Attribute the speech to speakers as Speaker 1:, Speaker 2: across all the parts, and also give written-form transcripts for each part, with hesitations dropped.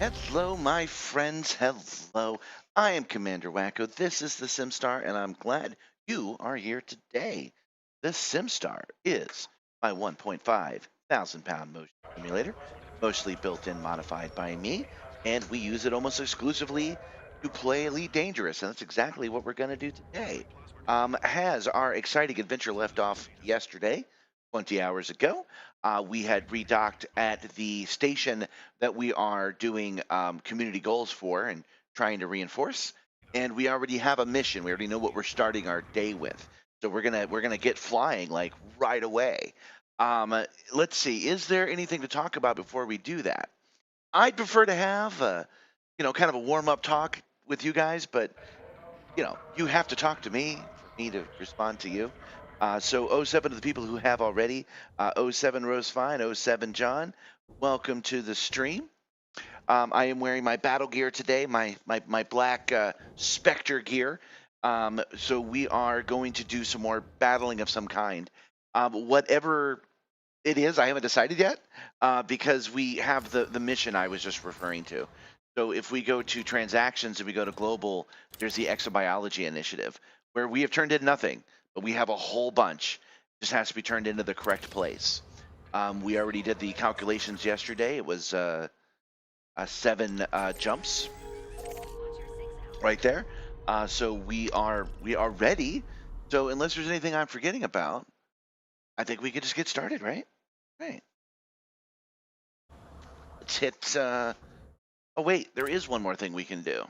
Speaker 1: Hello, my friends. Hello. I am Commander Wacko. This is the Simstarr, and I'm glad you are here today. The Simstarr is my 1.5 thousand pound motion simulator, mostly built and modified by me, and we use it almost exclusively to play Elite Dangerous, and that's exactly what we're going to do today. Has our exciting adventure left off yesterday, 20 hours ago? We had redocked at the station that we are doing community goals for and trying to reinforce. And we already have a mission. We already know what we're starting our day with. So we're gonna get flying like right away. Let's see. Is there anything to talk about before we do that? I'd prefer to have kind of a warm up talk with you guys, but you have to talk to me for me to respond to you. So oh 07 to the people who have already. oh 07 Rose Fine, oh 07 John, welcome to the stream. I am wearing my battle gear today, my black Spectre gear. So we are going to do some more battling of some kind. Whatever it is, I haven't decided yet because we have the mission I was just referring to. So if we go to transactions and we go to global, there's the exobiology initiative where we have turned in nothing, but we have a whole bunch. Just has to be turned into the correct place. We already did the calculations yesterday. It was 7 jumps right there. So we are ready. So unless there's anything I'm forgetting about, I think we could just get started, right? Right. Let's hit. Oh wait, there is one more thing we can do.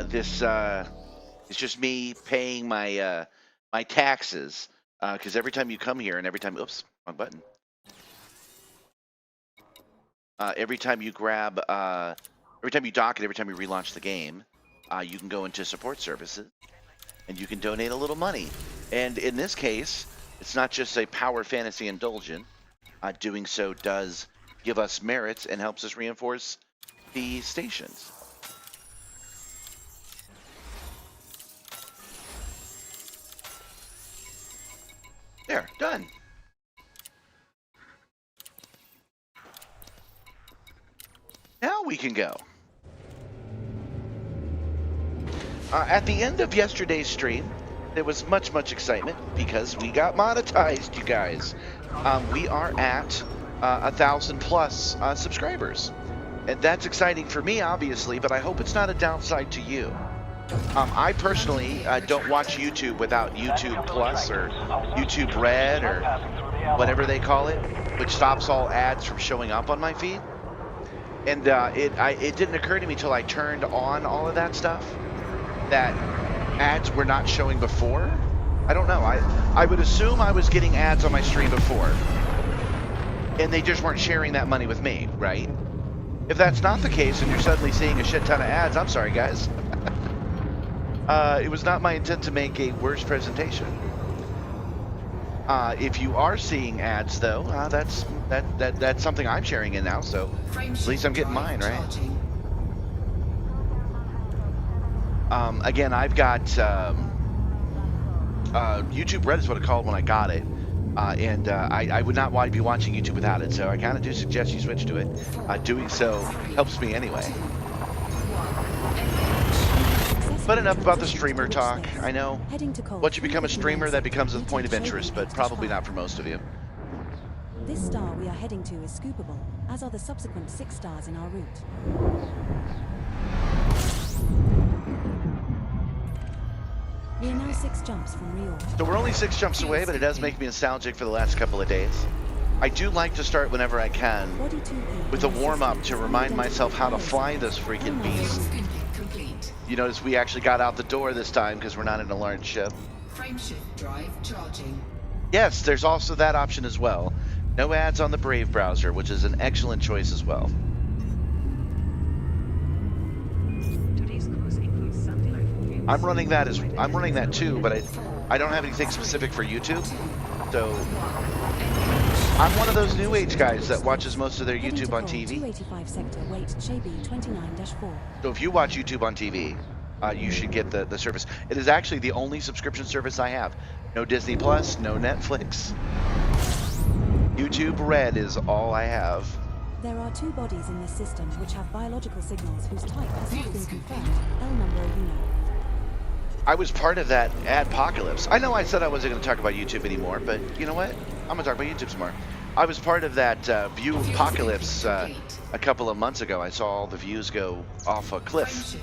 Speaker 1: This is just me paying my my taxes because every time you come here and every time, oops, wrong button. Every time you grab, every time you dock it, every time you relaunch the game, you can go into support services and you can donate a little money. And in this case, it's not just a power fantasy indulgent. Doing so does give us merits and helps us reinforce the stations. There, done. Now we can go. At the end of yesterday's stream, there was much excitement because we got monetized, you guys. We are at 1,000 plus subscribers. And that's exciting for me, obviously, but I hope it's not a downside to you. I personally don't watch YouTube without YouTube Plus or YouTube Red or whatever they call it, which stops all ads from showing up on my feed. And it didn't occur to me till I turned on all of that stuff that ads were not showing before. I don't know. I would assume I was getting ads on my stream before, and they just weren't sharing that money with me, right? If that's not the case and you're suddenly seeing a shit ton of ads, I'm sorry, guys. It was not my intent to make a worse presentation. If you are seeing ads, though, that's something I'm sharing in now, so at least I'm getting mine, right? Again, I've got YouTube Red is what it's called when I got it. And I would not want to be watching YouTube without it, so I kind of do suggest you switch to it. Doing so helps me anyway. But enough about the streamer talk. I know once you become a streamer, that becomes a point of interest, but probably not for most of you.
Speaker 2: This star we are heading to is scoopable, as are the subsequent 6 stars in our route. We are now 6 jumps from reorg.
Speaker 1: So we're only 6 jumps away, but it does make me nostalgic for the last couple of days. I do like to start whenever I can with a warm-up to remind myself how to fly this freaking beast. You notice we actually got out the door this time because we're not in a large ship.
Speaker 3: Frameshift drive charging.
Speaker 1: Yes, there's also that option as well. No ads on the Brave browser, which is an excellent choice as well. I'm running that too, but I don't have anything specific for YouTube. So I'm one of those new age guys that watches most of their YouTube on TV.
Speaker 2: 285 sector, wait, JB 29-4.
Speaker 1: So if you watch YouTube on TV, you should get the service. It is actually the only subscription service I have. No Disney Plus, no Netflix. YouTube Red is all I have.
Speaker 2: There are 2 bodies in this system which have biological signals whose type has not been confirmed. L number you know.
Speaker 1: I was part of that adpocalypse. I know I said I wasn't going to talk about YouTube anymore, but you know what? I'm going to talk about YouTube some more. I was part of that view apocalypse a couple of months ago. I saw all the views go off a cliff.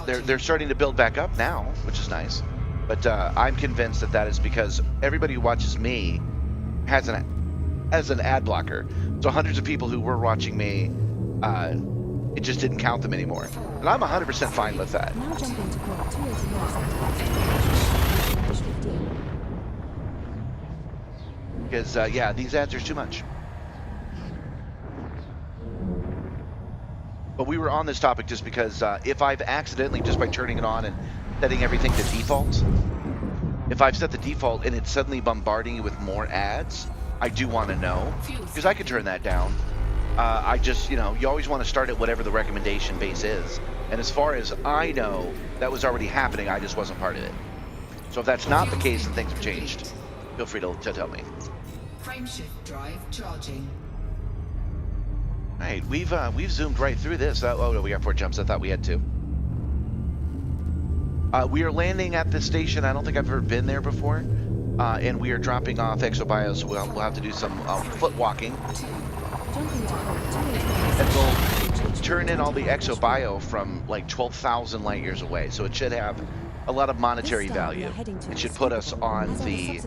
Speaker 1: They're starting to build back up now, which is nice. But I'm convinced that that is because everybody who watches me has an ad blocker. So hundreds of people who were watching me, it just didn't count them anymore. And I'm 100% fine with that.
Speaker 2: Now jumping to call 289
Speaker 1: Because, yeah, these ads are too much. But we were on this topic just because if I've accidentally, just by turning it on and setting everything to default, if I've set the default and it's suddenly bombarding you with more ads, I do want to know, because I can turn that down. I just, you know, you always want to start at whatever the recommendation base is. And as far as I know, that was already happening. I just wasn't part of it. So if that's not the case and things have changed, feel free to tell me.
Speaker 3: Frameshift drive charging.
Speaker 1: All right, we've zoomed right through this. Oh, no, we got 4 jumps. I thought we had 2. We are landing at this station. I don't think I've ever been there before. And we are dropping off exobios, so we'll have to do some foot walking. And we'll turn in all the exobio from like 12,000 light years away. So it should have a lot of monetary value. It should put us on the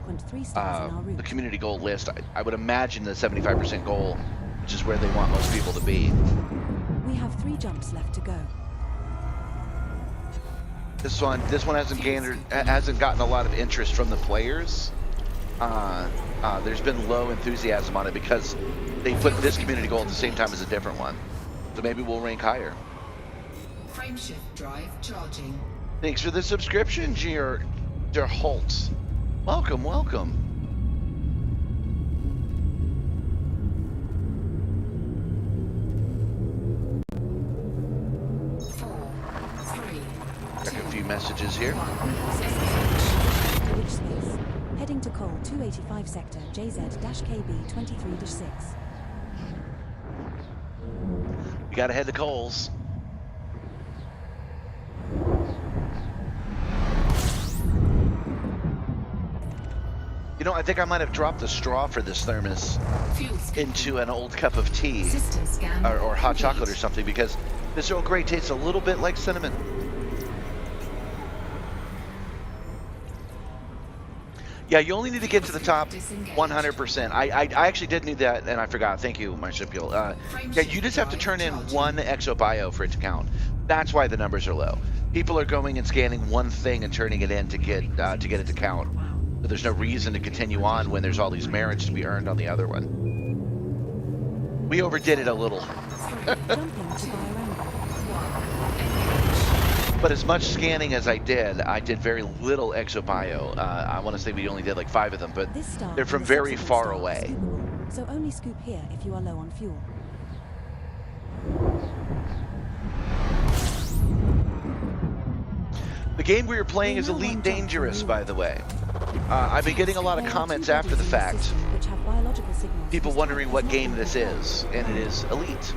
Speaker 1: community goal list. I would imagine the 75% goal, which is where they want most people to be.
Speaker 2: We have 3 jumps left to go.
Speaker 1: This one hasn't gotten a lot of interest from the players. There's been low enthusiasm on it because they put this community goal at the same time as a different one. So maybe we'll rank higher.
Speaker 3: Frameshift drive charging.
Speaker 1: Thanks for the subscription, Der Holtz. Welcome, welcome. Got a few messages here.
Speaker 2: Which space? Heading to Col 285 sector JZ-KB 23-6.
Speaker 1: We gotta head to Coles. You know, I think I might have dropped the straw for this thermos into an old cup of tea or hot chocolate or something, because this Earl Grey tastes a little bit like cinnamon. Yeah, you only need to get to the top 100%. I actually did need that, and I forgot. Thank you, Marsupial. Yeah, you just have to turn in 1 exobio for it to count. That's why the numbers are low. People are going and scanning one thing and turning it in to get it to count. So there's no reason to continue on when there's all these merits to be earned on the other one. We overdid it a little. But as much scanning as I did very little exobio. I want to say we only did like 5 of them, but they're from very far away.
Speaker 2: So only scoop here if you are low on fuel.
Speaker 1: The game we were playing is Elite Dangerous, by the way. I've been getting a lot of comments after the fact. People wondering what game this is, and it is Elite.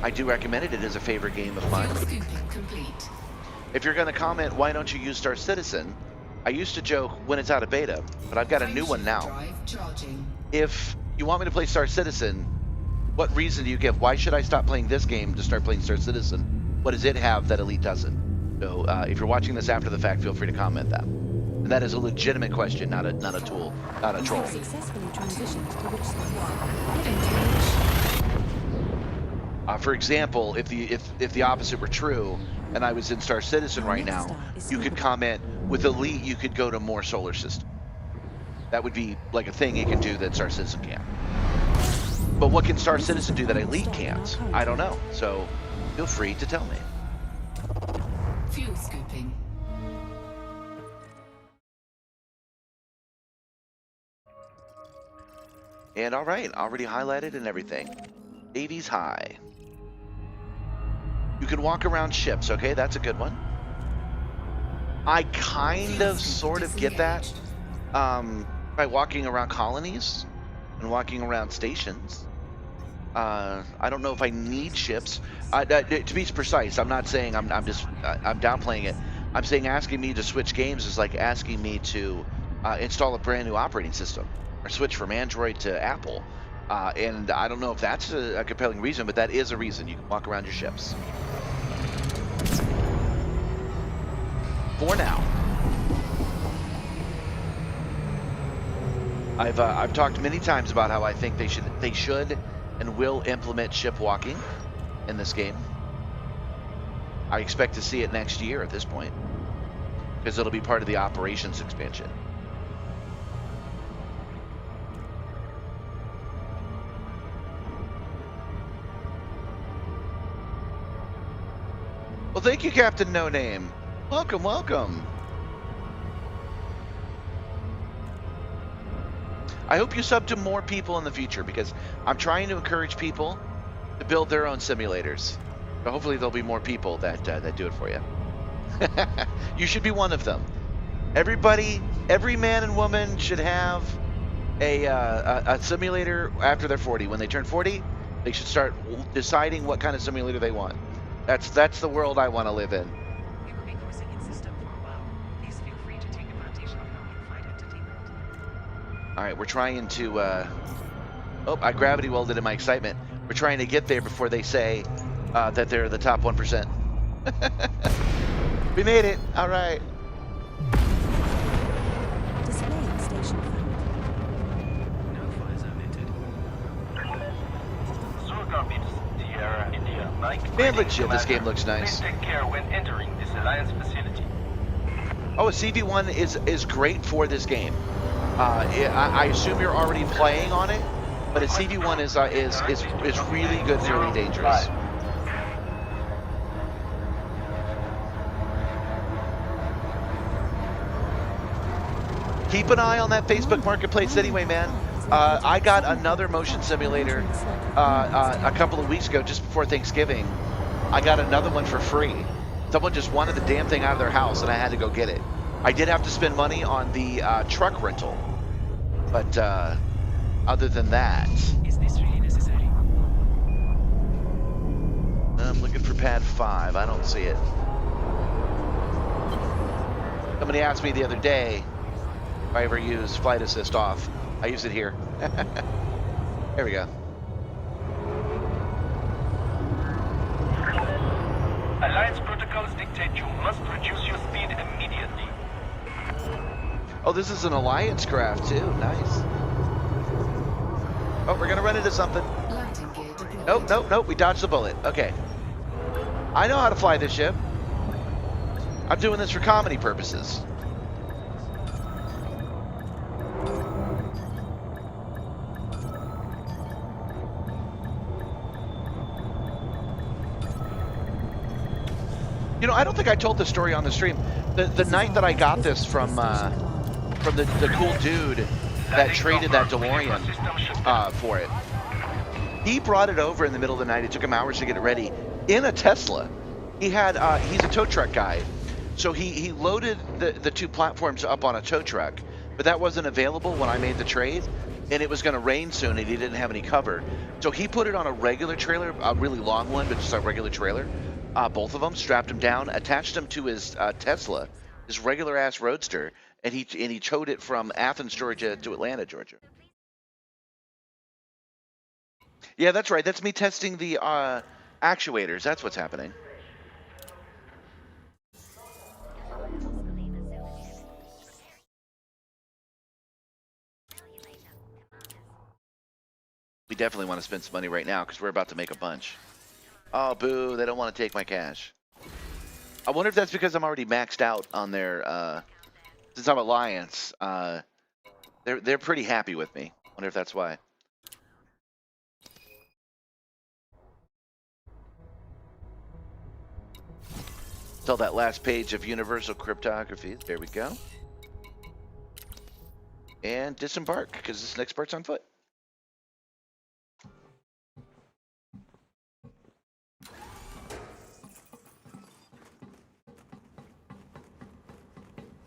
Speaker 1: I do recommend it. It is a favorite game of mine. If you're going to comment, why don't you use Star Citizen? I used to joke when it's out of beta, but I've got a new one now. If you want me to play Star Citizen, what reason do you give? Why should I stop playing this game to start playing Star Citizen? What does it have that Elite doesn't? So if you're watching this after the fact, feel free to comment that. And that is a legitimate question, not a tool, not a troll. For example, if the opposite were true, and I was in Star Citizen right now, you could comment, with Elite, you could go to more solar system. That would be like a thing it can do that Star Citizen can't. But what can Star Citizen do that Elite can't? I don't know. So feel free to tell me.
Speaker 3: Fuel scooping.
Speaker 1: And all right, already highlighted and everything. Davies High. You can walk around ships, okay? That's a good one. I kind of, sort of get that by walking around colonies and walking around stations. I don't know if I need ships. To be precise, I'm not saying I'm just I'm downplaying it. I'm saying asking me to switch games is like asking me to install a brand new operating system or switch from Android to Apple. And I don't know if that's a compelling reason, but that is a reason. You can walk around your ships. For now. I've talked many times about how I think they should and will implement ship walking in this game. I expect to see it next year at this point because it'll be part of the operations expansion. Well, thank you, Captain No Name. Welcome, welcome. I hope you sub to more people in the future because I'm trying to encourage people to build their own simulators. So hopefully there'll be more people that do it for you. You should be one of them. Everybody, every man and woman should have a simulator after they're 40. When they turn 40, they should start deciding what kind of simulator they want. That's the world I want to live in.
Speaker 4: We were making resilient system for a while. Please feel free to take advantage of our in-flight entertainment.
Speaker 1: All right, we're trying to. Oh, I gravity welded in my excitement. We're trying to get there before they say that they're the top 1%. We made it. All right.
Speaker 2: Displaying station found.
Speaker 4: No fire zone entered.
Speaker 5: Sierra, India, Mike.
Speaker 1: Man, legit, this game looks nice.
Speaker 5: Please take care when entering this Alliance facility.
Speaker 1: Oh, a CV1 is great for this game. I assume you're already playing on it, but a CV1 is really good and really dangerous. Keep an eye on that Facebook Marketplace anyway, man. I got another motion simulator a couple of weeks ago, just before Thanksgiving. I got another one for free. Someone just wanted the damn thing out of their house, and I had to go get it. I did have to spend money on the truck rental, but other than that,
Speaker 4: Is this really necessary?
Speaker 1: I'm looking for pad 5. I don't see it. Somebody asked me the other day if I ever use flight assist off. I use it here. There we go.
Speaker 5: Alliance protocols dictate you must reduce your speed immediately.
Speaker 1: Oh, this is an Alliance craft too. Nice. Oh, we're gonna run into something.
Speaker 3: Landing gear deployed.
Speaker 1: Nope. We dodged the bullet. Okay. I know how to fly this ship. I'm doing this for comedy purposes. You know, I don't think I told this story on the stream. The night that I got this from the cool dude that traded that DeLorean for it, he brought it over in the middle of the night. It took him hours to get it ready in a Tesla. He had he's a tow truck guy, so he loaded the two platforms up on a tow truck, but that wasn't available when I made the trade, and it was going to rain soon, and he didn't have any cover, so he put it on a regular trailer, a really long one, but just a regular trailer. Both of them, strapped him down, attached him to his Tesla, his regular ass Roadster, and he towed it from Athens, Georgia to Atlanta, Georgia. Yeah, that's right. That's me testing the actuators. That's what's happening. We definitely want to spend some money right now because we're about to make a bunch. Oh, boo, they don't want to take my cash. I wonder if that's because I'm already maxed out on their, since I'm Alliance, they're pretty happy with me. I wonder if that's why. Tell that last page of universal cryptography. There we go. And disembark, because this next part's on foot.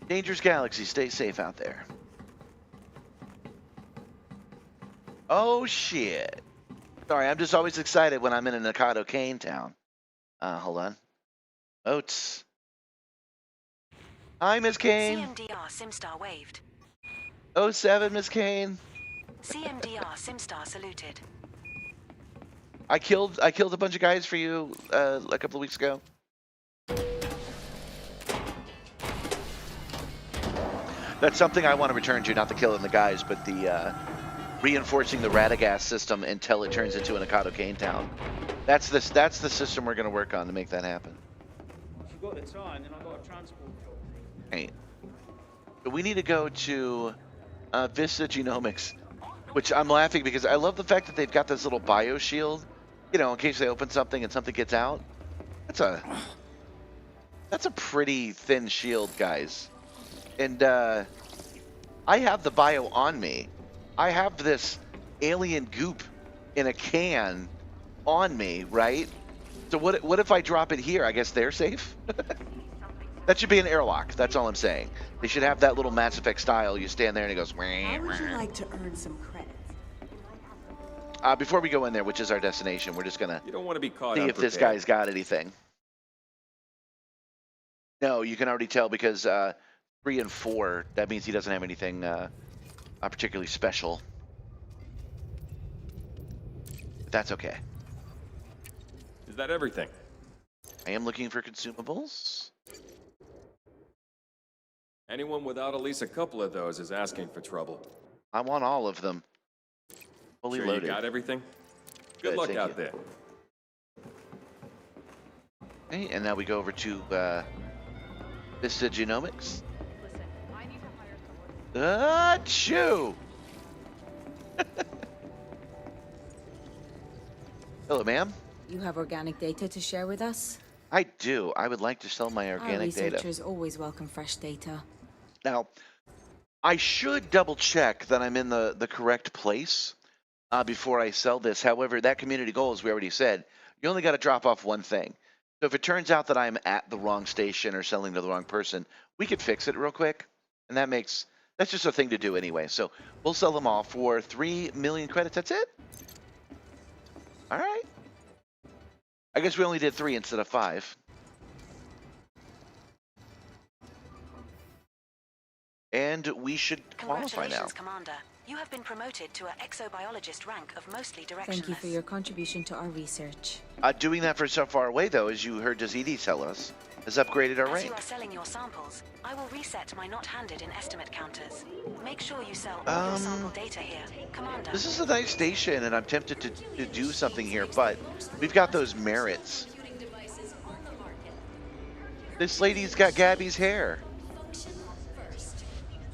Speaker 1: Dangerous galaxy, stay safe out there. Oh shit. Sorry, I'm just always excited when I'm in a Nakato Kane town. Hold on. Oats. Hi, Miss Kane.
Speaker 2: CMDR Simstarr waved.
Speaker 1: Oh 07, Miss Kane.
Speaker 2: CMDR Simstarr saluted.
Speaker 1: I killed a bunch of guys for you a couple of weeks ago. That's something I want to return to, not the killing the guys, but the reinforcing the Radagast system until it turns into an Nakato Kane town. That's the system we're going to work on to make that happen.
Speaker 6: If you've got the time, then I've got a transport job.
Speaker 1: Right. But we need to go to Vista Genomics, which I'm laughing because I love the fact that they've got this little bio shield, you know, in case they open something and something gets out. That's a pretty thin shield, guys. And I have the bio on me. I have this alien goop in a can on me, right? So what if I drop it here? I guess they're safe? That should be an airlock. That's all I'm saying. They should have that little Mass Effect style. You stand there and it goes.
Speaker 7: How would you like to earn some credits?
Speaker 1: Before we go in there, which is our destination, we're just gonna
Speaker 8: You don't want to be caught
Speaker 1: see
Speaker 8: up
Speaker 1: if this guy's got anything. No, you can already tell because 3 and 4. That means he doesn't have anything particularly special. But that's okay.
Speaker 8: Is that everything?
Speaker 1: I am looking for consumables.
Speaker 8: Anyone without at least a couple of those is asking for trouble.
Speaker 1: I want all of them. Fully
Speaker 8: Sure
Speaker 1: loaded.
Speaker 8: you got everything?
Speaker 1: Good,
Speaker 8: Good luck
Speaker 1: thank
Speaker 8: out
Speaker 1: you.
Speaker 8: there.
Speaker 1: Okay, and now we go over to Vista Genomics.
Speaker 4: Listen, I need to hire someone.
Speaker 1: Achoo! Hello, ma'am.
Speaker 9: You have organic data to share with us?
Speaker 1: I do. I would like to sell my
Speaker 9: Our
Speaker 1: organic data.
Speaker 9: researchers always welcome fresh data.
Speaker 1: Now, I should double check that I'm in the correct place before I sell this. However, that community goal, as we already said, you only got to drop off one thing. So if it turns out that I'm at the wrong station or selling to the wrong person, we could fix it real quick. And that's just a thing to do anyway. So we'll sell them all for 3 million credits. That's it? All right. I guess we only did 3 instead of 5. And we should qualify now.
Speaker 2: Congratulations, Commander. You have been promoted to an exobiologist rank of mostly directionless.
Speaker 9: Thank you for your contribution to our research.
Speaker 1: Doing that for so far away, though, as you heard Dazidi tell us, has upgraded our
Speaker 2: As
Speaker 1: rank.
Speaker 2: you are selling your samples, I will reset my not handed in estimate counters. Make sure you sell all your sample data here, Commander.
Speaker 1: This is a nice station, and I'm tempted to do something here, but we've got those merits. This lady's got Gabby's hair.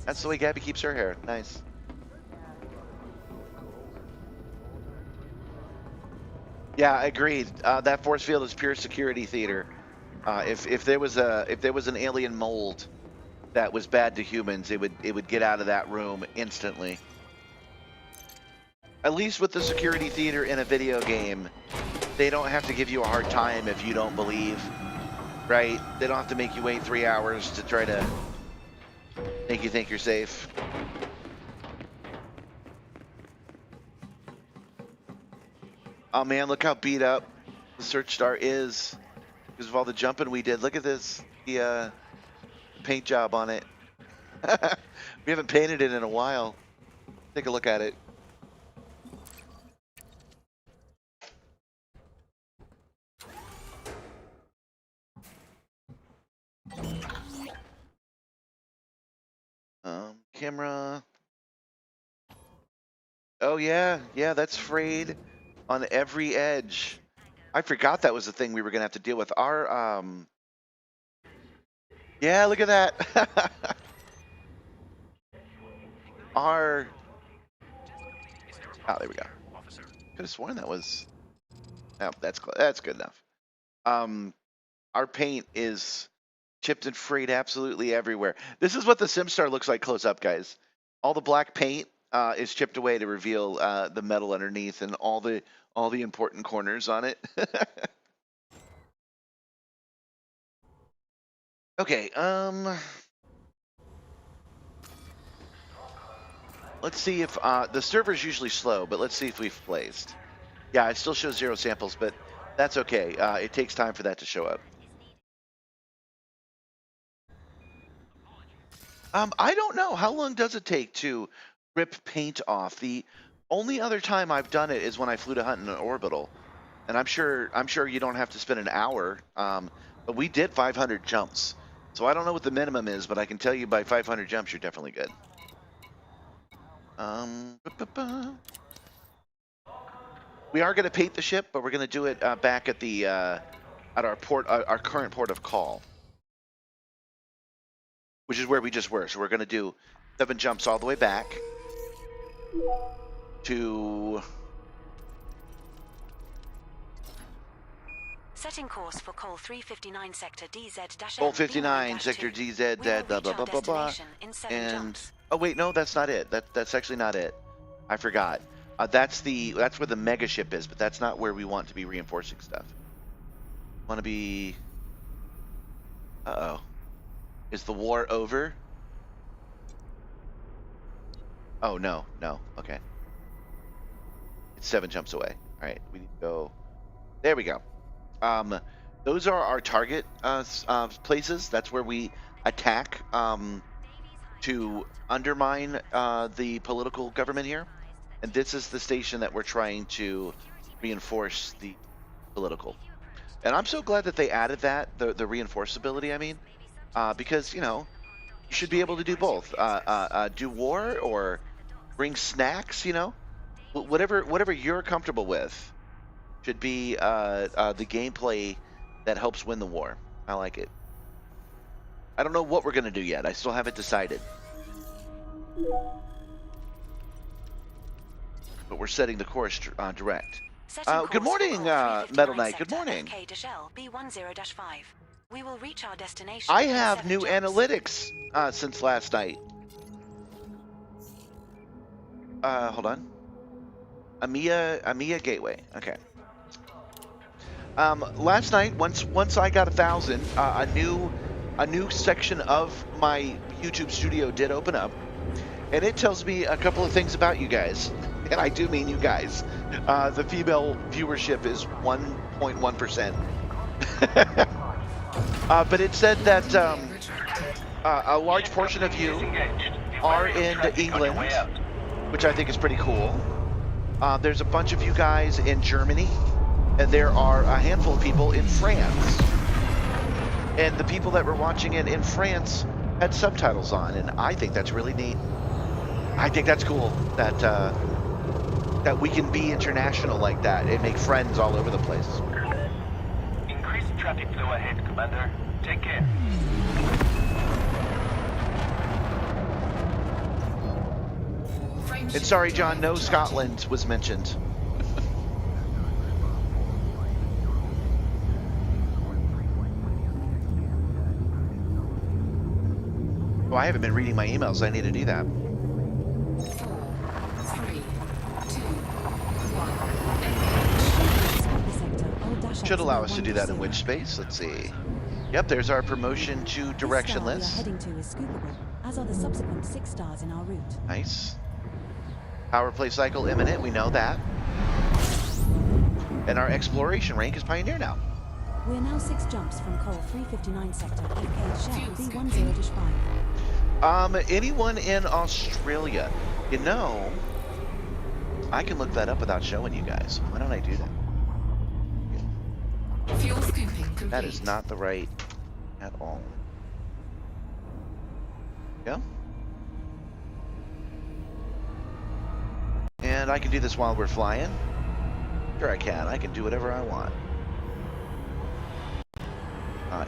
Speaker 1: That's the way Gabby keeps her hair. Nice. Yeah, agreed. That force field is pure security theater. If there was an alien mold that was bad to humans, it would get out of that room instantly. At least with the security theater in a video game, they don't have to give you a hard time if you don't believe, right? They don't have to make you wait 3 hours to try to make you think you're safe. Oh man, look how beat up the Search Star is because of all the jumping we did. Look at this, the paint job on it. We haven't painted it in a while. Take a look at it. Camera. Oh yeah, that's frayed on every edge. I forgot that was the thing we were gonna have to deal with. Our yeah, look at that. Our there we go. Could have sworn that was. Oh, that's good enough. Our paint is chipped and frayed absolutely everywhere. This is what the Simstarr looks like close up, guys. All the black paint is chipped away to reveal the metal underneath and all the important corners on it. Okay, let's see if the server's usually slow, but let's see if we've placed. Yeah, it still shows 0 samples, but that's okay. It takes time for that to show up. I don't know. How long does it take to rip paint off? The only other time I've done it is when I flew to hunt in an orbital, and I'm sure you don't have to spend an hour. But we did 500 jumps, so I don't know what the minimum is, but I can tell you by 500 jumps, you're definitely good. We are going to paint the ship, but we're going to do it back at the at our port, our current port of call, which is where we just were. So we're going to do 7 jumps all the way back to
Speaker 2: Setting course for Col 359 sector DZ-M.
Speaker 1: Col 59 sector DZ, blah blah blah blah blah. And oh wait, no, that's not it. That's actually not it. I forgot. That's where the mega ship is, but that's not where we want to be reinforcing stuff. Want to be. Uh-oh. Is the war over? Oh no, no. Okay. It's 7 jumps away. All right, we need to go. There we go. Those are our target places. That's where we attack to undermine the political government here. And this is the station that we're trying to reinforce the political. And I'm so glad that they added that, the reinforceability, I mean, because, you know, you should be able to do both. Do war or bring snacks, you know? Whatever you're comfortable with should be the gameplay that helps win the war. I like it. I don't know what we're going to do yet. I still haven't decided. But we're setting the course direct. Good morning, Metal Knight. Good morning.
Speaker 2: We will reach our destination.
Speaker 1: I have new analytics since last night. Hold on. AMIA Gateway. Okay. Last night, once I got 1,000, a new section of my YouTube studio did open up, and it tells me a couple of things about you guys, and I do mean you guys. The female viewership is 1.1%, but it said that a large portion of you are in England, which I think is pretty cool. There's a bunch of you guys in Germany, and there are a handful of people in France. And the people that were watching it in France had subtitles on, and I think that's really neat. I think that's cool that that we can be international like that and make friends all over the place.
Speaker 5: Increased traffic flow ahead, Commander. Take care.
Speaker 1: And sorry, John, no Scotland was mentioned. Oh, I haven't been reading my emails. I need to do that.
Speaker 3: 4, 3, 2, 1.
Speaker 1: Should allow us to do that in which space? Let's see. Yep, there's our promotion to directionless.
Speaker 7: Heading to is scoopable, as are the subsequent 6 stars in our route.
Speaker 1: Nice. Power play cycle imminent, we know that. And our exploration rank is Pioneer now.
Speaker 7: We are now 6 jumps from Col 359 sector, AFK Shell B10-5.
Speaker 1: Anyone in Australia? You know, I can look that up without showing you guys. Why don't I do that?
Speaker 3: Fuel scooping complete.
Speaker 1: That is not the right at all. Yeah. And I can do this while we're flying. Sure I can. I can do whatever I want.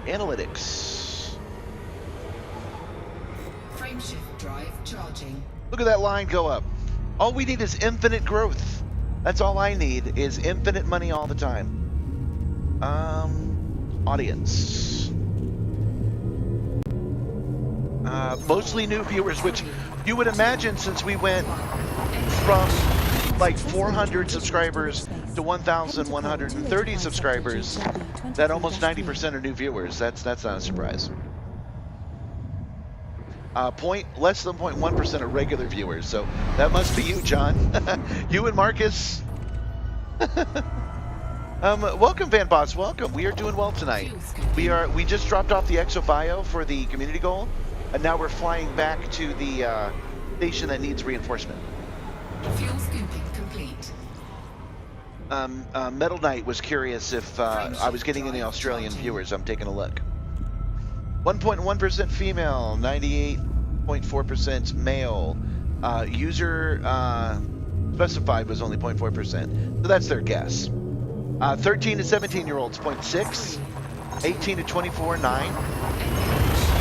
Speaker 1: Analytics.
Speaker 3: Frameshift drive charging.
Speaker 1: Look at that line go up. All we need is infinite growth. That's all I need is infinite money all the time. Audience. Mostly new viewers, which you would imagine since we went from like 400 subscribers to 1,130 subscribers, that almost 90% are new viewers. That's not a surprise. Less than 0.1% are regular viewers, so that must be you, John. You and Marcus. Welcome, Van Boss. Welcome. We are doing well tonight. We just dropped off the ExoBio for the community goal, and now we're flying back to the station that needs reinforcement.
Speaker 3: Fuel scooping complete.
Speaker 1: Metal Knight was curious if I was getting any Australian viewers. I'm taking a look. 1.1% female, 98.4% male. User specified was only 0.4%. So that's their guess. 13 to 17-year-olds, 0.6. 18 to 24, 9.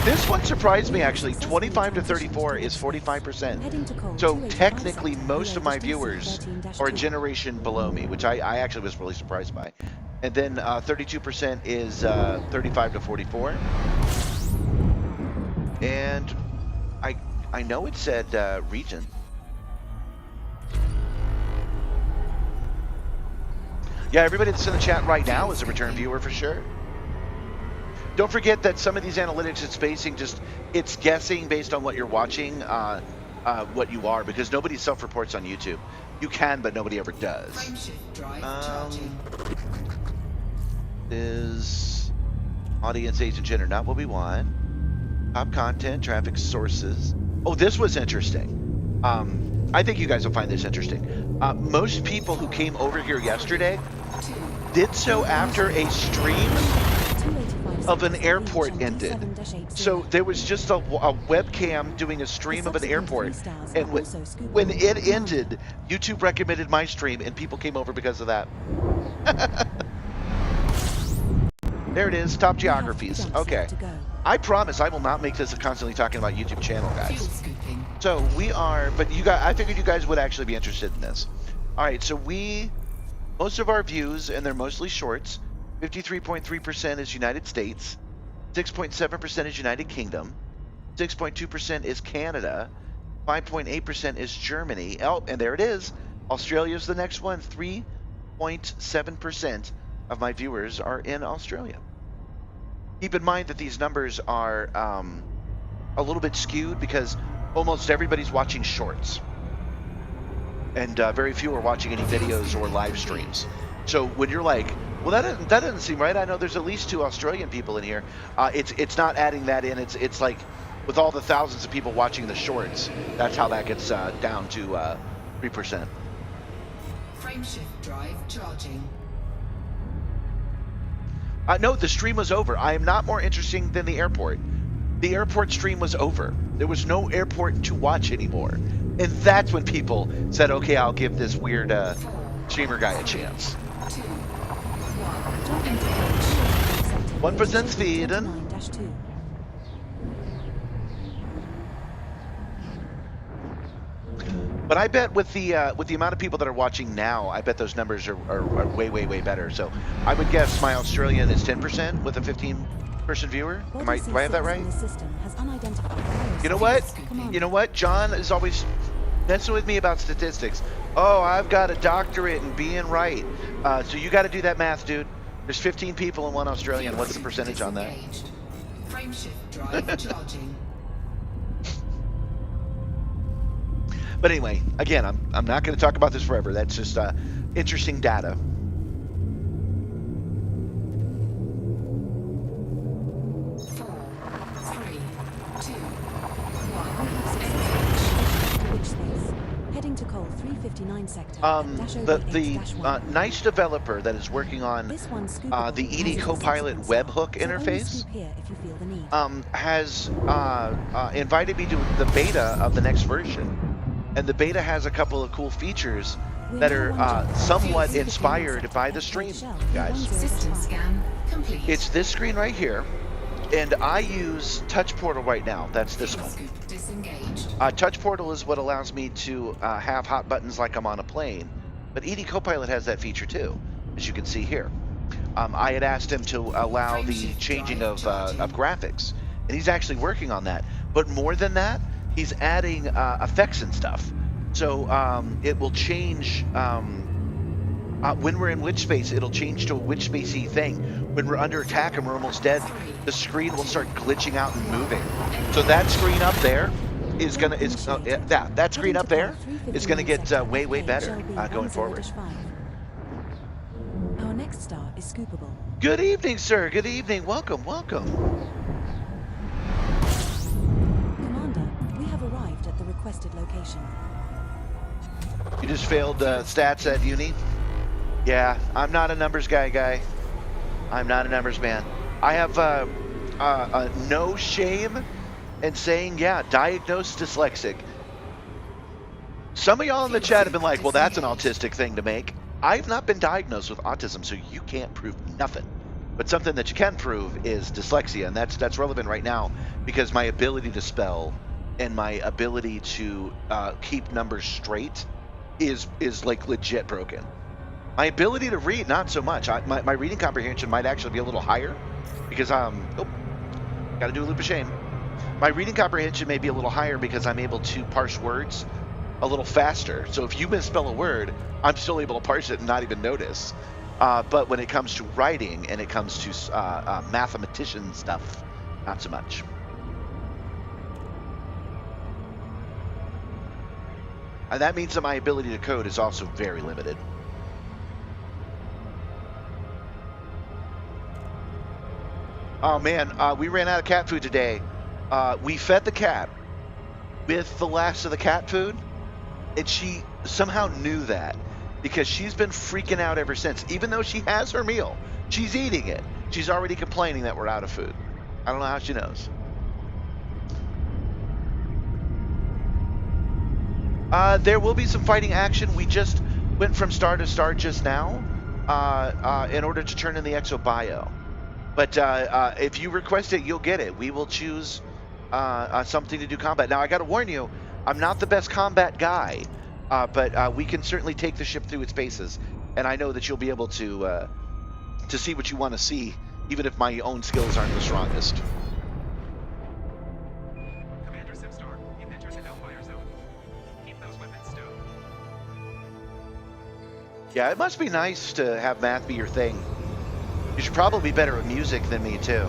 Speaker 1: This one surprised me, actually. 25 to 34 is 45%. So technically, most of my viewers are a generation below me, which I actually was really surprised by. And then 32% is 35 to 44. And I know it said region. Yeah, everybody that's in the chat right now is a return viewer for sure. Don't forget that some of these analytics, it's guessing based on what you're watching, what you are, because nobody self-reports on YouTube. You can, but nobody ever does.
Speaker 3: Frameshift drive charging.
Speaker 1: Is audience, age, and gender not what we want? Top content, traffic sources. Oh, this was interesting. I think you guys will find this interesting. Most people who came over here yesterday did so after a stream of an airport ended. So there was just a webcam doing a stream of an airport, and when it ended, YouTube recommended my stream, and people came over because of that. There it is, top geographies. Okay. I promise I will not make this a constantly talking about YouTube channel, guys. So we are, but you guys, I figured you guys would actually be interested in this. All right, so most of our views, and they're mostly shorts, 53.3% is United States, 6.7% is United Kingdom, 6.2% is Canada, 5.8% is Germany. Oh, and there it is. Australia's the next one. 3.7% of my viewers are in Australia. Keep in mind that these numbers are a little bit skewed because almost everybody's watching shorts. And very few are watching any videos or live streams. So when you're like, well, that doesn't seem right. I know there's at least 2 Australian people in here. It's not adding that in. It's like with all the thousands of people watching the shorts, that's how that gets down to 3%.
Speaker 3: Frameshift drive charging.
Speaker 1: No, the stream was over. I am not more interesting than the airport. The airport stream was over. There was no airport to watch anymore. And that's when people said, okay, I'll give this weird streamer guy a chance. 1% speed. But I bet with the amount of people that are watching now, I bet those numbers are way, way, way better. So I would guess my Australian is 10% with a 15-person viewer. Do I have that right? You know what? You know what? John is always messing with me about statistics. Oh, I've got a doctorate in being right. So you got to do that math, dude. There's 15 people and 1 Australian. What's the percentage on that?
Speaker 3: Frameshift drive charging.
Speaker 1: But anyway, again, I'm not going to talk about this forever. That's just interesting data.
Speaker 7: Heading to Col 359 sector.
Speaker 1: The nice developer that is working on the ED Copilot webhook interface has invited me to the beta of the next version. And the beta has a couple of cool features that are somewhat inspired by the stream, guys.
Speaker 3: System scan complete.
Speaker 1: It's this screen right here, and I use Touch Portal right now. That's this one.
Speaker 3: Disengaged.
Speaker 1: Touch Portal is what allows me to have hot buttons like I'm on a plane, but ED Copilot has that feature too, as you can see here. I had asked him to allow the changing of graphics, and he's actually working on that. But more than that, he's adding effects and stuff. So it will change when we're in witch space. It'll change to a witch spacey thing. When we're under attack and we're almost dead, the screen will start glitching out and moving. So that screen up there is gonna that screen up there is gonna get way better going forward.
Speaker 7: is scoopable.
Speaker 1: Good evening, sir. Good evening. Welcome, welcome.
Speaker 7: Commander, we have arrived at the requested location.
Speaker 1: You just failed stats at uni? Yeah, I'm not a numbers guy. I'm not a numbers man. I have no shame in saying, yeah, diagnosed dyslexic. Some of y'all in the chat have been like, well, that's an autistic thing to make. I've not been diagnosed with autism, so you can't prove nothing. But something that you can prove is dyslexia, and that's relevant right now because my ability to spell and my ability to keep numbers straight is like legit broken. My ability to read, not so much. My reading comprehension might actually be a little higher because got to do a loop of shame. My reading comprehension may be a little higher because I'm able to parse words a little faster. So if you misspell a word, I'm still able to parse it and not even notice. But when it comes to writing and it comes to mathematician stuff, not so much. And that means that my ability to code is also very limited. Oh man, we ran out of cat food today. We fed the cat with the last of the cat food, and she somehow knew that because she's been freaking out ever since. Even though she has her meal, she's eating it. She's already complaining that we're out of food. I don't know how she knows. There will be some fighting action. We just went from star to star just now in order to turn in the exo bio. But if you request it, you'll get it. We will choose something to do combat. Now, I got to warn you, I'm not the best combat guy, but we can certainly take the ship through its paces. And I know that you'll be able to see what you want to see, even if my own skills aren't the strongest.
Speaker 4: Commander Simstarr, you've entered the no-fire zone. Keep those weapons stowed.
Speaker 1: Yeah, it must be nice to have math be your thing. You should probably be better at music than me, too.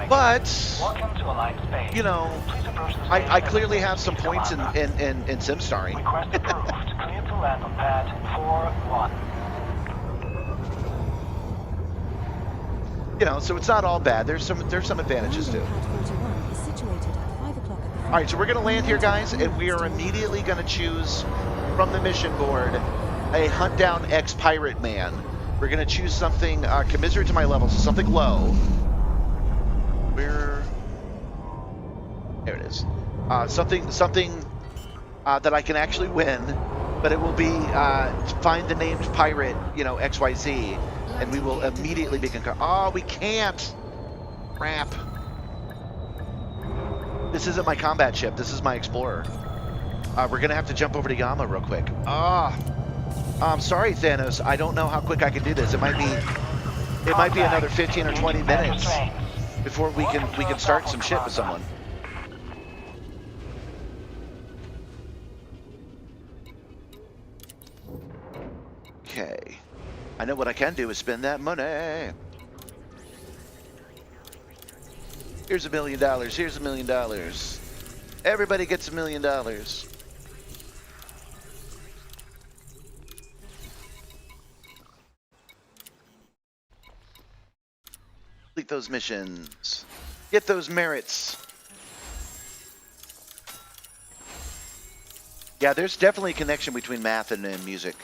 Speaker 1: But, you know, I clearly have some points in Simstarring.
Speaker 5: Request approved. Clear to land on pad 4-1.
Speaker 1: You know, so it's not all bad. There's some advantages, too.
Speaker 7: Landing pad 41 is situated at 5 o'clock at the
Speaker 1: All right, so we're going to land here, guys, and we are immediately going to choose from the mission board a hunt down ex-pirate man. We're going to choose something commiserate to my level, so something low. There it is. Something that I can actually win, but it will be find the named pirate, you know, XYZ, and we will immediately be oh, we can't. Crap. This isn't my combat ship. This is my explorer. We're going to have to jump over to Yama real quick. I'm sorry, Thanos. I don't know how quick I can do this. It might be another 15 or 20 minutes before we can start some shit with someone. Okay. I know what I can do is spend that money. Here's $1 million. Here's $1 million. Everybody gets $1 million. Complete those missions. Get those merits. Yeah, there's definitely a connection between math and music,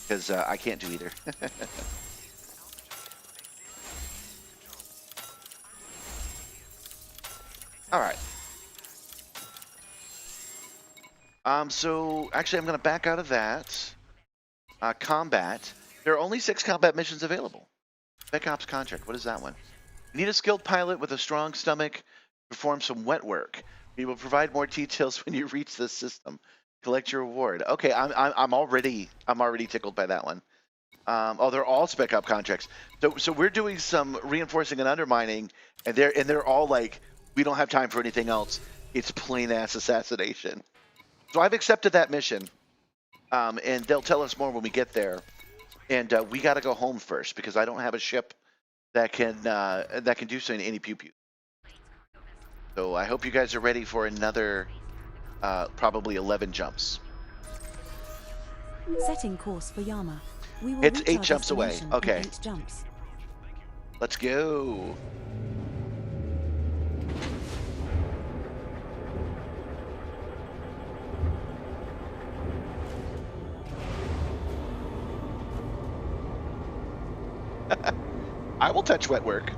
Speaker 1: because I can't do either. All right. So actually, I'm going to back out of that. Combat. There are only 6 combat missions available. Spec Ops contract. What is that one? Need a skilled pilot with a strong stomach to perform some wet work. We will provide more details when you reach this system. Collect your reward. Okay, I'm already tickled by that one. Oh, they're all Spec Op contracts. So we're doing some reinforcing and undermining, and they're all like, we don't have time for anything else. It's plain ass assassination. So I've accepted that mission, and they'll tell us more when we get there. And we got to go home first because I don't have a ship that can do so in any pew pew. So I hope you guys are ready for another probably 11 jumps.
Speaker 7: Setting course for Yama. We will
Speaker 1: It's
Speaker 7: reach
Speaker 1: 8
Speaker 7: our
Speaker 1: jumps away.
Speaker 7: destination in
Speaker 1: Okay.
Speaker 7: 8 jumps.
Speaker 1: Let's go. I will touch wet work.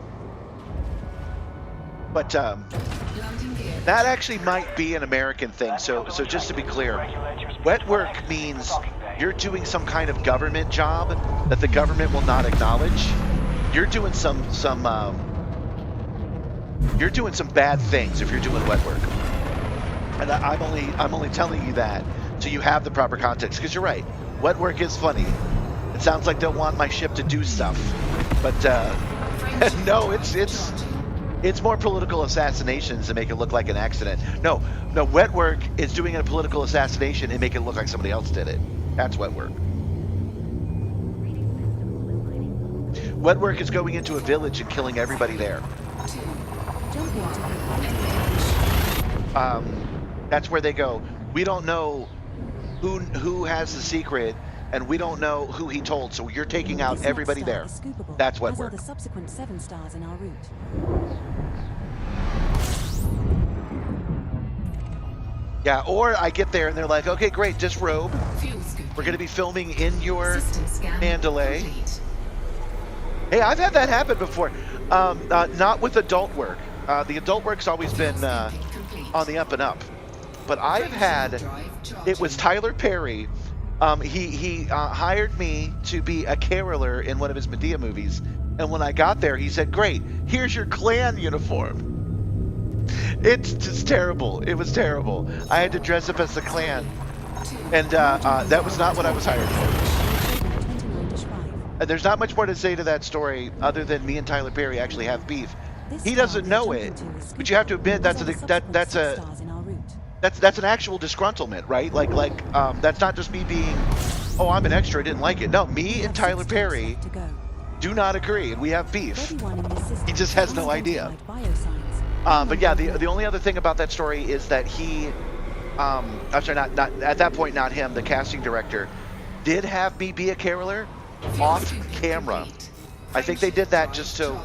Speaker 1: But that actually might be an American thing. So just to be clear, wet work means you're doing some kind of government job that the government will not acknowledge. You're doing some bad things if you're doing wet work. And I'm only telling you that so you have the proper context, because you're right. Wet work is funny. It sounds like they'll want my ship to do stuff, but no, it's more political assassinations to make it look like an accident. No, wet work is doing a political assassination and make it look like somebody else did it. That's wet work. Wet work is going into a village and killing everybody there. That's where they go. We don't know who has the secret, and we don't know who he told, so you're taking out everybody there. That's wet work.
Speaker 7: The subsequent 7 stars in our route.
Speaker 1: Yeah, or I get there and they're like, okay, great, disrobe. We're going to be filming in your Mandalay. Hey, I've had that happen before. Not with adult work. The adult work's always been on the up and up. But I've had, it was Tyler Perry. He hired me to be a caroler in one of his Medea movies. And when I got there, he said, great, here's your clan uniform. It's just terrible. It was terrible. I had to dress up as the clan. And that was not what I was hired for. There's not much more to say to that story other than me and Tyler Perry actually have beef. He doesn't know it, but you have to admit that's an actual disgruntlement, right? Like that's not just me being, oh, I'm an extra, I didn't like it. No, me and Tyler Perry do not agree, and we have beef. He just has no idea. But yeah, the only other thing about that story is that he, I'm sorry, not at that point, not him, the casting director, did have me be a caroler off camera. I think they did that just so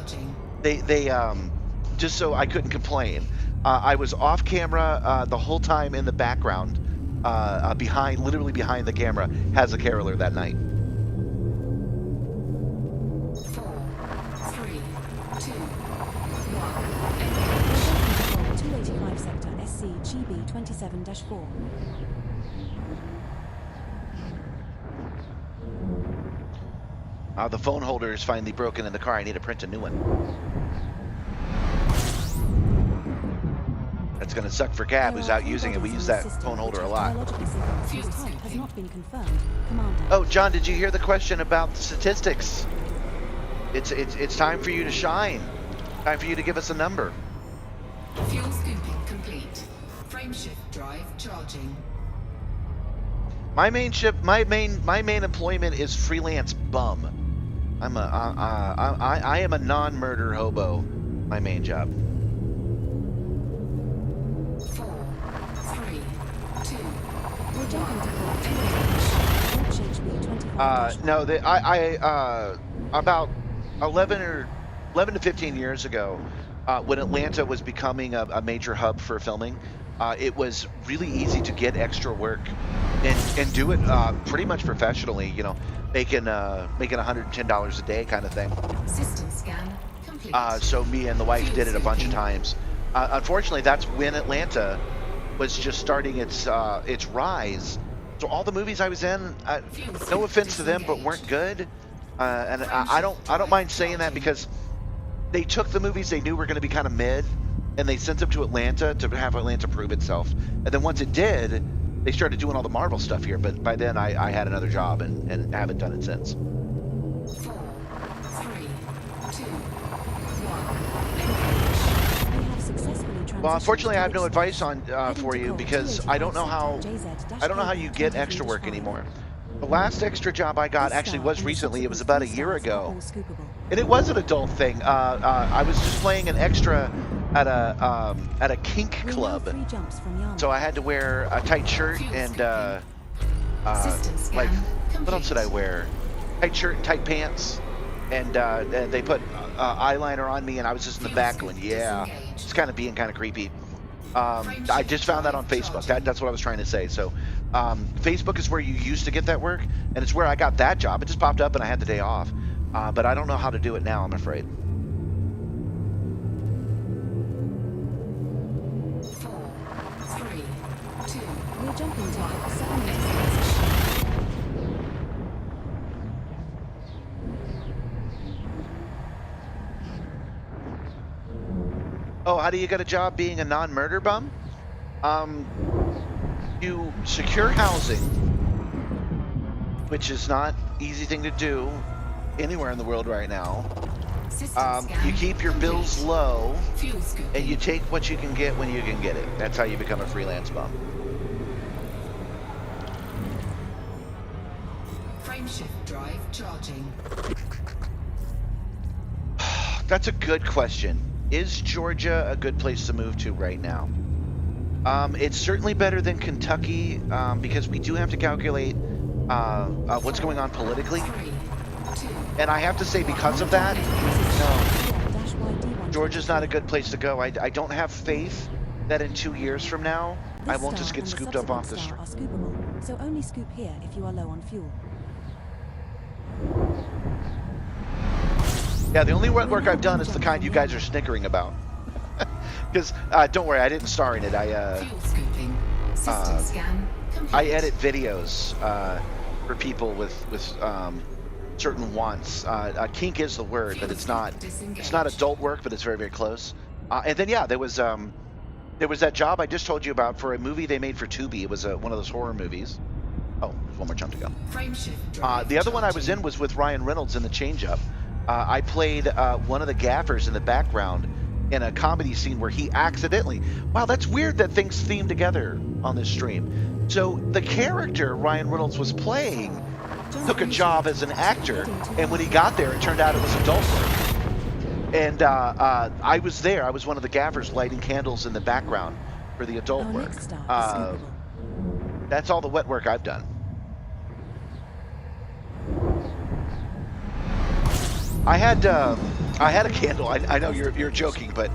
Speaker 1: just so I couldn't complain. I was off camera the whole time in the background, literally behind the camera, as a caroler that night.
Speaker 3: 4, 3, 2, 1.
Speaker 7: 285 sector SC GB 27-4.
Speaker 1: The phone holder is finally broken in the car. I need to print a new one. That's going to suck for Gab, who's out using it. We use that phone holder a lot.
Speaker 7: Has not been confirmed, Commander.
Speaker 1: Oh, John, did you hear the question about the statistics? It's time for you to shine. Time for you to give us a number.
Speaker 3: Fuel scooping complete. Frameshift drive charging.
Speaker 1: My main employment is freelance bum. I am a non-murder hobo. My main job.
Speaker 3: 4, 3, 2,
Speaker 7: We're jumping to port 285.
Speaker 1: No, about 11 to 15 years ago, when Atlanta was becoming a major hub for filming, it was really easy to get extra work and do it pretty much professionally. You know, making $110 a day kind of thing.
Speaker 3: system scan complete.
Speaker 1: So me and the wife did it a bunch of times. Unfortunately, that's when Atlanta was just starting its rise. So all the movies I was in, no offense to them, but weren't good. And I don't mind saying that because they took the movies they knew were going to be kind of mid, and they sent them to Atlanta to have Atlanta prove itself. And then once it did, they started doing all the Marvel stuff here. But by then, I had another job and haven't done it since.
Speaker 3: 4, 3, 2, 1.
Speaker 7: We have successfully transitioned.
Speaker 1: Well, unfortunately,
Speaker 7: to
Speaker 1: I have no
Speaker 7: the
Speaker 1: advice
Speaker 7: extraction.
Speaker 1: for you because I don't know how you get extra work anymore. The last extra job I got actually was recently. It was about a year ago, and it was an adult thing. I was just playing an extra at a kink club, so I had to wear a tight shirt and
Speaker 3: System scan
Speaker 1: like,
Speaker 3: complete.
Speaker 1: what else did I wear? Tight shirt and tight pants. And they put eyeliner on me, and I was just in the back going, yeah. It's kind of being kind of creepy. I just found that on Facebook. That's what I was trying to say. So Facebook is where you used to get that work, and it's where I got that job. It just popped up, and I had the day off. But I don't know how to do it now, I'm afraid.
Speaker 3: 4, 3, 2.
Speaker 7: We're jumping to Act 7.
Speaker 1: Oh, how do you get a job being a non-murder bum? You secure housing, which is not easy thing to do anywhere in the world right now. You keep your bills low, and you take what you can get when you can get it. That's how you become a freelance bum.
Speaker 3: Frameshift drive charging.
Speaker 1: That's a good question. Is Georgia a good place to move to right now? It's certainly better than Kentucky because we do have to calculate what's going on politically.
Speaker 3: 3, 2.
Speaker 1: And I have to say, because of that, no, Georgia's not a good place to go. I don't have faith that in 2 years from now, I won't just get scooped up off the street.
Speaker 7: Are scoopable, so only scoop here if you are low on fuel.
Speaker 1: Yeah, the only work I've done is the kind you guys are snickering about. Because, don't worry, I didn't star in it.
Speaker 3: Fuel scooping. System scan complete.
Speaker 1: I edit videos for people with certain wants. Kink is the word, but it's not adult work, but it's very, very close. And then yeah, there was that job I just told you about for a movie they made for Tubi. It was one of those horror movies. Oh, there's one more jump to go.
Speaker 3: Frameshift drive
Speaker 1: The other one I was
Speaker 3: charging.
Speaker 1: in was with Ryan Reynolds in The Change Up. I played one of the gaffers in the background in a comedy scene where he accidentally, wow, that's weird that things theme together on this stream. So the character Ryan Reynolds was playing took a job as an actor, and when he got there, it turned out it was adult work. And I was there. I was one of the gaffers lighting candles in the background for the adult
Speaker 7: Our
Speaker 1: work.
Speaker 7: next star is scoopable.
Speaker 1: That's all the wet work I've done. I had a candle. I know you're joking, but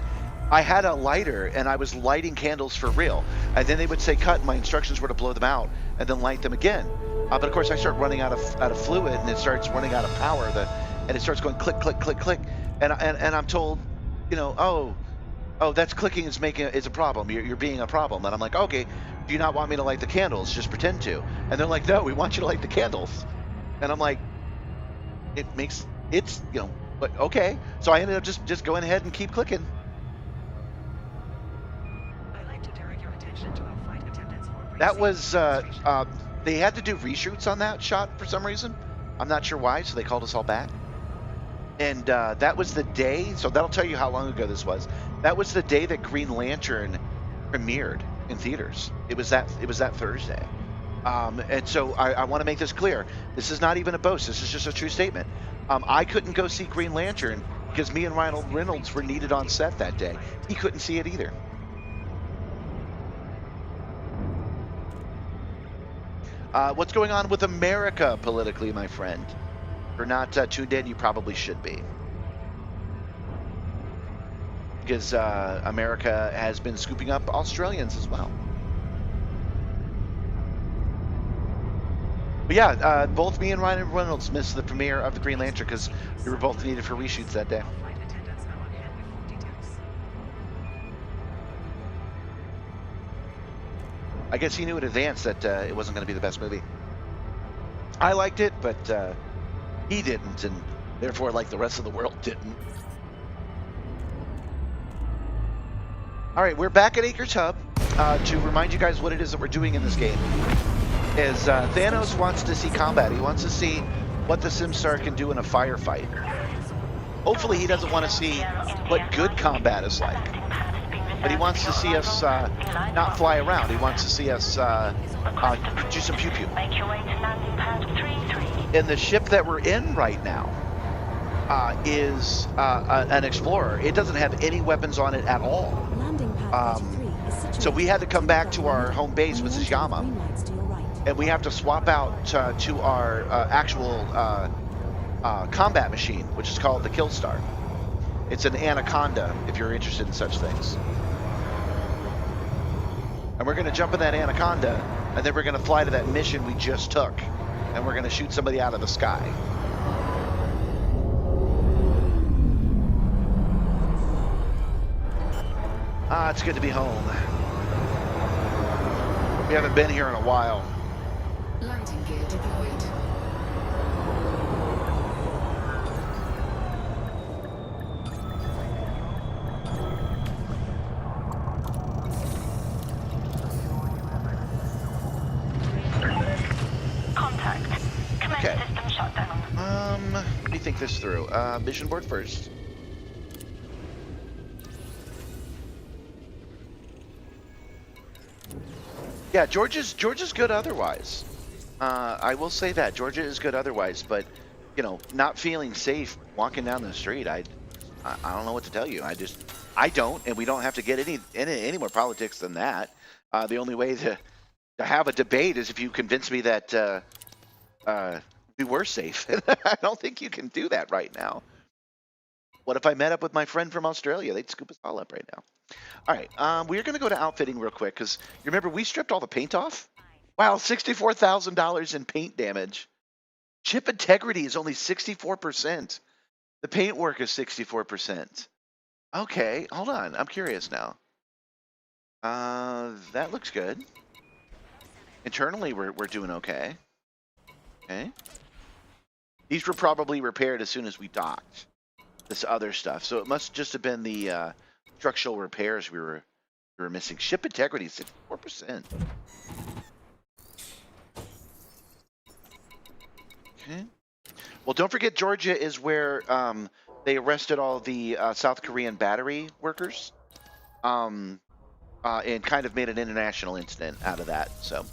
Speaker 1: I had a lighter and I was lighting candles for real. And then they would say cut, and my instructions were to blow them out and then light them again. But of course I start running out of fluid, and it starts running out of power. And it starts going click, click, click, click. And I'm told, you know, oh, that's clicking is a problem. You're being a problem. And I'm like, okay, do you not want me to light the candles? Just pretend to. And they're like, no, we want you to light the candles. And I'm like, it's, you know, but okay. So I ended up just going ahead and keep clicking.
Speaker 4: I'd like to direct your attention to a flight attendant's for
Speaker 1: That was, they had to do reshoots on that shot for some reason. I'm not sure why, so they called us all back. And that was the day, so that'll tell you how long ago this was. That was the day that Green Lantern premiered in theaters. It was that Thursday. And so I want to make this clear. This is not even a boast. This is just a true statement. I couldn't go see Green Lantern because me and Ryan Reynolds were needed on set that day. He couldn't see it either. What's going on with America politically, my friend? If you're not tuned in, you probably should be. Because America has been scooping up Australians as well. But yeah, both me and Ryan Reynolds missed the premiere of the Green Lantern because we were both needed for reshoots that day.
Speaker 4: flight attendants are on hand with full details.
Speaker 1: I guess he knew in advance that it wasn't going to be the best movie. I liked it, but he didn't, and therefore, like the rest of the world, didn't. All right, we're back at Acres Hub to remind you guys what it is that we're doing in this game. Is Thanos wants to see combat. He wants to see what the Simstarr can do in a firefight. Hopefully he doesn't want to see what good combat is like. But he wants to see us not fly around. He wants to see us do some pew-pew. And the ship that we're in right now is an Explorer. It doesn't have any weapons on it at all.
Speaker 7: Landing pad 33 is situated
Speaker 1: So we had to come back to our home base,
Speaker 7: on the
Speaker 1: which is
Speaker 7: water with
Speaker 1: Yama.
Speaker 7: green lights to your right.
Speaker 1: and we have to swap out to our actual combat machine, which is called the Killstar. It's an Anaconda, if you're interested in such things. And we're going to jump in that Anaconda, and then we're going to fly to that mission we just took, and we're going to shoot somebody out of the sky. It's good to be home. We haven't been here in a while.
Speaker 3: Landing gear deployed.
Speaker 2: Contact. Commence
Speaker 1: Okay.
Speaker 2: system shutdown.
Speaker 1: Let me think this through. Mission board first. Yeah, Georgia's good otherwise. I will say that Georgia is good otherwise, but you know, not feeling safe walking down the street. I don't know what to tell you. I don't, and we don't have to get any more politics than that. The only way to have a debate is if you convince me that we were safe. I don't think you can do that right now. What if I met up with my friend from Australia? They'd scoop us all up right now. All right, we're going to go to outfitting real quick because you remember we stripped all the paint off? Wow, $64,000 in paint damage. Chip integrity is only 64%. The paint work is 64%. Okay, hold on. I'm curious now. That looks good. Internally, we're doing okay. Okay. These were probably repaired as soon as we docked. This other stuff, so it must just have been the structural repairs we were missing. Ship integrity is 64%. Okay. Well, don't forget Georgia is where they arrested all the South Korean battery workers, and kind of made an international incident out of that. So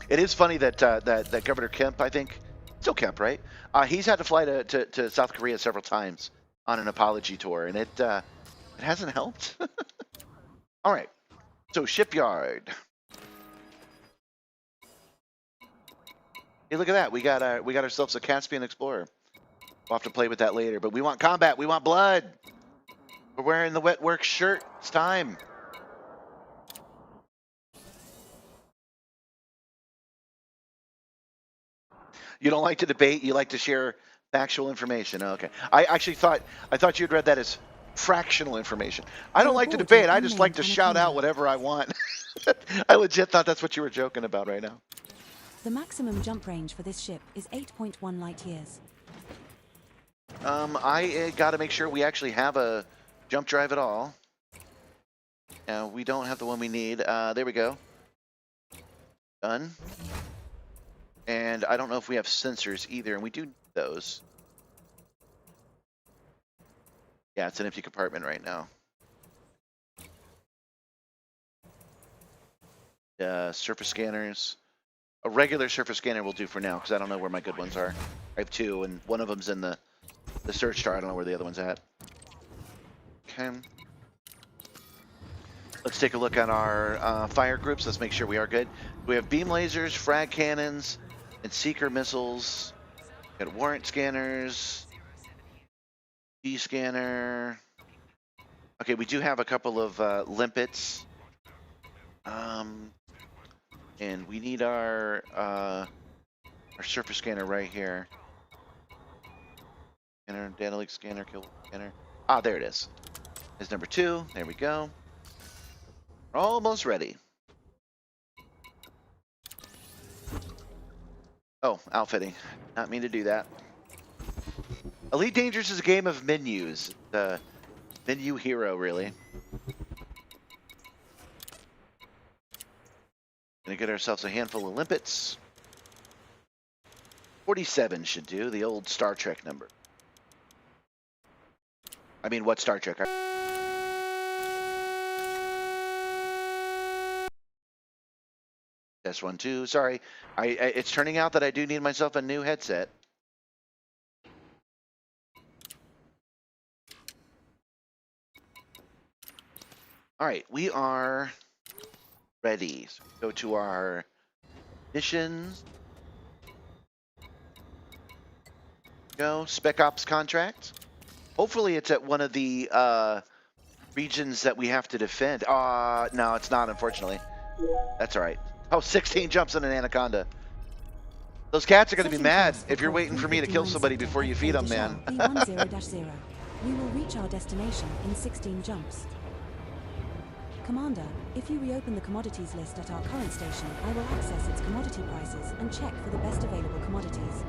Speaker 1: it is funny that that Governor Kemp, I think, still Kemp, right? He's had to fly to South Korea several times on an apology tour, and it hasn't helped. All right, so shipyard. Hey, look at that. We got ourselves a Caspian Explorer. We'll have to play with that later, but we want combat. We want blood. We're wearing the wet work shirt. It's time. You don't like to debate. You like to share factual information. Okay. I actually thought you had read that as fractional information. I don't like to debate. I just like to shout out whatever I want. I legit thought that's what you were joking about right now.
Speaker 7: The maximum jump range for this ship is 8.1 light years.
Speaker 1: I got to make sure we actually have a jump drive at all. We don't have the one we need. There we go. Done. And I don't know if we have sensors either, and we do need those. Yeah, it's an empty compartment right now. Surface scanners. A regular surface scanner will do for now, because I don't know where my good ones are. I have two, and one of them's in the search star. I don't know where the other one's at. Okay. Let's take a look at our fire groups. Let's make sure we are good. We have beam lasers, frag cannons, and seeker missiles. We got warrant scanners. D scanner. Okay, we do have a couple of limpets. And we need our surface scanner right here. Scanner, data link scanner, kill scanner. Ah, there it is. It's number 2. There we go. We're almost ready. Oh, outfitting. Not mean to do that. Elite Dangerous is a game of menus. The menu hero, really. Gonna get ourselves a handful of limpets. 47 should do, the old Star Trek number. I mean, what Star Trek? Test 1, 2. Sorry, it's turning out that I do need myself a new headset. All right, we are ready. So go to our Missions. Go. Spec Ops contract. Hopefully it's at one of the regions that we have to defend. No, it's not, unfortunately. That's all right. Oh, 16 jumps on an anaconda. Those cats are going to be mad if you're waiting for me to kill somebody before you feed them, man.
Speaker 7: B10-0. We will reach our destination in 16 jumps. Commander, if you reopen the commodities list at our current station, I will access its commodity prices and check for the best available commodities.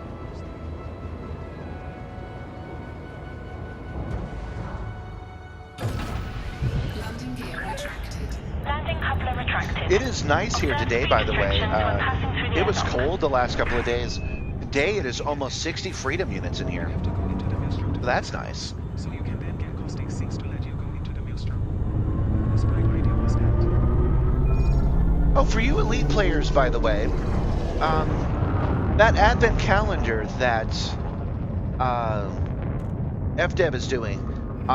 Speaker 3: Landing gear retracted.
Speaker 5: Landing coupler retracted.
Speaker 1: It is nice here today, by the way. It was cold the last couple of days. Today it is almost 60 freedom units in here. So that's nice.
Speaker 10: So you can then get caustic 6 to let you go into the maelstrom. This bright idea was that.
Speaker 1: Oh, for you elite players, by the way, that advent calendar that FDev is doing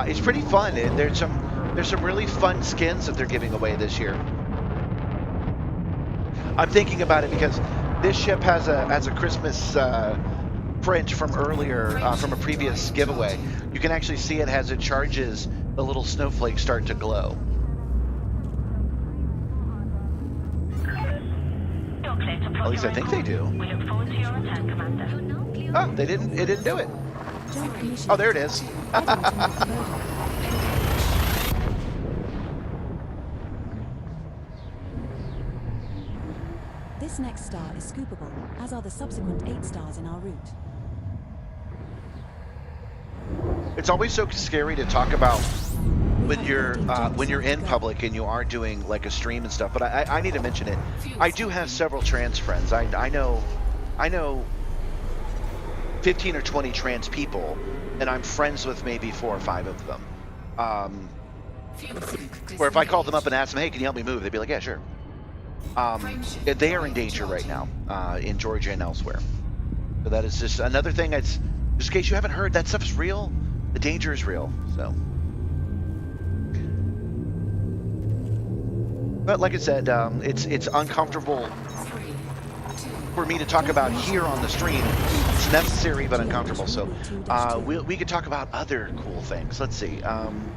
Speaker 1: is pretty fun. There's some really fun skins that they're giving away this year. I'm thinking about it because this ship has a Christmas print from earlier, from a previous giveaway. You can actually see it as it charges, the little snowflakes start to glow. At least I think they do.
Speaker 5: We look forward to your return, Commander.
Speaker 1: Oh, it didn't do it. Oh, there it is.
Speaker 7: This next star is scoopable, as are the subsequent 8 stars in our route.
Speaker 1: It's always so scary to talk about when you're in public and you are doing like a stream and stuff. But I need to mention it. I do have several trans friends. I know 15 or 20 trans people, and I'm friends with maybe 4 or 5 of them. Where if I called them up and asked them, hey, can you help me move? They'd be like, yeah, sure. They are in danger right now in Georgia and elsewhere. So that is just another thing. Just in case you haven't heard, that stuff is real. The danger is real. So, but like I said, it's uncomfortable for me to talk about here on the stream. It's necessary but uncomfortable. So we could talk about other cool things. Let's see. I'm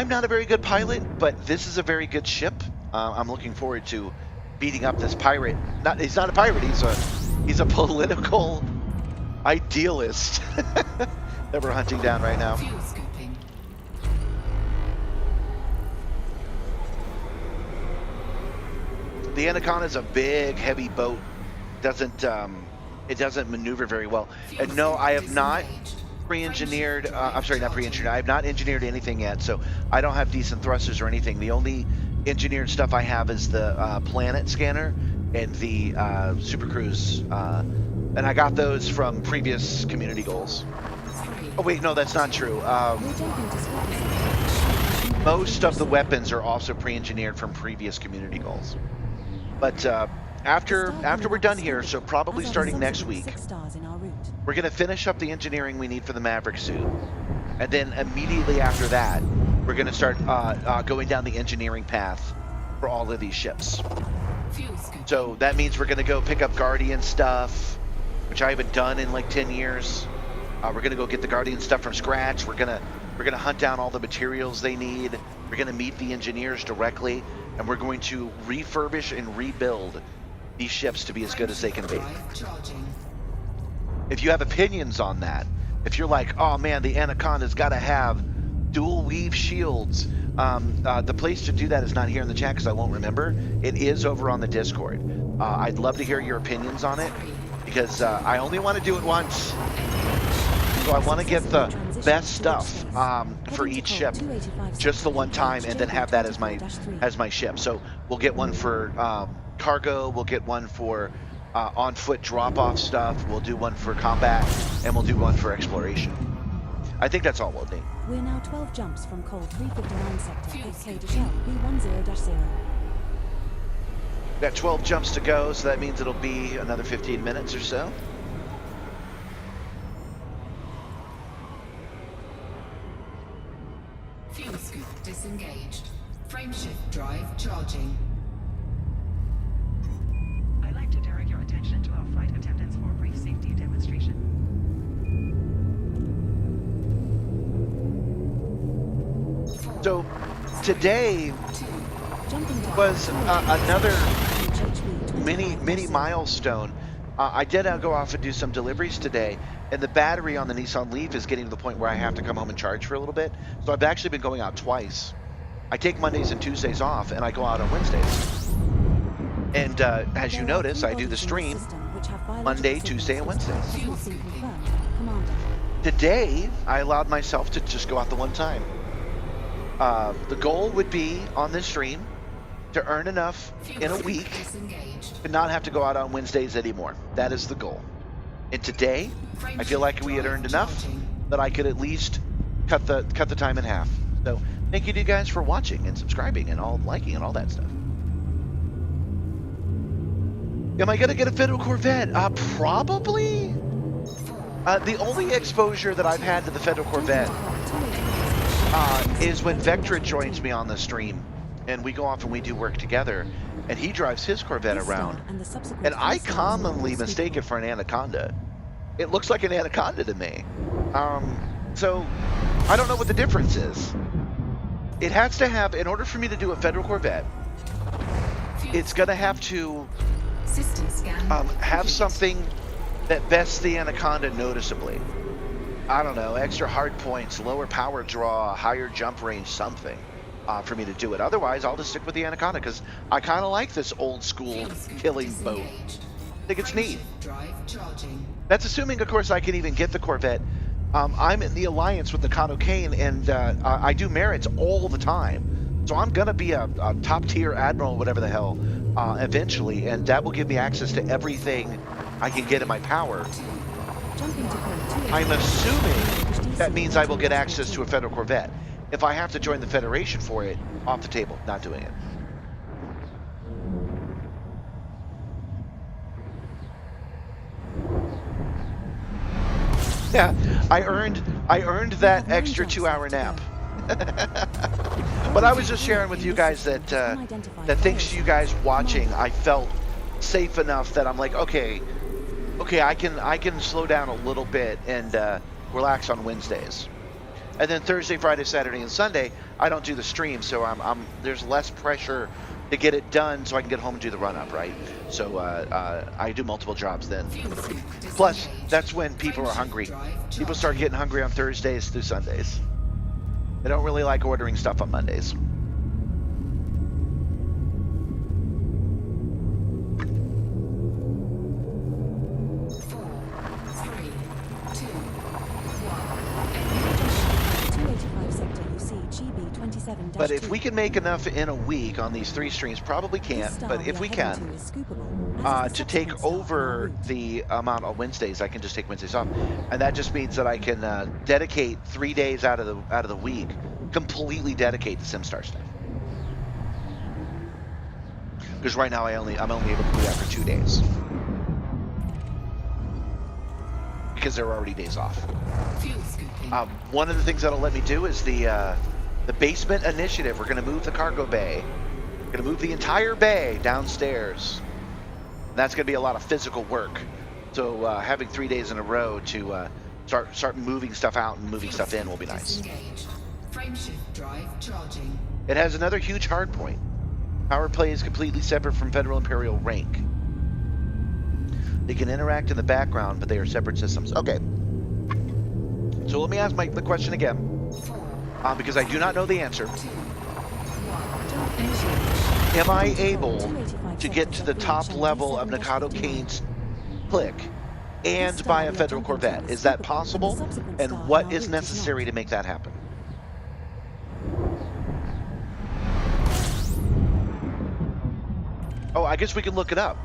Speaker 1: not a very good pilot, but this is a very good ship. I'm looking forward to beating up this pirate. He's not a pirate. He's a political idealist that we're hunting down right now. The Anaconda is a big, heavy boat. It doesn't maneuver very well. And no, I have not pre-engineered. I'm sorry, not pre-engineered. I have not engineered anything yet, so I don't have decent thrusters or anything. The only engineered stuff I have is the planet scanner and the Super Cruise, and I got those from previous community goals. Oh wait, no, that's not true. Most of the weapons are also pre-engineered from previous community goals. But after we're done here, so probably starting next week, we're going to finish up the engineering we need for the Maverick suit, and then immediately after that, we're going to start going down the engineering path for all of these ships. So that means we're going to go pick up Guardian stuff, which I haven't done in like 10 years. We're going to go get the Guardian stuff from scratch. We're going to hunt down all the materials they need. We're going to meet the engineers directly, and we're going to refurbish and rebuild these ships to be as good as they can be. If you have opinions on that, if you're like, oh man, the Anaconda's got to have dual weave shields, the place to do that is not here in the chat because I won't remember. It is over on the Discord. I'd love to hear your opinions on it because I only want to do it once. So I want to get the best stuff for each ship just the one time and then have that as my ship. So we'll get one for cargo, we'll get one for on foot drop-off stuff, we'll do one for combat, and we'll do one for exploration. I think that's all we'll need.
Speaker 7: We're now 12 jumps from Col 359 sector, FK to Shell B10-0.
Speaker 1: Got 12 jumps to go, so that means it'll be another 15 minutes or so.
Speaker 3: Fuel scoop disengaged. Frameshift drive charging.
Speaker 1: So today
Speaker 7: Jumping to
Speaker 1: was another
Speaker 7: HHV
Speaker 1: mini milestone. I did go off and do some deliveries today, and the battery on the Nissan Leaf is getting to the point where I have to come home and charge for a little bit. So I've actually been going out twice. I take Mondays and Tuesdays off, and I go out on Wednesdays. And as you notice, I do the stream Monday, Tuesday, and Wednesdays. Today, I allowed myself to just go out the one time. The goal would be on this stream to earn enough in a week to not have to go out on Wednesdays anymore. That is the goal. And today, I feel like we had earned enough that I could at least cut the time in half. So thank you to you guys for watching and subscribing and all liking and all that stuff. Am I gonna get a Federal Corvette? Probably. The only exposure that I've had to the Federal Corvette is when Vectra joins me on the stream, and we go off and we do work together, and he drives his Corvette around, and I commonly mistake it for an Anaconda. It looks like an Anaconda to me. So I don't know what the difference is. It has to have, in order for me to do a Federal Corvette, it's gonna have to have something that bests the Anaconda noticeably. I don't know, extra hard points, lower power draw, higher jump range, something for me to do it. Otherwise, I'll just stick with the Anaconda because I kind of like this old school killing boat. I think it's neat. That's assuming, of course, I can even get the Corvette. I'm in the alliance with Nakato Kane, and I do merits all the time. So I'm going to be a top tier admiral, whatever the hell, eventually, and that will give me access to everything I can get in my power. I'm assuming that means I will get access to a Federal Corvette. If I have to join the Federation for it, off the table, not doing it. Yeah, I earned that extra 2-hour nap. But I was just sharing with you guys that thanks to you guys watching, I felt safe enough that I'm like, okay, I can slow down a little bit and relax on Wednesdays. And then Thursday, Friday, Saturday, and Sunday, I don't do the stream, so there's less pressure to get it done so I can get home and do the run-up, right? So I do multiple jobs then. Plus, that's when people are hungry. People start getting hungry on Thursdays through Sundays. They don't really like ordering stuff on Mondays. But if we can make enough in a week on these 3 streams, probably can't, but if we can, to take over the amount on Wednesdays, I can just take Wednesdays off, and that just means that I can dedicate 3 days out of the week, completely dedicate to Simstarr stuff. Because right now I'm only able to do that for 2 days, because there are already days off. One of the things that'll let me do is the basement initiative. We're going to move the cargo bay. We're going to move the entire bay downstairs. And that's going to be a lot of physical work. So having 3 days in a row to start moving stuff out and moving stuff in will be nice. It has another huge hard point. Power play is completely separate from Federal Imperial rank. They can interact in the background, but they are separate systems. Okay. So let me ask the question again. Because I do not know the answer. Am I able to get to the top level of Nakato Kane's clique and buy a Federal Corvette? Is that possible? And what is necessary to make that happen? Oh, I guess we can look it up.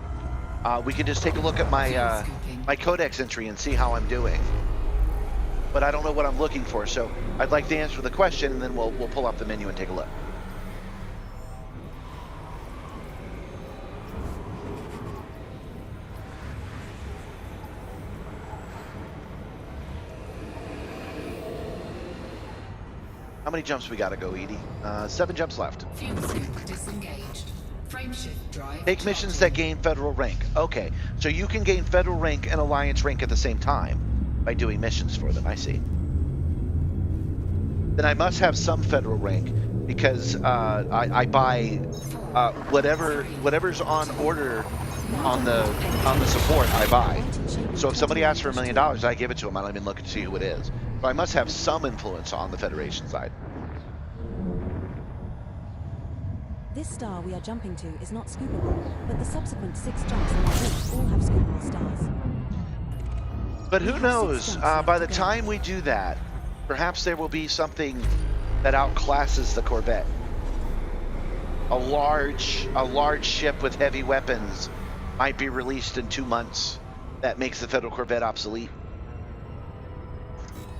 Speaker 1: We can just take a look at my my codex entry and see how I'm doing. But I don't know what I'm looking for, so I'd like to answer the question, and then we'll pull up the menu and take a look. How many jumps we gotta go, Edie? 7 jumps left. Take missions that gain Federal rank. Okay, so you can gain Federal rank and Alliance rank at the same time by doing missions for them, I see. Then I must have some Federal rank, because I buy whatever's on order on the support I buy. So if somebody asks for $1 million, I give it to them. I don't even look and see who it is. So I must have some influence on the Federation side.
Speaker 7: This star we are jumping to is not scoopable, but the subsequent 6 jumps in our route all have scoopable stars.
Speaker 1: But who knows? By the time we do that, perhaps there will be something that outclasses the Corvette. A large ship with heavy weapons might be released in 2 months. That makes the Federal Corvette obsolete.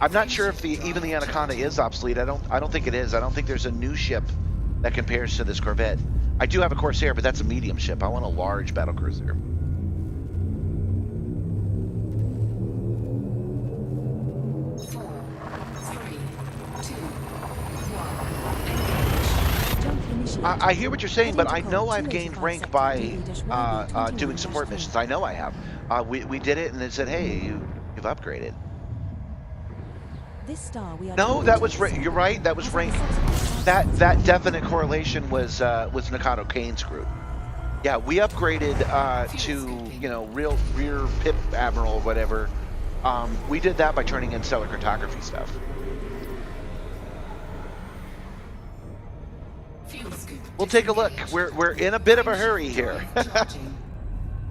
Speaker 1: I'm not sure if even the Anaconda is obsolete. I don't think it is. I don't think there's a new ship that compares to this Corvette. I do have a Corsair, but that's a medium ship. I want a large battle cruiser. I hear what you're saying, but I know I've gained rank by doing support missions. I know I have. We did it, and it said, "Hey, you've upgraded."
Speaker 7: This star we are
Speaker 1: No, that was you're right. That was rank. That definite correlation was Nakato Kane's group. Yeah, we upgraded to rear pip admiral or whatever. We did that by turning in stellar cartography stuff. We'll take a look. We're in a bit of a hurry here.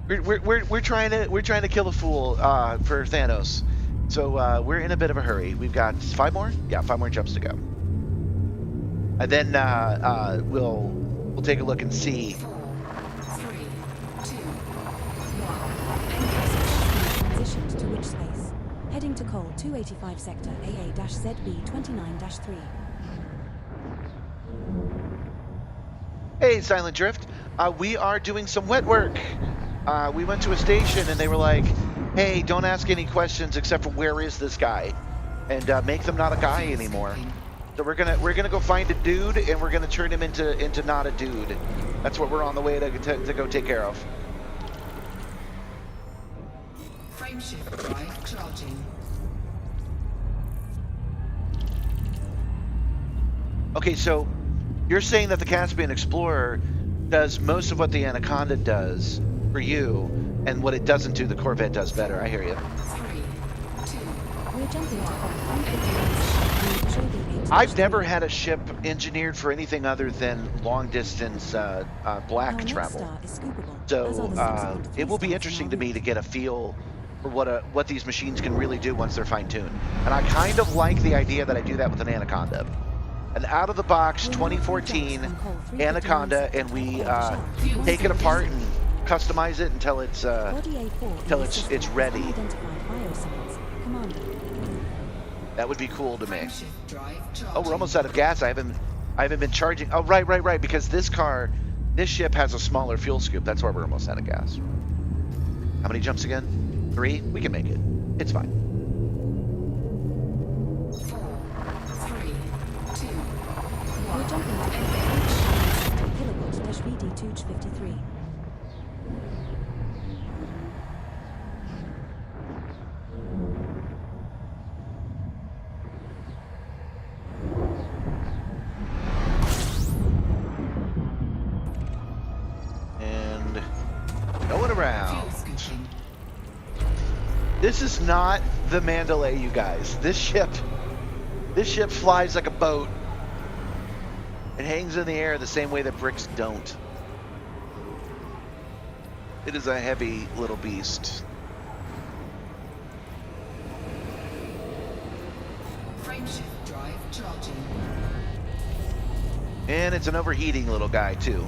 Speaker 1: we're trying to kill a fool for Thanos. So we're in a bit of a hurry. We've got 5 more? Yeah, 5 more jumps to go. And then we'll take a look and see.
Speaker 3: 4, 3, 2, 1.
Speaker 7: Transitioned to which space? Heading to Col 285 sector AA-ZB29-3.
Speaker 1: Hey, Silent Drift. We are doing some wet work. We went to a station and they were like, "Hey, don't ask any questions except for where is this guy, and make them not a guy anymore." So we're gonna go find a dude and we're gonna turn him into not a dude. That's what we're on the way to go take care of.
Speaker 3: Frameshift drive charging.
Speaker 1: Okay, so you're saying that the Caspian Explorer does most of what the Anaconda does for you, and what it doesn't do, the Corvette does better. I hear you.
Speaker 3: 3, 2,
Speaker 7: We're jumping to Col 359
Speaker 1: I've never had a ship engineered for anything other than long distance black travel. So it will be interesting to me to get a feel for what these machines can really do once they're fine-tuned. And I kind of like the idea that I do that with an Anaconda. An out-of-the-box 2014 Anaconda, and we take it apart and customize it until it's ready. That would be cool to me. Oh, we're almost out of gas. I haven't been charging. Oh, right. Because this ship has a smaller fuel scoop. That's why we're almost out of gas. How many jumps again? 3? We can make it. It's fine.
Speaker 3: 4, 3, 2,
Speaker 7: We're jumping to kilowatt-VD253.
Speaker 1: And going around. This is not the Mandalay, you guys. This ship flies like a boat. It hangs in the air the same way that bricks don't. It is a heavy little beast.
Speaker 3: frameshift drive charging.
Speaker 1: And it's an overheating little guy too.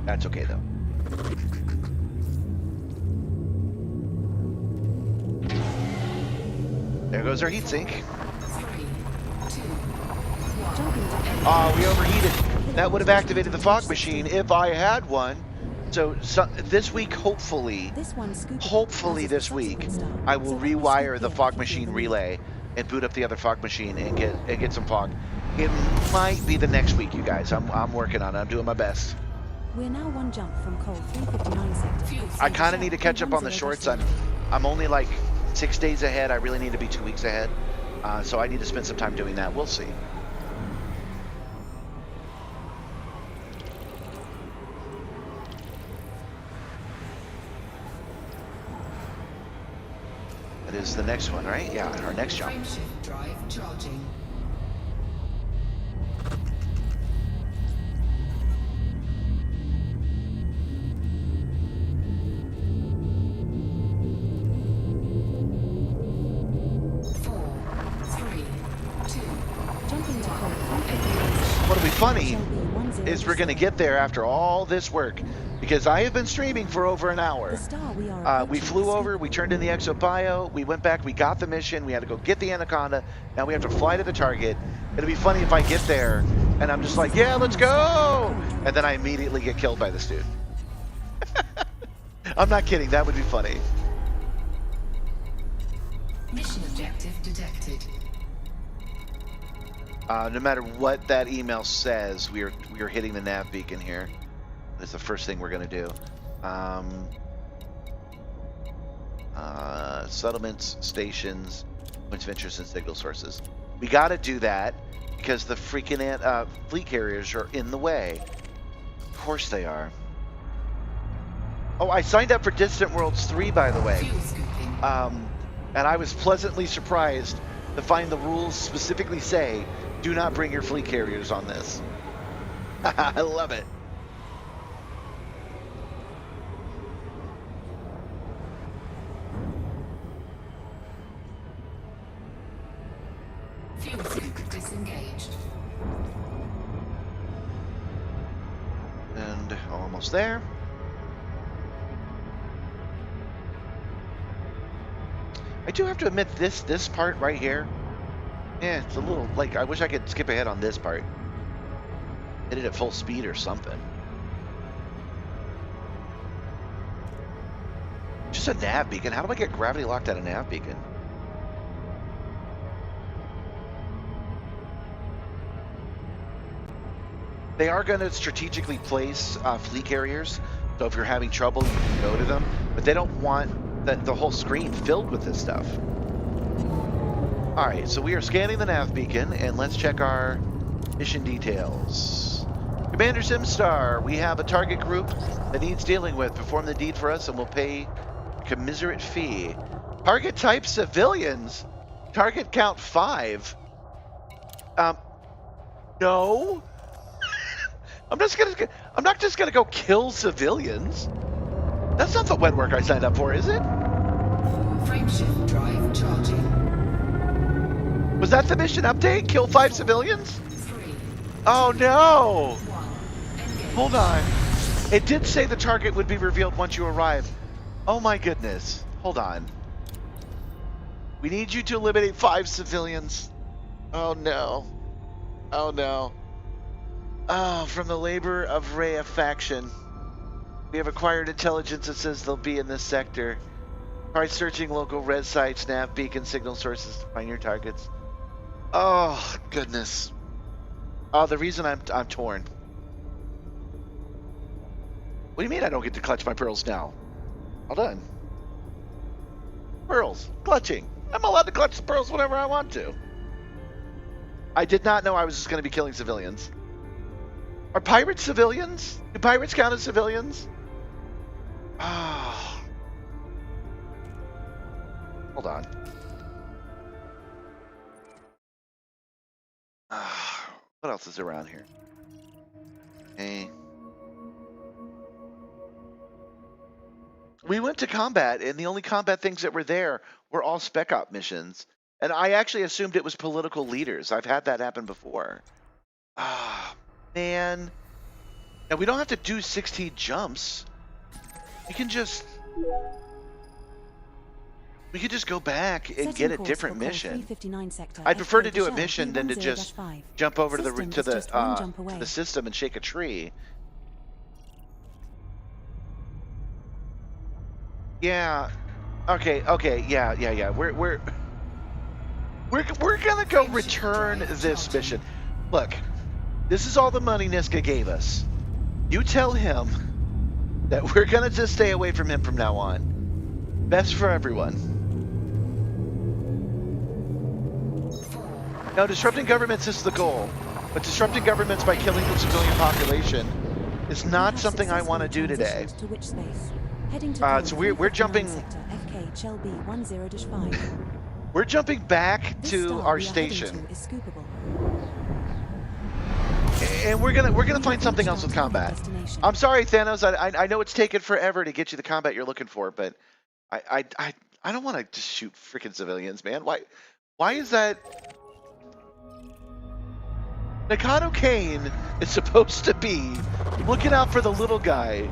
Speaker 1: That's okay though. There goes our heatsink.
Speaker 3: 3, 2, 1.
Speaker 1: We overheated. That would have activated the fog machine if I had one. So this week, hopefully this week, I will rewire the fog machine relay and boot up the other fog machine and get some fog. It might be the next week, you guys. I'm working on it. I'm doing my best.
Speaker 7: We're now 1 jump from Col 359 sector.
Speaker 1: I kind of need to catch up on the shorts. I'm only like 6 days ahead. I really need to be 2 weeks ahead. So I need to spend some time doing that. We'll see. is the next one, right? Yeah, our next jump.
Speaker 3: Frameshift drive charging.
Speaker 1: What'll be funny is we're going to get there after all this work, because I have been streaming for over an hour. We flew over, we turned in the exobio, we went back, we got the mission, we had to go get the Anaconda, now we have to fly to the target. It'll be funny if I get there and I'm just like, yeah, let's go! And then I immediately get killed by this dude. I'm not kidding, that would be funny.
Speaker 3: Mission objective detected.
Speaker 1: No matter what that email says, we are hitting the nav beacon here. That's the first thing we're going to do. Settlements, stations, points of interest, and signal sources. We got to do that because the freaking fleet carriers are in the way. Of course they are. Oh, I signed up for Distant Worlds 3, by the way. And I was pleasantly surprised to find the rules specifically say, do not bring your fleet carriers on this. I love it.
Speaker 3: Fuel sync disengaged.
Speaker 1: And almost there. I do have to admit, this part right here, yeah, it's a little, like, I wish I could skip ahead on this part. Hit it at full speed or something. Just a nav beacon. How do I get gravity locked at a nav beacon? They are going to strategically place fleet carriers, so if you're having trouble, you can go to them. But they don't want the whole screen filled with this stuff. All right, so we are scanning the nav beacon, and let's check our mission details. Commander Simstarr, we have a target group that needs dealing with. Perform the deed for us, and we'll pay a commiserate fee. Target type civilians. Target count 5. No. I'm not just gonna go kill civilians. That's not the wet work I signed up for, is it?
Speaker 3: Frameshift drive charging.
Speaker 1: Was that the mission update? Kill 5 civilians? Oh no! Hold on. It did say the target would be revealed once you arrive. Oh my goodness. Hold on. We need you to eliminate 5 civilians. Oh no. Oh no. Oh, from the labor of Rhea faction. We have acquired intelligence that says they'll be in this sector. Try searching local red sites, nav, beacon, signal sources to find your targets. Oh, goodness. Oh, the reason I'm torn. What do you mean I don't get to clutch my pearls now? All done. Pearls. Clutching. I'm allowed to clutch the pearls whenever I want to. I did not know I was just going to be killing civilians. Are pirates civilians? Do pirates count as civilians? Ah. Hold on. What else is around here? Okay. We went to combat, and the only combat things that were there were all spec op missions. And I actually assumed it was political leaders. I've had that happen before. Ah, man. Now, we don't have to do 16 jumps. We can just go back and get a different mission. I'd prefer to do a mission than to just jump over to the system and shake a tree. Yeah. Okay. Yeah. We're gonna go return this mission. Look, this is all the money Niska gave us. You tell him that we're gonna just stay away from him from now on. Best for everyone. Now, disrupting governments is the goal, but disrupting governments by killing the civilian population is not something I want to do today. So we're jumping
Speaker 7: HLB 10-5.
Speaker 1: We're jumping back
Speaker 7: This
Speaker 1: to
Speaker 7: star
Speaker 1: our
Speaker 7: we are heading
Speaker 1: station,
Speaker 7: to is scoopable.
Speaker 1: and we're gonna
Speaker 7: We
Speaker 1: find
Speaker 7: have
Speaker 1: something
Speaker 7: reached
Speaker 1: else
Speaker 7: our
Speaker 1: with
Speaker 7: target
Speaker 1: combat.
Speaker 7: destination.
Speaker 1: I'm sorry, Thanos. I know it's taken forever to get you the combat you're looking for, but I don't want to just shoot freaking civilians, man. Why is that? Nakato Kane is supposed to be looking out for the little guy,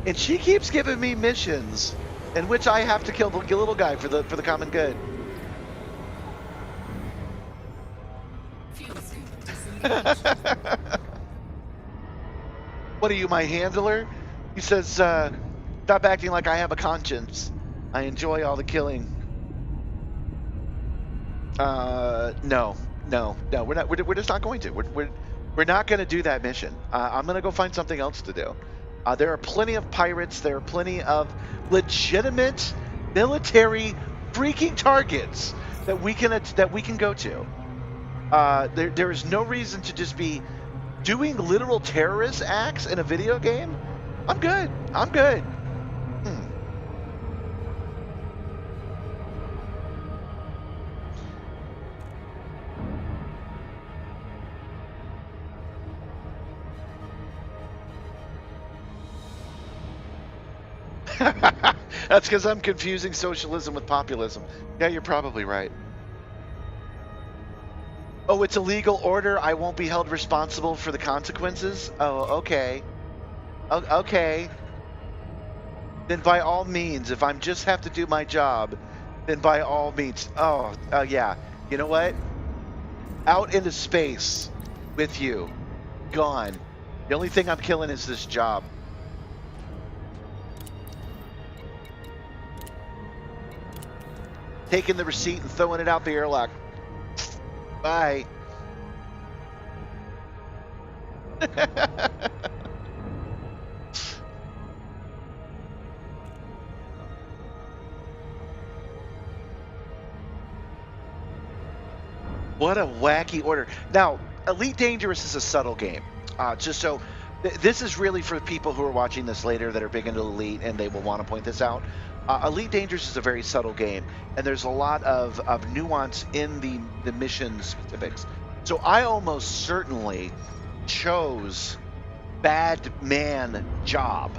Speaker 1: and she keeps giving me missions in which I have to kill the little guy for the common good.
Speaker 3: Fuel scoop disengaged.
Speaker 1: What are you, my handler? He says, stop acting like I have a conscience. I enjoy all the killing. No, we're just not going to. We're not going to do that mission. I'm going to go find something else to do. There are plenty of pirates. There are plenty of legitimate military freaking targets that we can go to. There is no reason to just be doing literal terrorist acts in a video game. I'm good. That's because I'm confusing socialism with populism. Yeah, you're probably right. Oh, it's a legal order. I won't be held responsible for the consequences. Oh, okay. Okay. Then by all means, if I'm just have to do my job, then by all means. Oh, yeah. You know what? Out into space with you. Gone. The only thing I'm killing is this job. Taking the receipt and throwing it out the airlock. Bye. What a wacky order. Now, Elite Dangerous is a subtle game. Just so, this is really for people who are watching this later that are big into Elite and they will want to point this out. Elite Dangerous is a very subtle game, and there's a lot of nuance in the mission specifics. So I almost certainly chose Bad Man Job.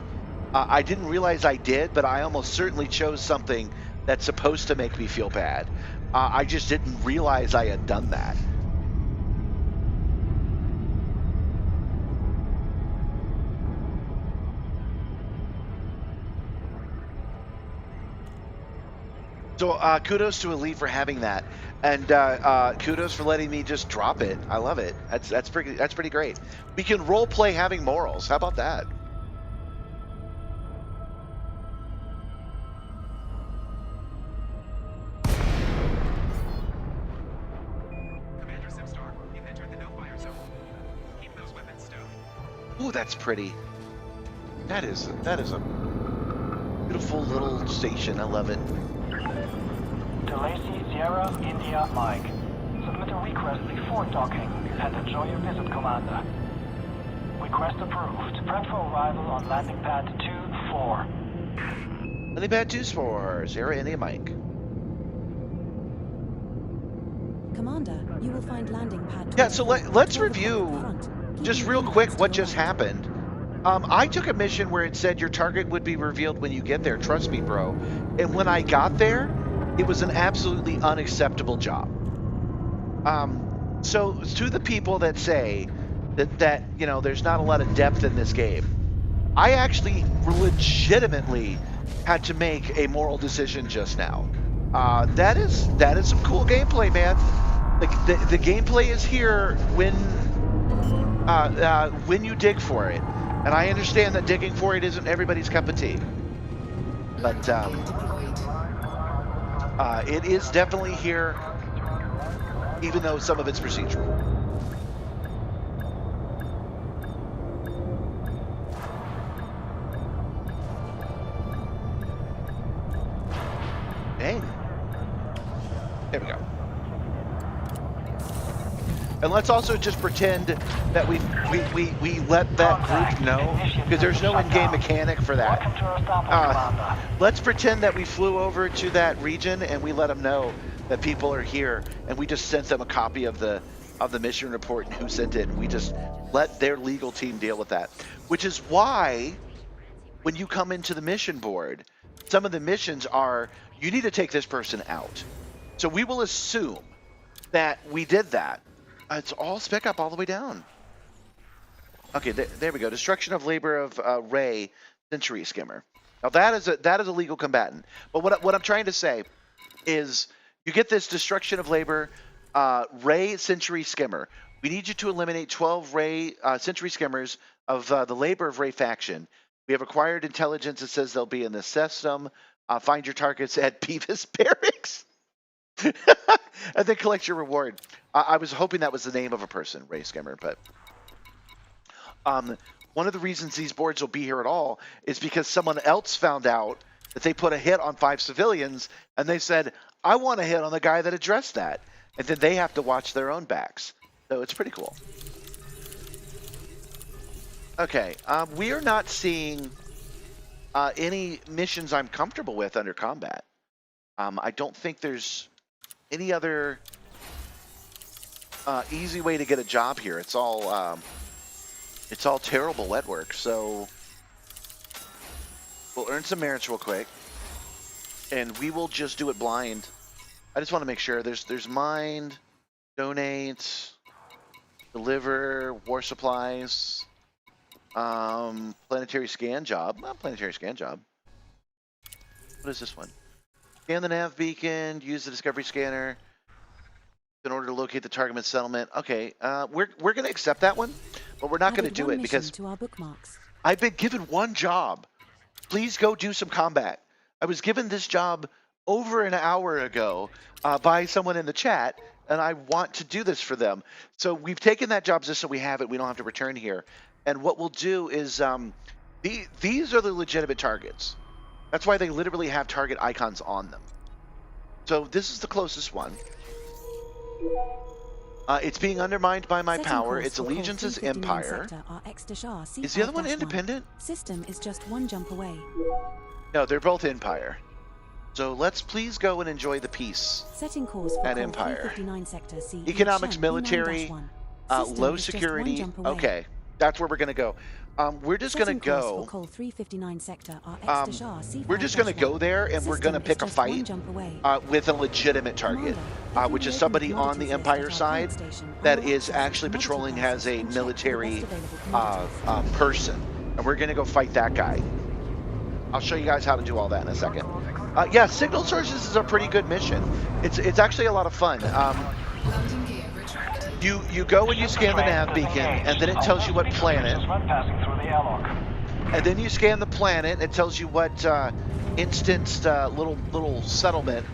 Speaker 1: I didn't realize I did, but I almost certainly chose something that's supposed to make me feel bad. I just didn't realize I had done that. So kudos to Elite for having that, and kudos for letting me just drop it. I love it. That's pretty great. We can role play having morals. How about that?
Speaker 10: Commander Simstarr, you've entered the no-fire zone. Keep those weapons stowed.
Speaker 1: Ooh, that's pretty. That is a beautiful little station. I love it.
Speaker 5: To Lacey, Sierra, India, Mike. Submit a request before docking and enjoy your visit, Commander. Request approved. Prep for arrival on landing pad 2-4.
Speaker 1: Landing pad 2-4, Sierra, India, Mike.
Speaker 7: Commander, you will find landing pad.
Speaker 1: Yeah, so let's review just real quick what just happened. I took a mission where it said your target would be revealed when you get there. Trust me, bro. And when I got there, it was an absolutely unacceptable job. So to the people that say that you know there's not a lot of depth in this game, I actually legitimately had to make a moral decision just now. That is some cool gameplay, man. The gameplay is here when you dig for it, and I understand that digging for it isn't everybody's cup of tea, but it is definitely here, even though some of it's procedural. Dang. There we go. And let's also just pretend that we let that group know, because there's no in-game mechanic for that.
Speaker 5: Welcome to our stopping, Commander.
Speaker 1: Let's pretend that we flew over to that region and we let them know that people are here, and we just sent them a copy of the mission report and who sent it, and we just let their legal team deal with that. Which is why when you come into the mission board, some of the missions are, you need to take this person out. So we will assume that we did that. It's all spec up all the way down. Okay, there we go. Destruction of labor of Ray, Century Skimmer. Now that is a legal combatant. But what I'm trying to say is, you get this destruction of labor, Ray, Century Skimmer. We need you to eliminate 12 Ray Century Skimmers of the labor of Ray faction. We have acquired intelligence that says they'll be in the system. Find your targets at Beavis Barracks. And then collect your reward. I was hoping that was the name of a person, Ray Skimmer, but one of the reasons these boards will be here at all is because someone else found out that they put a hit on 5 civilians, and they said, I want to hit on the guy that addressed that. And then they have to watch their own backs. So it's pretty cool. Okay, we are not seeing any missions I'm comfortable with under combat. I don't think there's any other easy way to get a job here. It's all terrible wet work. So we'll earn some merits real quick, and we will just do it blind. I just want to make sure there's mind, donate, deliver, war supplies, planetary scan job. Not planetary scan job. What is this one? Scan the nav beacon, use the discovery scanner in order to locate the target settlement. Okay, we're going to accept that one, but we're not going to do it because
Speaker 7: to our bookmarks.
Speaker 1: I've been given one job. Please go do some combat. I was given this job over an hour ago by someone in the chat, and I want to do this for them. So we've taken that job just so we have it. We don't have to return here. And what we'll do is these are the legitimate targets. That's why they literally have target icons on them. So this is the closest one. It's being undermined by my power. Its allegiance is Empire. Is the other one independent?
Speaker 7: System is just one jump away.
Speaker 1: No, they're both Empire. So let's please go and enjoy the peace
Speaker 7: Setting course for
Speaker 1: at Empire.
Speaker 7: 359 sector C.
Speaker 1: Economics, military, low security. Okay, that's where we're going to go. We're just going to go. We're just going to go there, and we're going to pick a fight with a legitimate target, which is somebody on the Empire side that is actually patrolling as a military person, and we're going to go fight that guy. I'll show you guys how to do all that in a second. Yeah, signal sources is a pretty good mission. It's actually a lot of fun. You go and you scan the nav beacon, and then it tells you what planet. And then you scan the planet, it tells you what instanced little settlement.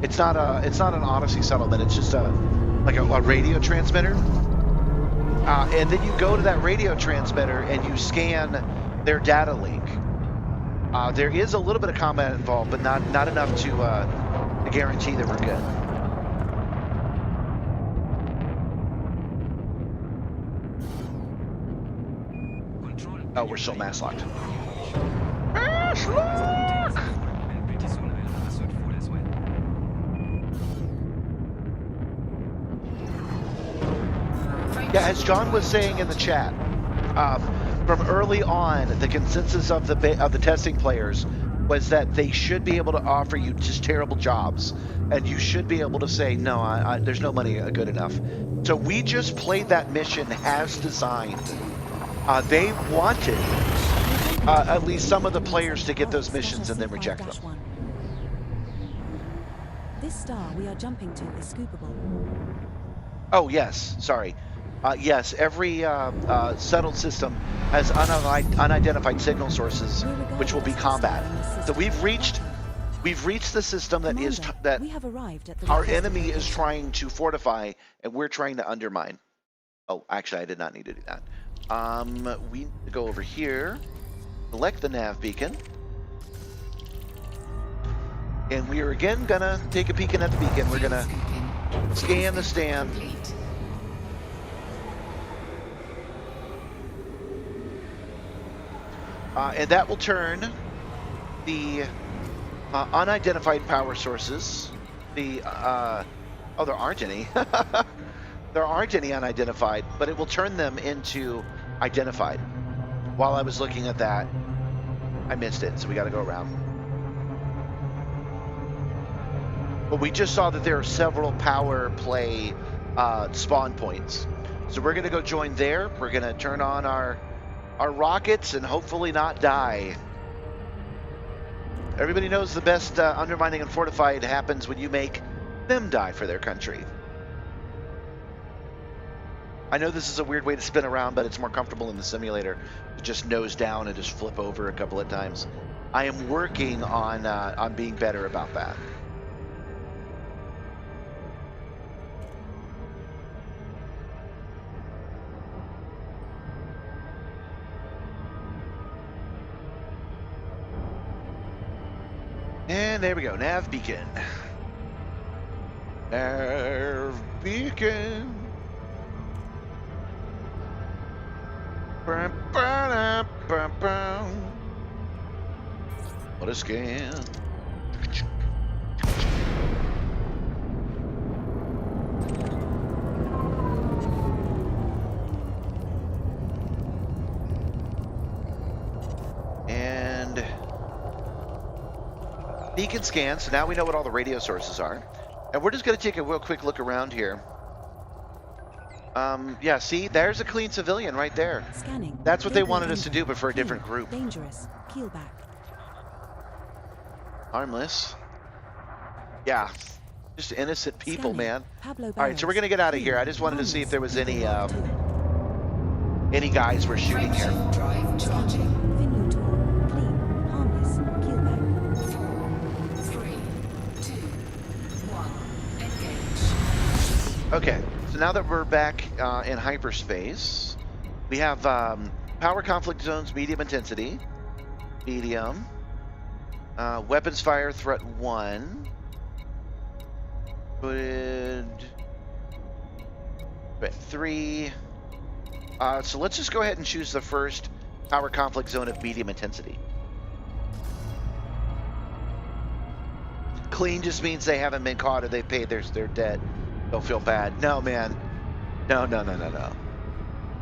Speaker 1: It's not an Odyssey settlement. It's just like a radio transmitter. And then you go to that radio transmitter and you scan their data link. There is a little bit of combat involved, but not enough to guarantee that we're good. Oh, we're still mass locked. Mass lock! Yeah, as John was saying in the chat, from early on, the consensus of the testing players was that they should be able to offer you just terrible jobs, and you should be able to say, no, there's no money good enough. So we just played that mission as designed. They wanted at least some of the players to get those missions and then reject them.
Speaker 7: This star we are jumping to is scoopable.
Speaker 1: Oh, yes. Sorry. Yes, every settled system has unidentified signal sources, which will be combat. So we've reached the system that is that our enemy is trying to fortify, and we're trying to undermine. Oh, actually, I did not need to do that. We need to go over here, select the nav beacon, and we are again gonna take a peek at the beacon. We're gonna scan the stand. And that will turn the unidentified power sources, the, oh, there aren't any. There aren't any unidentified, but it will turn them into identified. While I was looking at that, I missed it, so we got to go around. But we just saw that there are several power play spawn points. So we're going to go join there. We're going to turn on our rockets and hopefully not die. Everybody knows the best undermining and fortified happens when you make them die for their country. I know this is a weird way to spin around, but it's more comfortable in the simulator to just nose down and just flip over a couple of times. I am working on being better about that. And there we go, nav beacon. Nav beacon. What a scan. And beacon scan, so now we know what all the radio sources are. And we're just going to take a real quick look around here. Yeah, see, there's a clean civilian right there.
Speaker 7: Scanning.
Speaker 1: That's what they wanted us to do, but for a different group.
Speaker 7: Dangerous. Keel back.
Speaker 1: Harmless. Yeah, just innocent people, man.
Speaker 7: Pablo
Speaker 1: All right, so we're gonna get out of here. I just wanted to see if there was any guys we're shooting here.
Speaker 3: Drive charging.
Speaker 7: Vineyard tour. Clean. Harmless. Keel back.
Speaker 3: 4, 3, 2, 1. Engage.
Speaker 1: Okay, so now that we're back in hyperspace, we have power conflict zones, medium intensity, medium, weapons fire threat 1, would 3. So let's just go ahead and choose the first power conflict zone of medium intensity. Clean just means they haven't been caught or they paid their debt. Don't feel bad. No, man. No.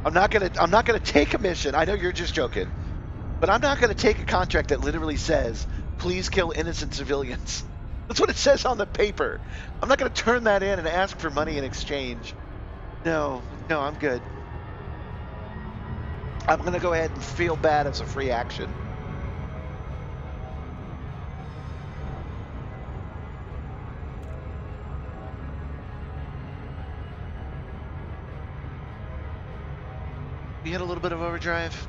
Speaker 1: I'm not gonna take a mission. I know you're just joking, but I'm not gonna take a contract that literally says, "Please kill innocent civilians." That's what it says on the paper. I'm not gonna turn that in and ask for money in exchange. No, I'm good. I'm gonna go ahead and feel bad as a free action. We hit a little bit of overdrive.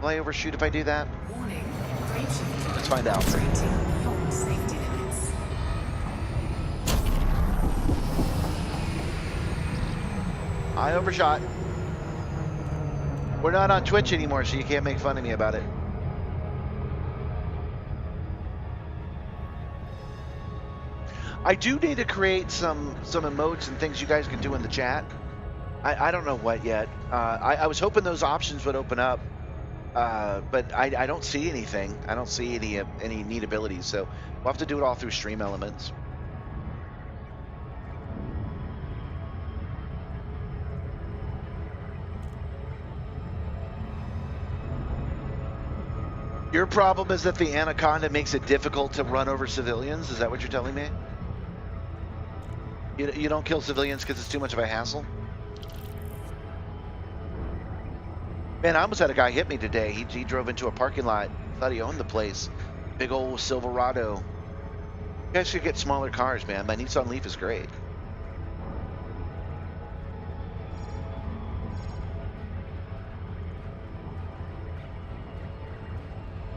Speaker 1: Will I overshoot if I do that?
Speaker 3: Warning.
Speaker 1: Let's find out.
Speaker 3: Beyond safety limits.
Speaker 1: I overshot. We're not on Twitch anymore, so you can't make fun of me about it. I do need to create some emotes and things you guys can do in the chat. I don't know what yet. I was hoping those options would open up, but I don't see anything. I don't see any neat abilities, so we'll have to do it all through Stream Elements. Your problem is that the Anaconda makes it difficult to run over civilians? Is that what you're telling me? You don't kill civilians because it's too much of a hassle? Man, I almost had a guy hit me today. He drove into a parking lot. Thought he owned the place. Big old Silverado. You guys should get smaller cars, man. My Nissan Leaf is great.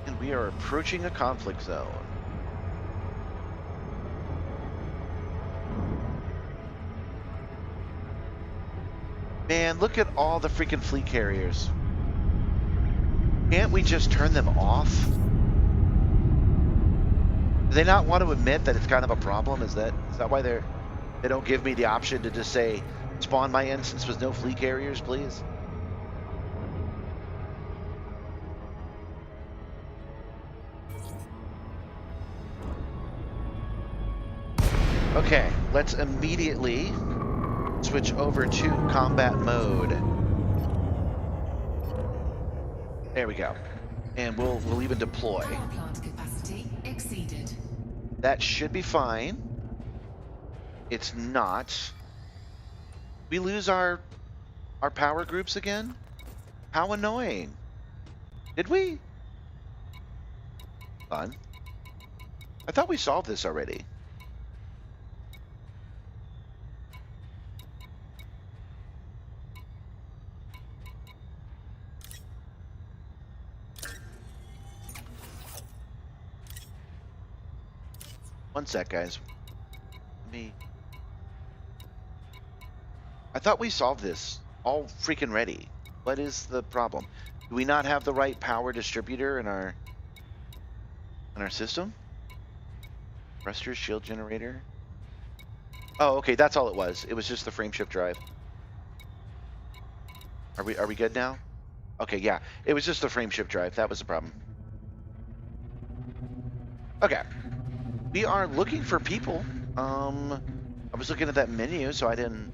Speaker 1: And we are approaching a conflict zone. Man, look at all the freaking fleet carriers. Can't we just turn them off? Do they not want to admit that it's kind of a problem? Is that why they don't give me the option to just say, spawn my instance with no fleet carriers, please? Okay, let's immediately switch over to combat mode. There we go. And we'll even deploy.
Speaker 3: Power plant capacity exceeded.
Speaker 1: That should be fine. It's not. We lose our power groups again? How annoying. Did we? Fun. I thought we solved this already. One sec, guys. I thought we solved this all freaking ready. What is the problem? Do we not have the right power distributor in our system? Thruster, shield generator. Oh, okay, that's all it was. It was just the frame shift drive. Are we good now? Okay, yeah. It was just the frame shift drive. That was the problem. Okay. We are looking for people. I was looking at that menu, so I didn't.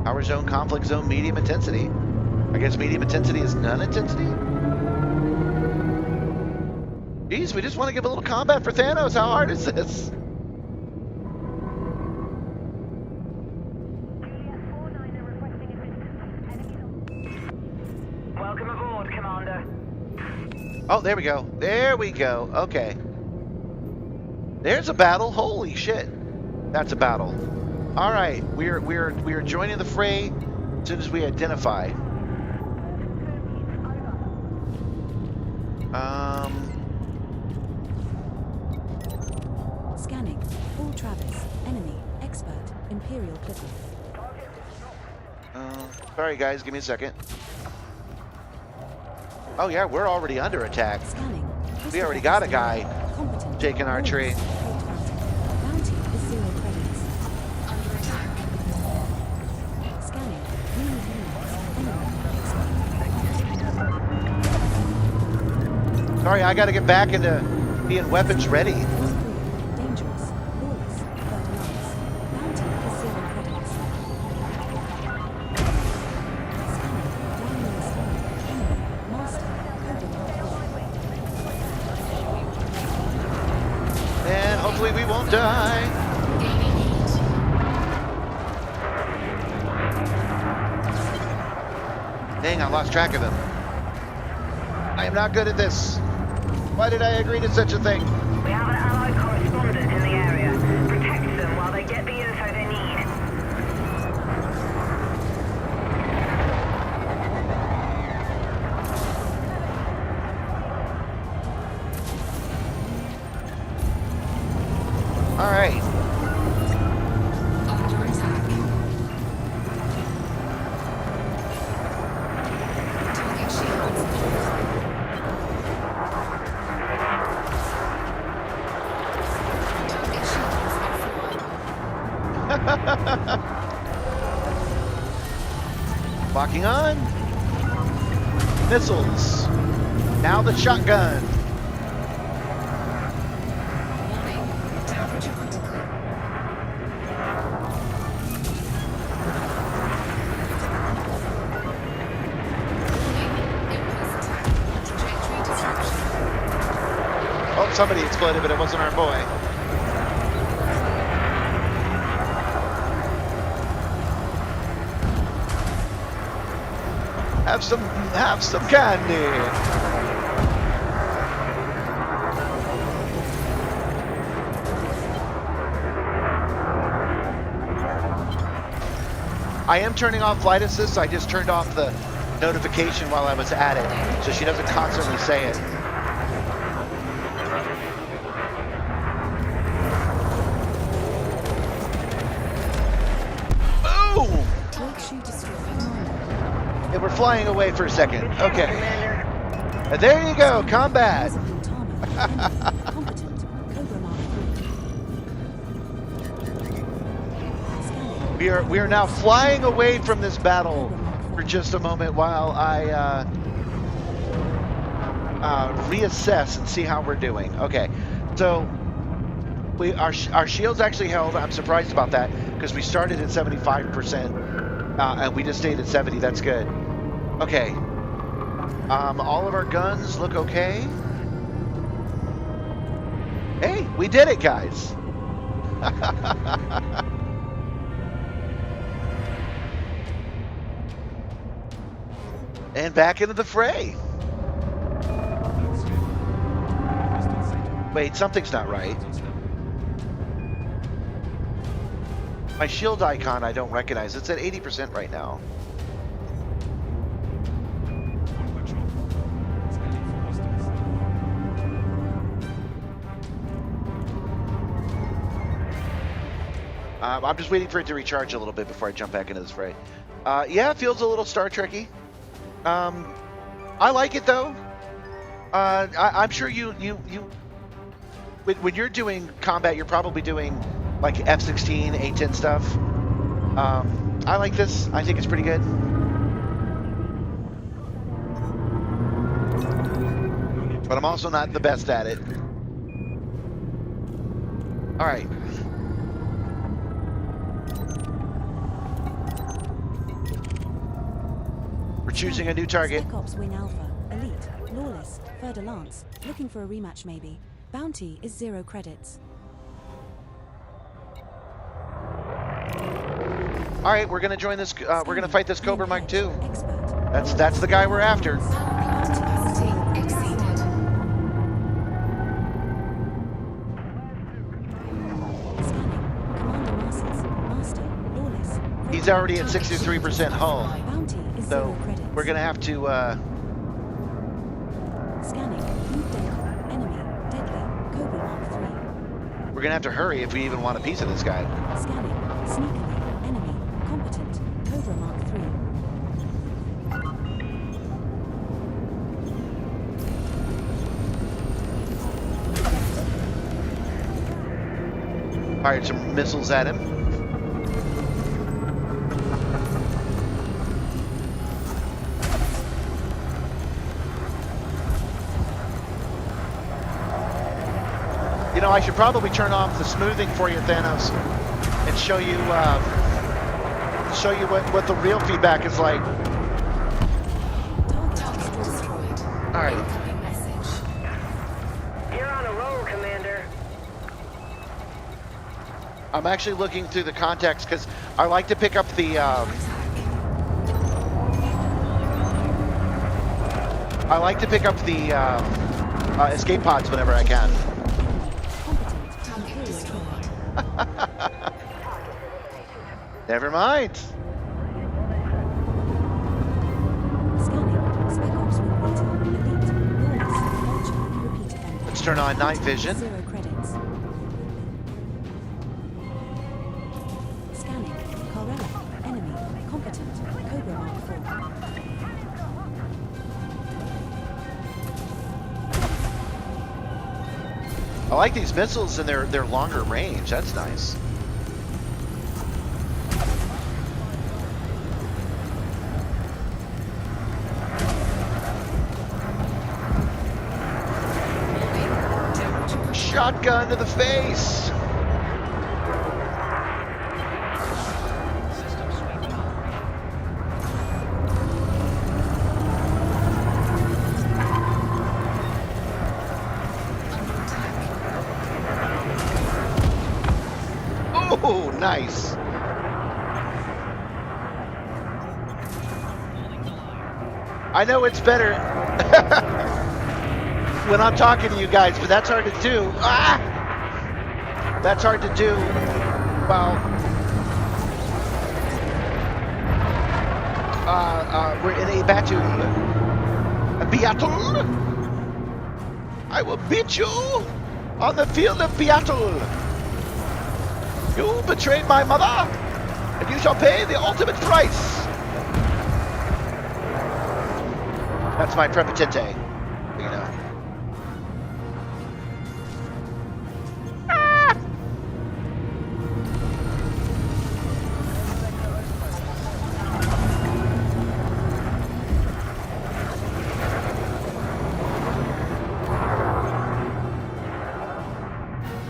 Speaker 1: Power zone, conflict zone, medium intensity. I guess medium intensity is none intensity? Geez, we just want to give a little combat for Thanos. How hard is this?
Speaker 5: Welcome aboard, Commander.
Speaker 1: Oh, there we go. There we go. Okay. There's a battle. Holy shit. That's a battle. All right. We're joining the fray as soon as we identify.
Speaker 7: Scanning. All Travis. Enemy. Expert. Imperial Clipper.
Speaker 1: Sorry, guys. Give me a second. Oh, yeah. We're already under attack.
Speaker 7: Scanning.
Speaker 1: We already got a guy
Speaker 7: Competent.
Speaker 1: taking our tree.
Speaker 7: Bounty is 0 credits.
Speaker 3: Under attack.
Speaker 7: Scanning. Unit units.
Speaker 1: Sorry, I got to get back into being weapons ready.
Speaker 7: Dangerous. Lawless. Fertilize. Bounty is 0 credits. Scanning. Download star. Enemy. Master. Coding.
Speaker 1: And hopefully we won't die.
Speaker 3: Gaining heat.
Speaker 1: Dang, I lost track of him. I am not good at this. Why did I agree to such a thing?
Speaker 5: We have an allied correspondent in the area. Protect them while they get the info they need.
Speaker 1: All right.
Speaker 3: Under attack. Target shields. Target shields offline.
Speaker 1: Locking on. Missiles. Now the shotgun.
Speaker 3: Warning. Temperature critical. Warning. Impulse attack. Trajectory disruption.
Speaker 1: Oh, somebody exploded, but it wasn't our boy. Have some candy. I am turning off flight assist. I just turned off the notification while I was at it, so she doesn't constantly say it. Boom!
Speaker 7: Breakthrough destroyed.
Speaker 1: Yeah, we're flying away for a second. Okay. And there you go, combat.
Speaker 7: Competent. Cobra Mark III.
Speaker 1: We are now flying away from this battle for just a moment while I reassess and see how we're doing. Okay, so our shields actually held. I'm surprised about that because we started at 75% and we just stayed at 70. That's good. Okay. All of our guns look okay. Hey, we did it, guys. And back into the fray. Wait, something's not right. My shield icon I don't recognize. It's at 80% right now. I'm just waiting for it to recharge a little bit before I jump back into this fray. Yeah, it feels a little Star Trek-y. I like it though. I'm sure you when you're doing combat, you're probably doing like F-16, A-10 stuff. I like this. I think it's pretty good. But I'm also not the best at it. All right. We're choosing a new target.
Speaker 7: Spec Ops Wing Alpha, Elite, Lawless, Third Lance. Looking for a rematch maybe. Bounty is 0 credits.
Speaker 1: All right, we're gonna join this. We're gonna fight this Cobra Mike 2. That's the guy we're after. He's already at 63% hull, so we're gonna have to.
Speaker 7: Scanning. Enemy. Deadly. Cobra Mark 3.
Speaker 1: We're gonna have to hurry if we even want a piece of this guy.
Speaker 7: Scanning. Sneakily. Enemy. Competent. Cobra Mark 3.
Speaker 1: Fired some missiles at him. You know, I should probably turn off the smoothing for you, Thanos, and show you what the real feedback is like. All right.
Speaker 11: You're on a roll, Commander.
Speaker 1: I'm actually looking through the context because I like to pick up the. I like to pick up the escape pods whenever I can. Never mind. Let's turn on night vision.
Speaker 7: 0 credits. Scanning. Corella. Enemy. Competent. Cobra Mark 4.
Speaker 1: I like these missiles and their longer range. That's nice. Shotgun to the face. Oh, nice. I know it's better when I'm talking to you guys, but that's hard to do. Ah! That's hard to do. Well, we're in a battle. A battle. I will beat you on the field of battle. You betrayed my mother, and you shall pay the ultimate price. That's my prepotente, you know.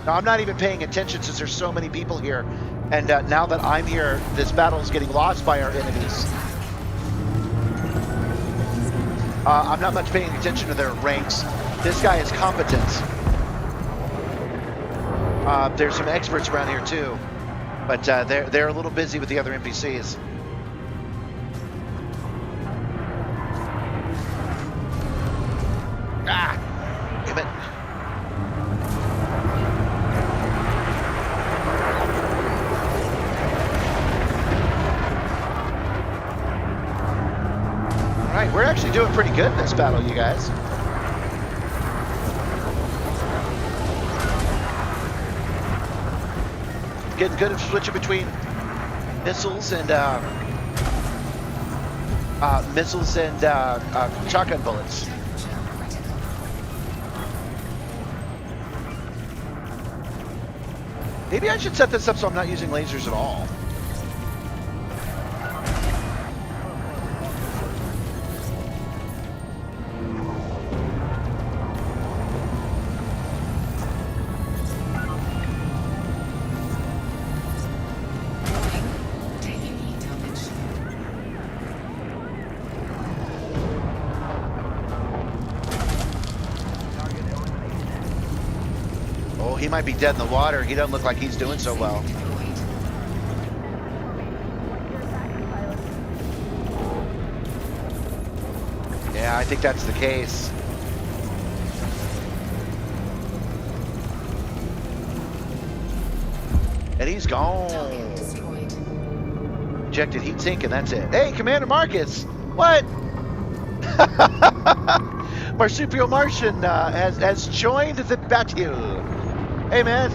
Speaker 1: Now, I'm not even paying attention since there's so many people here. And now that I'm here, this battle is getting lost by our enemies. I'm not much paying attention to their ranks. This guy is competent. There's some experts around here too, but they're a little busy with the other NPCs. Ah, damn it. All right, we're actually doing pretty good in this battle, you guys. Getting good at switching between missiles and shotgun bullets. Maybe I should set this up so I'm not using lasers at all. He might be dead in the water. He doesn't look like he's doing so well. Yeah, I think that's the case. And he's gone. Ejected heat sink, and that's it. Hey, Commander Marcus! What? Marsupial Martian has joined the battle. Hey, man.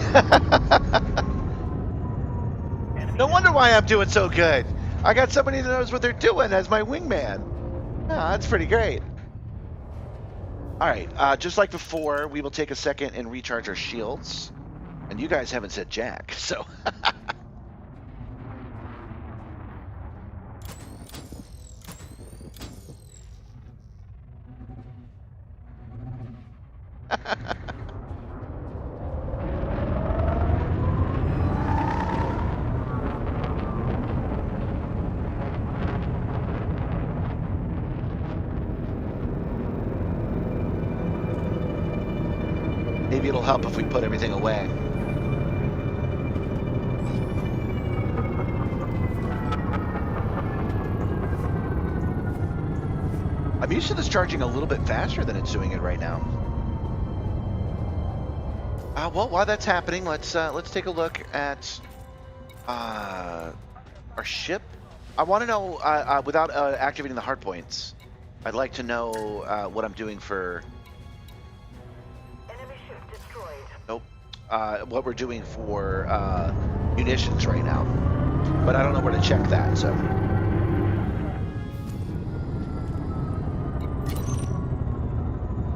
Speaker 1: No wonder why I'm doing so good. I got somebody that knows what they're doing as my wingman. Yeah, that's pretty great. All right, just like before, we will take a second and recharge our shields. And you guys haven't said jack, so... Maybe it'll help if we put everything away. I'm used to this charging a little bit faster than it's doing it right now. Well, while that's happening, let's take a look at our ship. I want to know, without activating the hard points, I'd like to know what I'm doing for... Nope. What we're doing for munitions right now. But I don't know where to check that, so...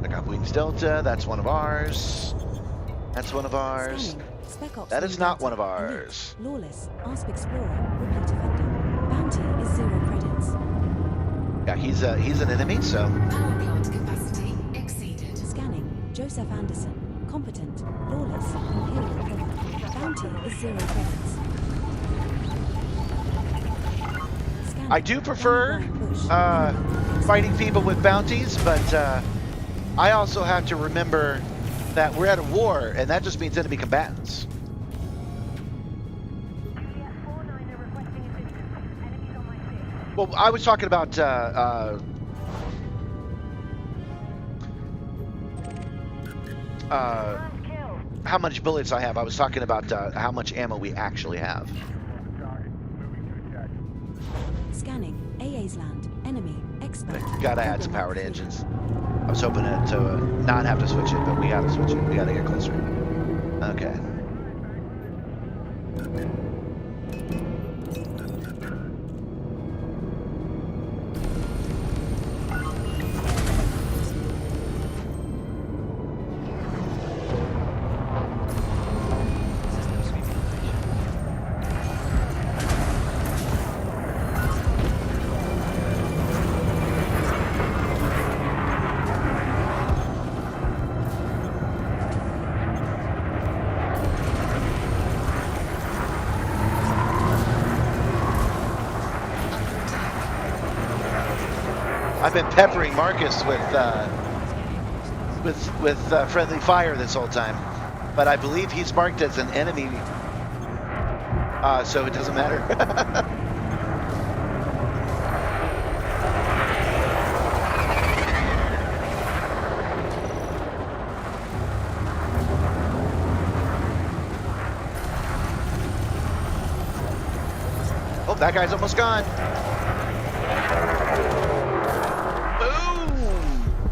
Speaker 1: I got Wings Delta, that's one of ours. That's one of ours. That is not one of ours.
Speaker 7: Lawless, Asp Explorer, Repeat Offender. Bounty is 0 credits.
Speaker 1: Yeah, he's an enemy, so...
Speaker 3: Power plant capacity exceeded.
Speaker 7: Scanning, Joseph Anderson. Competent, Lawless, Imperial Product. Bounty is 0 credits. Scanning,
Speaker 1: I do prefer fighting people with bounties, but I also have to remember that we're at a war, and that just means enemy combatants. Well, I was talking about how much bullets I have. I was talking about how much ammo we actually have.
Speaker 7: Scanning, AA's land, enemy, expert.
Speaker 1: Gotta add some powered engines. I was hoping to not have to switch it, but we gotta switch it. We gotta get closer. Okay. been peppering Marcus with friendly fire this whole time, but I believe he's marked as an enemy, so it doesn't matter. Oh, that guy's almost gone.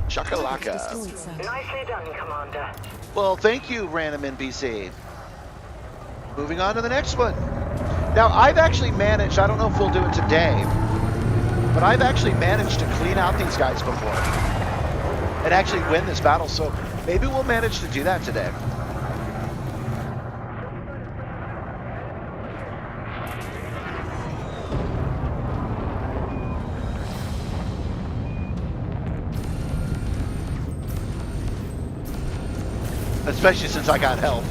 Speaker 1: Shakalaka.
Speaker 11: Nicely done, Commander.
Speaker 1: Well, thank you, random NPC. Moving on to the next one. Now, I've actually managed, I don't know if we'll do it today, but I've actually managed to clean out these guys before and actually win this battle, so maybe we'll manage to do that today. Especially since I got help.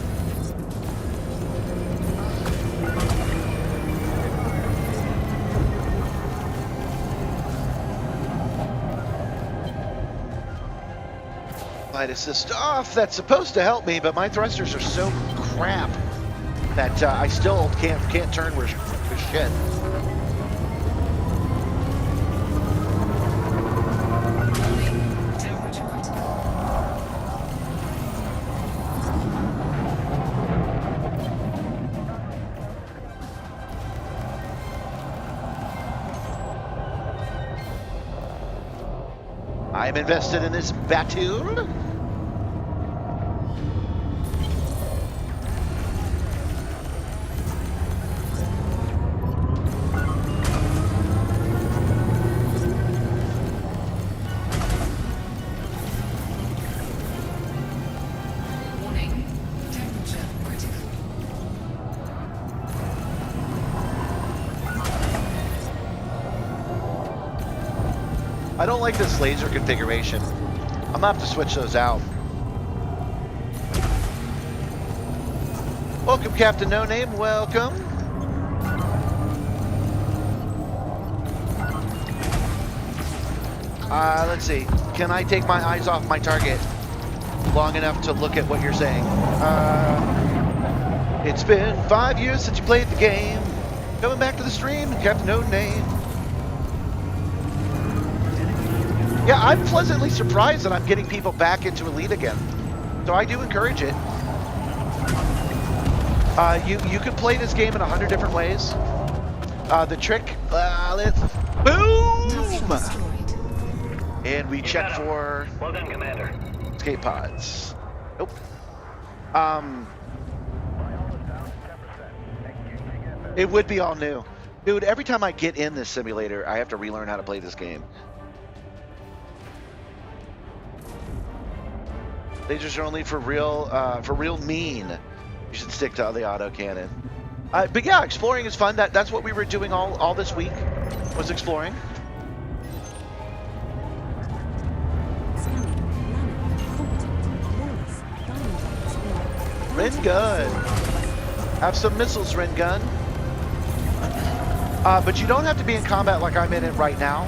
Speaker 1: Light assist off. That's supposed to help me, but my thrusters are so crap that I still can't turn with shit. I'm invested in this battle.
Speaker 3: Warning. Temperature critical.
Speaker 1: I don't like this laser configuration. I'm gonna have to switch those out. Welcome, Captain No Name. Welcome. Let's see. Can I take my eyes off my target long enough to look at what you're saying? It's been 5 years since you played the game. Coming back to the stream, Captain No Name. Yeah, I'm pleasantly surprised that I'm getting people back into Elite again. So I do encourage it. You can play this game in 100 different ways. The trick, let's boom! And we check for
Speaker 5: Well done, Commander.
Speaker 1: escape pods. Nope. It would be all new. Dude, every time I get in this simulator, I have to relearn how to play this game. Lasers are only for real mean. You should stick to the autocannon. But yeah, exploring is fun. That's what we were doing all this week, was exploring. Ren gun. Have some missiles, Ren gun. But you don't have to be in combat like I'm in it right now.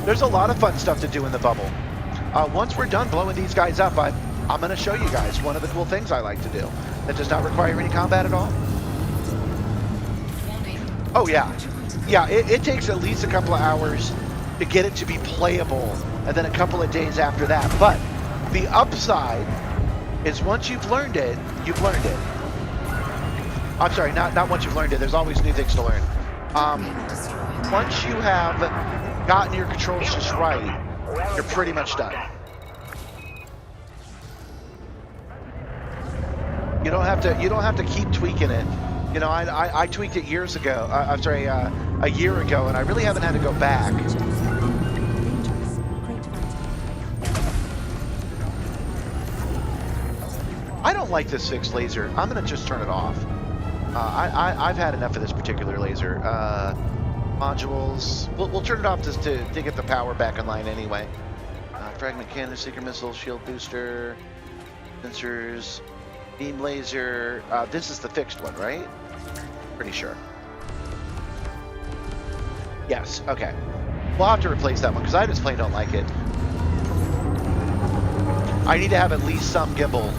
Speaker 1: There's a lot of fun stuff to do in the bubble. Once we're done blowing these guys up, I'm going to show you guys one of the cool things I like to do that does not require any combat at all. Oh yeah. Yeah, it takes at least a couple of hours to get it to be playable, and then a couple of days after that. But the upside is once you've learned it, you've learned it. I'm sorry, not once you've learned it. There's always new things to learn. Once you have gotten your controls just right, you're pretty much done. You don't have to keep tweaking it. You know, I tweaked it years ago. I'm sorry, a year ago, and I really haven't had to go back. I don't like this fixed laser. I'm gonna just turn it off. I've had enough of this particular laser. Modules. We'll turn it off just to get the power back online anyway. Fragment cannon, seeker missile, shield booster, sensors, beam laser. This is the fixed one, right? Pretty sure. Yes. Okay. We'll have to replace that one because I just plain don't like it. I need to have at least some gimbal.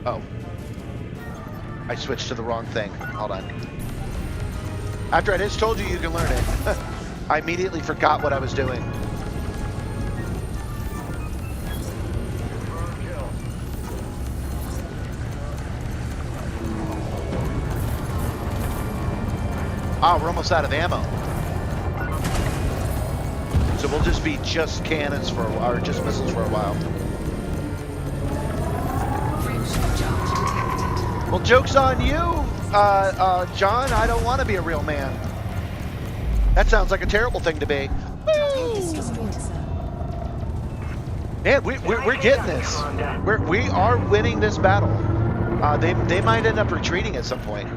Speaker 1: Oh. I switched to the wrong thing. Hold on. After I just told you you can learn it, I immediately forgot what I was doing. Ah, we're almost out of ammo. So we'll just be just cannons for a while, or just missiles for a while. Well, joke's on you, John. I don't want to be a real man. That sounds like a terrible thing to be. Man, we're getting this. We are winning this battle. They might end up retreating at some point.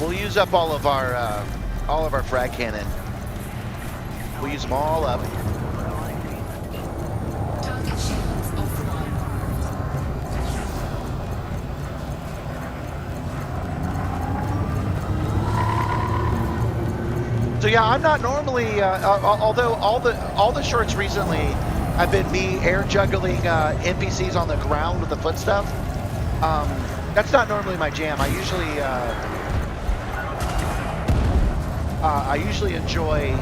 Speaker 1: We'll use up all of our frag cannon. We'll use them all up.
Speaker 3: Target shields offline.
Speaker 1: So yeah, I'm not normally, although all the shorts recently have been me air juggling NPCs on the ground with the foot stuff. That's not normally my jam. I usually enjoy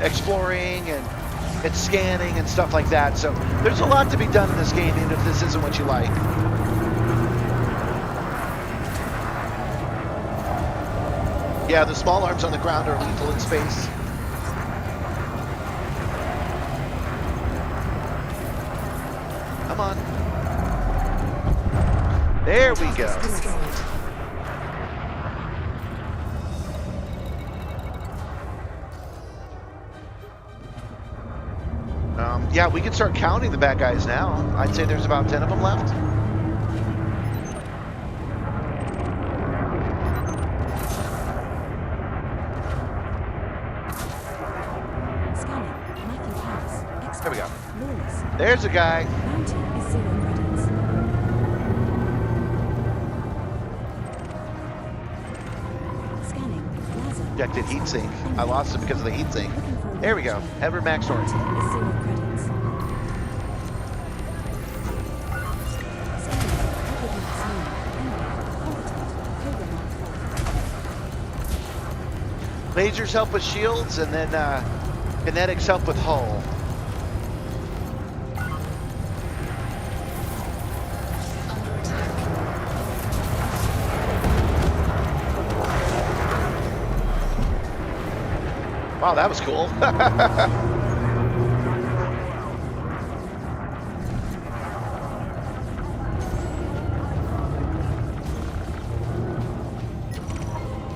Speaker 1: exploring and scanning and stuff like that. So there's a lot to be done in this game, even if this isn't what you like. Yeah, the small arms on the ground are lethal in space. Come on. There we go. Yeah, we can start counting the bad guys now. I'd say there's about 10 of them left. There we go. There's a guy. Projected heatsink. I lost it because of the heatsink. There we go. Edward Maxthorn. Lasers help with shields, and then kinetics help with hull. Wow, that was cool.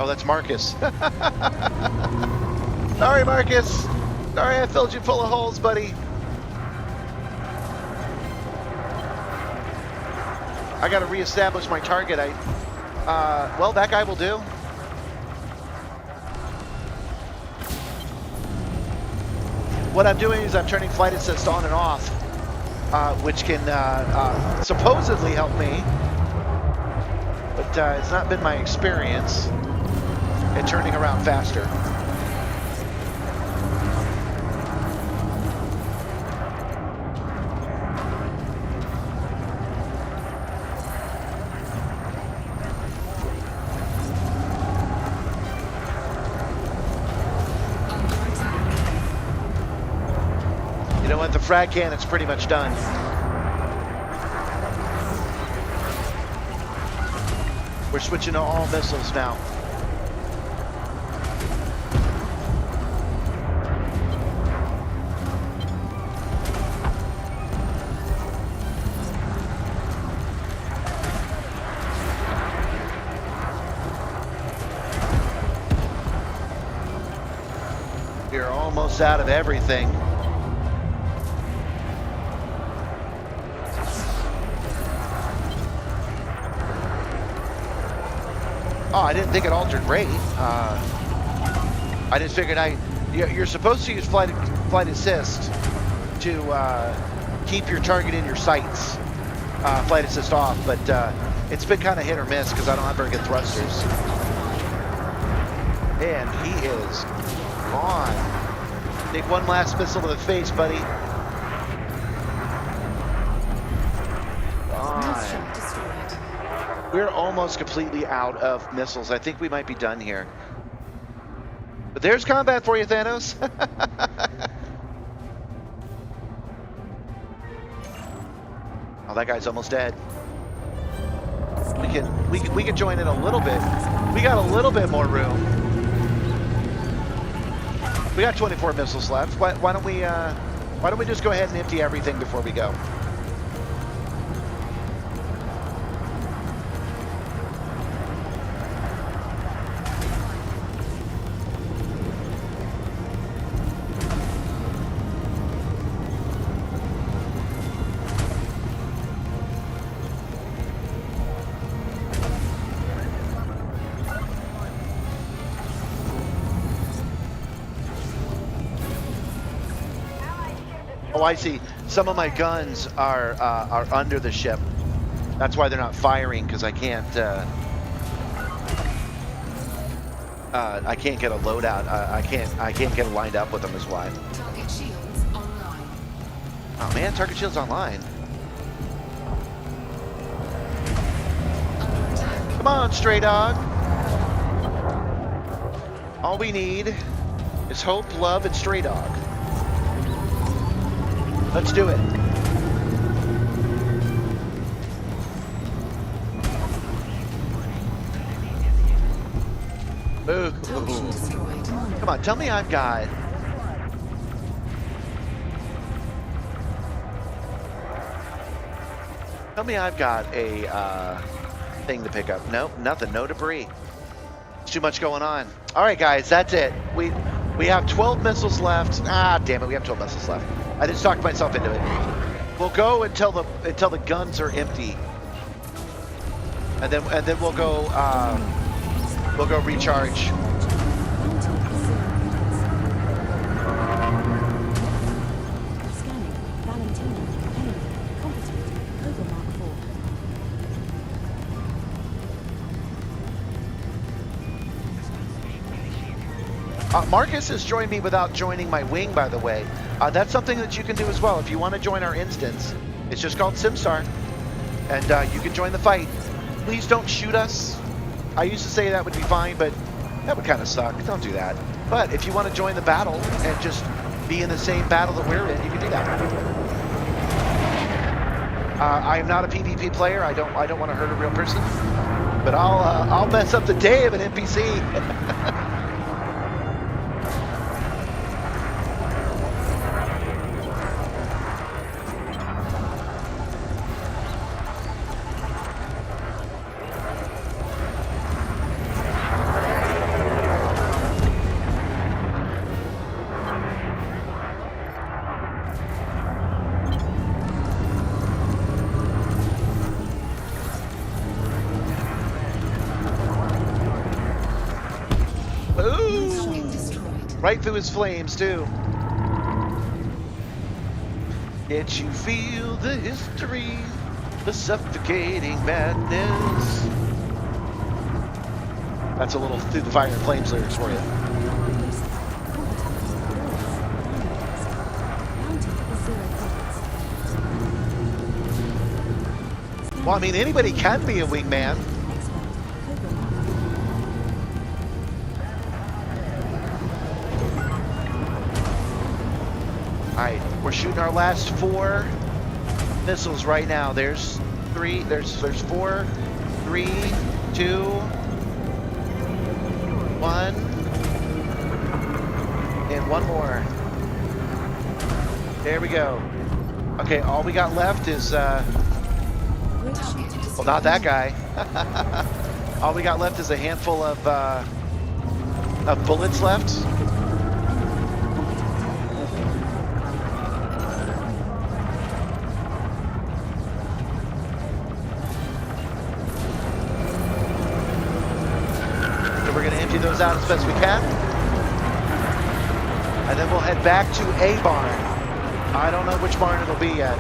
Speaker 1: Oh, that's Marcus. Sorry, Marcus. Sorry I filled you full of holes, buddy. I gotta reestablish my target. Well, that guy will do. What I'm doing is I'm turning flight assist on and off, which can supposedly help me, but it's not been my experience in turning around faster. You know what? The frag cannon's pretty much done. We're switching to all missiles now. We're almost out of everything. Oh, I didn't think it altered rate. I just figured you're supposed to use flight assist to keep your target in your sights. Flight assist off, but it's been kind of hit or miss because I don't have very good thrusters. And he is gone. Take one last missile to the face, buddy. We're almost completely out of missiles. I think we might be done here. But there's combat for you, Thanos. Oh, that guy's almost dead. We can join in a little bit. We got a little bit more room. We got 24 missiles left. Why don't we just go ahead and empty everything before we go? Oh, I see. Some of my guns are under the ship. That's why they're not firing, because I can't get a loadout. I can't get it lined up with them is why.
Speaker 3: Target shields online.
Speaker 1: Oh man, target shields online. Come on, stray dog. All we need is hope, love, and stray dog. Let's do it. Ooh. Come on, tell me I've got... Tell me I've got a thing to pick up. Nope, nothing, no debris. It's too much going on. All right, guys, that's it. We have 12 missiles left. Ah, damn it, we have 12 missiles left. I just talked myself into it. We'll go until the guns are empty, and then we'll go recharge. Marcus has joined me without joining my wing, by the way. That's something that you can do as well. If you want to join our instance, it's just called Simstarr, and you can join the fight. Please don't shoot us. I used to say that would be fine, but that would kind of suck. Don't do that. But if you want to join the battle and just be in the same battle that we're in, you can do that. I am not a PvP player. I don't want to hurt a real person, but I'll mess up the day of an NPC. Right through his flames, too. Can't you feel the history, the suffocating madness? That's a little Through the Fire and Flames lyrics for you. Well, I mean, anybody can be a wingman. Alright, we're shooting our last 4 missiles right now. There's 3, there's 4, 3, 2, 1, and 1 more. There we go. Okay, all we got left is, well, not that guy. All we got left is a handful of bullets left. those out as best we can. And then we'll head back to a barn. I don't know which barn it'll be yet.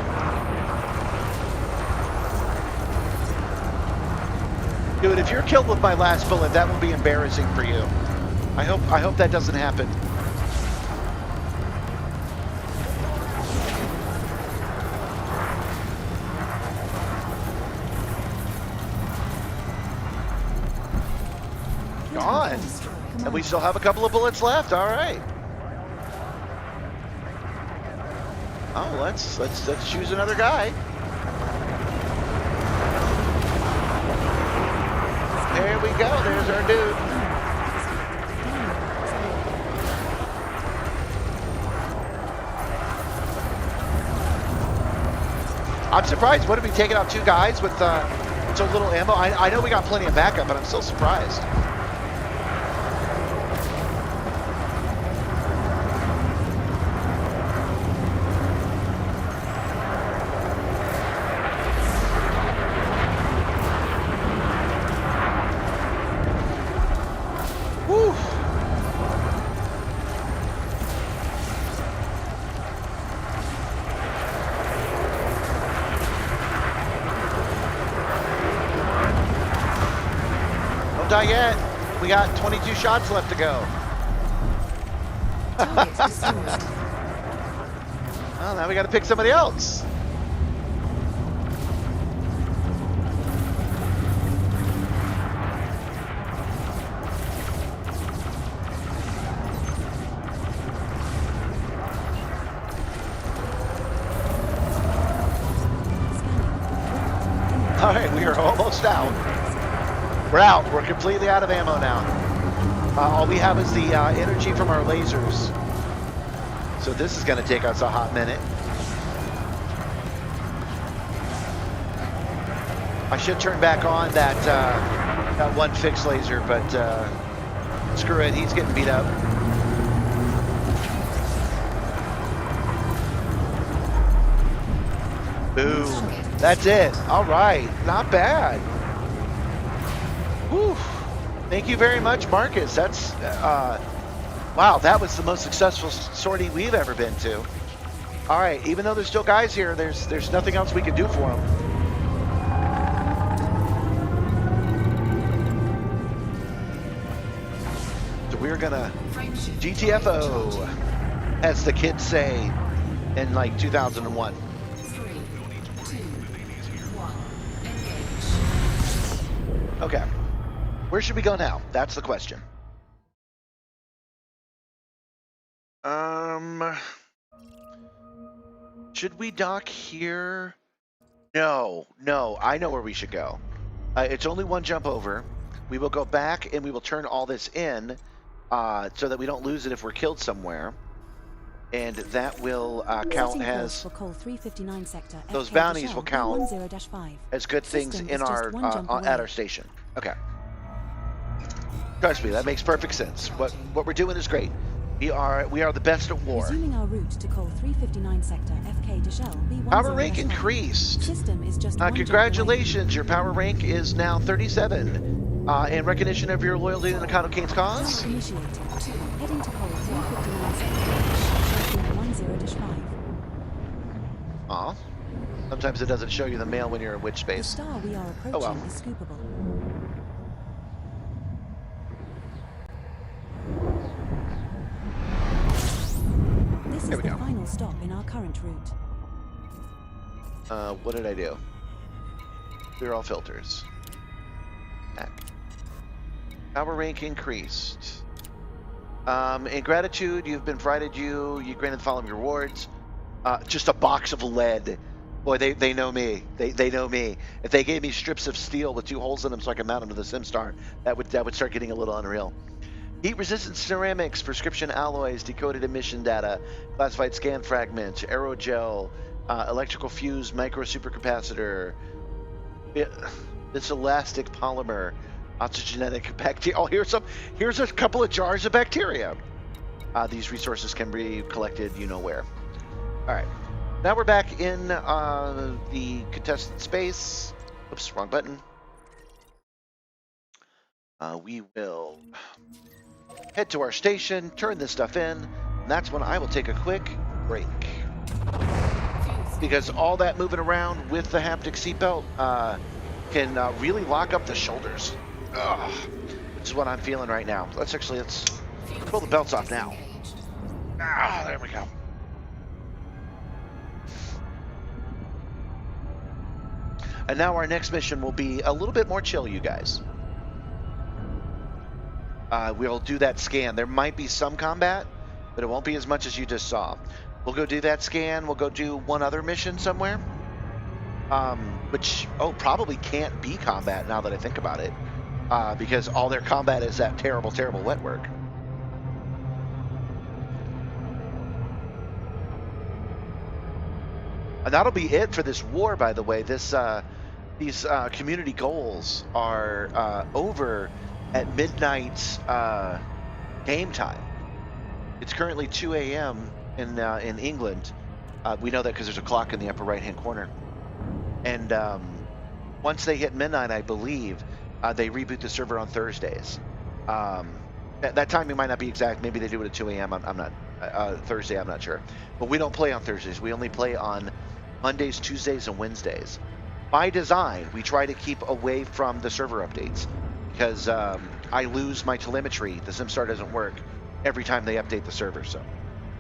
Speaker 1: Dude, if you're killed with my last bullet, that will be embarrassing for you. I hope that doesn't happen. Gone. And we still have a couple of bullets left. All right. Oh, let's choose another guy. There we go. There's our dude. I'm surprised. What, have we taken out two guys with so little ammo? I know we got plenty of backup, but I'm still surprised. Woo. Don't die yet. We got 22 shots left to go. Well, now we got to pick somebody else. All right, we are almost out. We're out. We're completely out of ammo now. All we have is the energy from our lasers. So this is going to take us a hot minute. I should turn back on that one fixed laser, but screw it. He's getting beat up. Boom. That's it. All right. Not bad. Whew. Thank you very much, Marcus. That's, wow, that was the most successful sortie we've ever been to. All right. Even though there's still guys here, there's nothing else we can do for them. So we're going to GTFO, as the kids say in like 2001. Okay, where should we go now? That's the question. Should we dock here? No, I know where we should go. It's only one jump over. We will go back and we will turn all this in so that we don't lose it if we're killed somewhere. And that will count as those bounties will count as good things in our at our station. Okay. Trust me, that makes perfect sense. What we're doing is great. We are the best at war.
Speaker 7: Resuming our route to Col 359 sector, FK Deshelle,
Speaker 1: Power rank increased.
Speaker 7: System is just
Speaker 1: congratulations, your power rank is now 37. In recognition of your loyalty to the Nakato King's cause.
Speaker 7: Heading to Col 359 sector, 10-5.
Speaker 1: Aw. Sometimes it doesn't show you the mail when you're in witch space.
Speaker 7: The star we are approaching is scoopable. This is the final stop in our current route.
Speaker 1: What did I do? Clear all filters. Back. Power rank increased. In gratitude, you've been provided you granted the following rewards. Just a box of lead. Boy, they know me. They know me. If they gave me strips of steel with 2 holes in them so I could mount them to the Simstarr, that would start getting a little unreal. Heat-resistant ceramics, prescription alloys, decoded emission data, classified scan fragments, aerogel, electrical fuse, micro supercapacitor, this elastic polymer, oxygenetic bacteria. Oh, here's a couple of jars of bacteria. These resources can be collected, you know where. All right, now we're back in the contested space. Oops, wrong button. We will head to our station, turn this stuff in, and that's when I will take a quick break. Because all that moving around with the haptic seatbelt can really lock up the shoulders. Ugh. This is what I'm feeling right now. Let's pull the belts off now. Ah, there we go. And now our next mission will be a little bit more chill, you guys. We'll do that scan. There might be some combat, but it won't be as much as you just saw. We'll go do that scan. We'll go do one other mission somewhere, which probably can't be combat now that I think about it, because all their combat is that terrible, terrible wet work. And that'll be it for this war, by the way. These community goals are over at midnight game time. It's currently 2 a.m. in England. We know that because there's a clock in the upper right-hand corner. And once they hit midnight, I believe, they reboot the server on Thursdays. That timing might not be exact. Maybe they do it at 2 a.m. I'm not Thursday. I'm not sure. But we don't play on Thursdays. We only play on Mondays, Tuesdays, and Wednesdays. By design, we try to keep away from the server updates because I lose my telemetry. The Simstarr doesn't work every time they update the server. So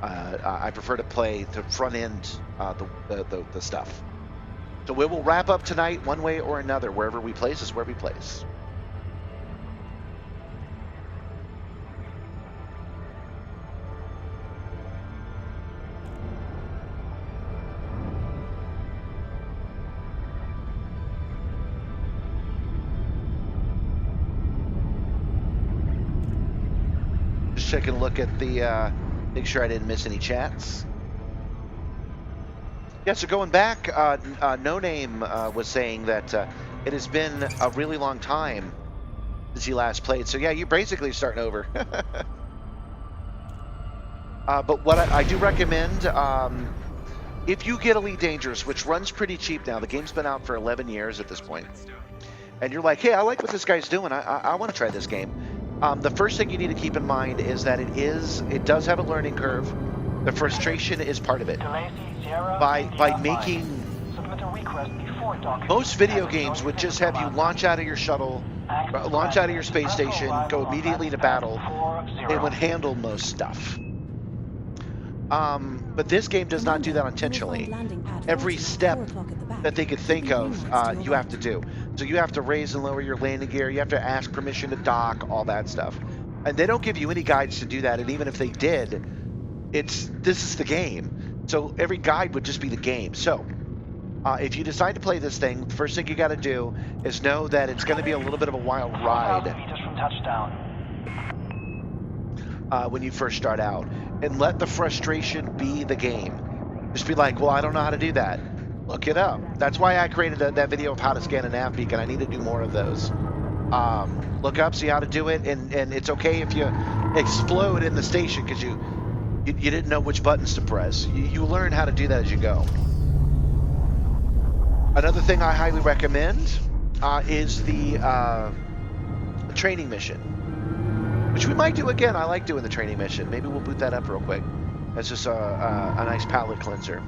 Speaker 1: I prefer to play to front end the stuff. So we will wrap up tonight one way or another. Wherever we place is where we place. Just taking a look at the, make sure I didn't miss any chats. Yeah, so going back, No Name was saying that it has been a really long time since he last played. So yeah, you're basically starting over. But what I do recommend, if you get Elite Dangerous, which runs pretty cheap now, the game's been out for 11 years at this point, and you're like, hey, I like what this guy's doing, I want to try this game. The first thing you need to keep in mind is that it does have a learning curve. The frustration is part of it. By making most video games would just have you launch out of your shuttle, launch out of your space station, go immediately to battle. It would handle most stuff. But this game does not do that intentionally. Every step that they could think of, you have to do. So you have to raise and lower your landing gear. You have to ask permission to dock, all that stuff. And they don't give you any guides to do that. And even if they did, this is the game. So every guide would just be the game. So if you decide to play this thing, the first thing you got to do is know that it's going to be a little bit of a wild ride when you first start out. And let the frustration be the game. Just be like, well, I don't know how to do that. Look it up. That's why I created that video of how to scan a nav beacon. I need to do more of those. Look up, see how to do it, and it's okay if you explode in the station because you didn't know which buttons to press. You learn how to do that as you go. Another thing I highly recommend is the training mission, which we might do again. I like doing the training mission. Maybe we'll boot that up real quick. That's just a nice palate cleanser.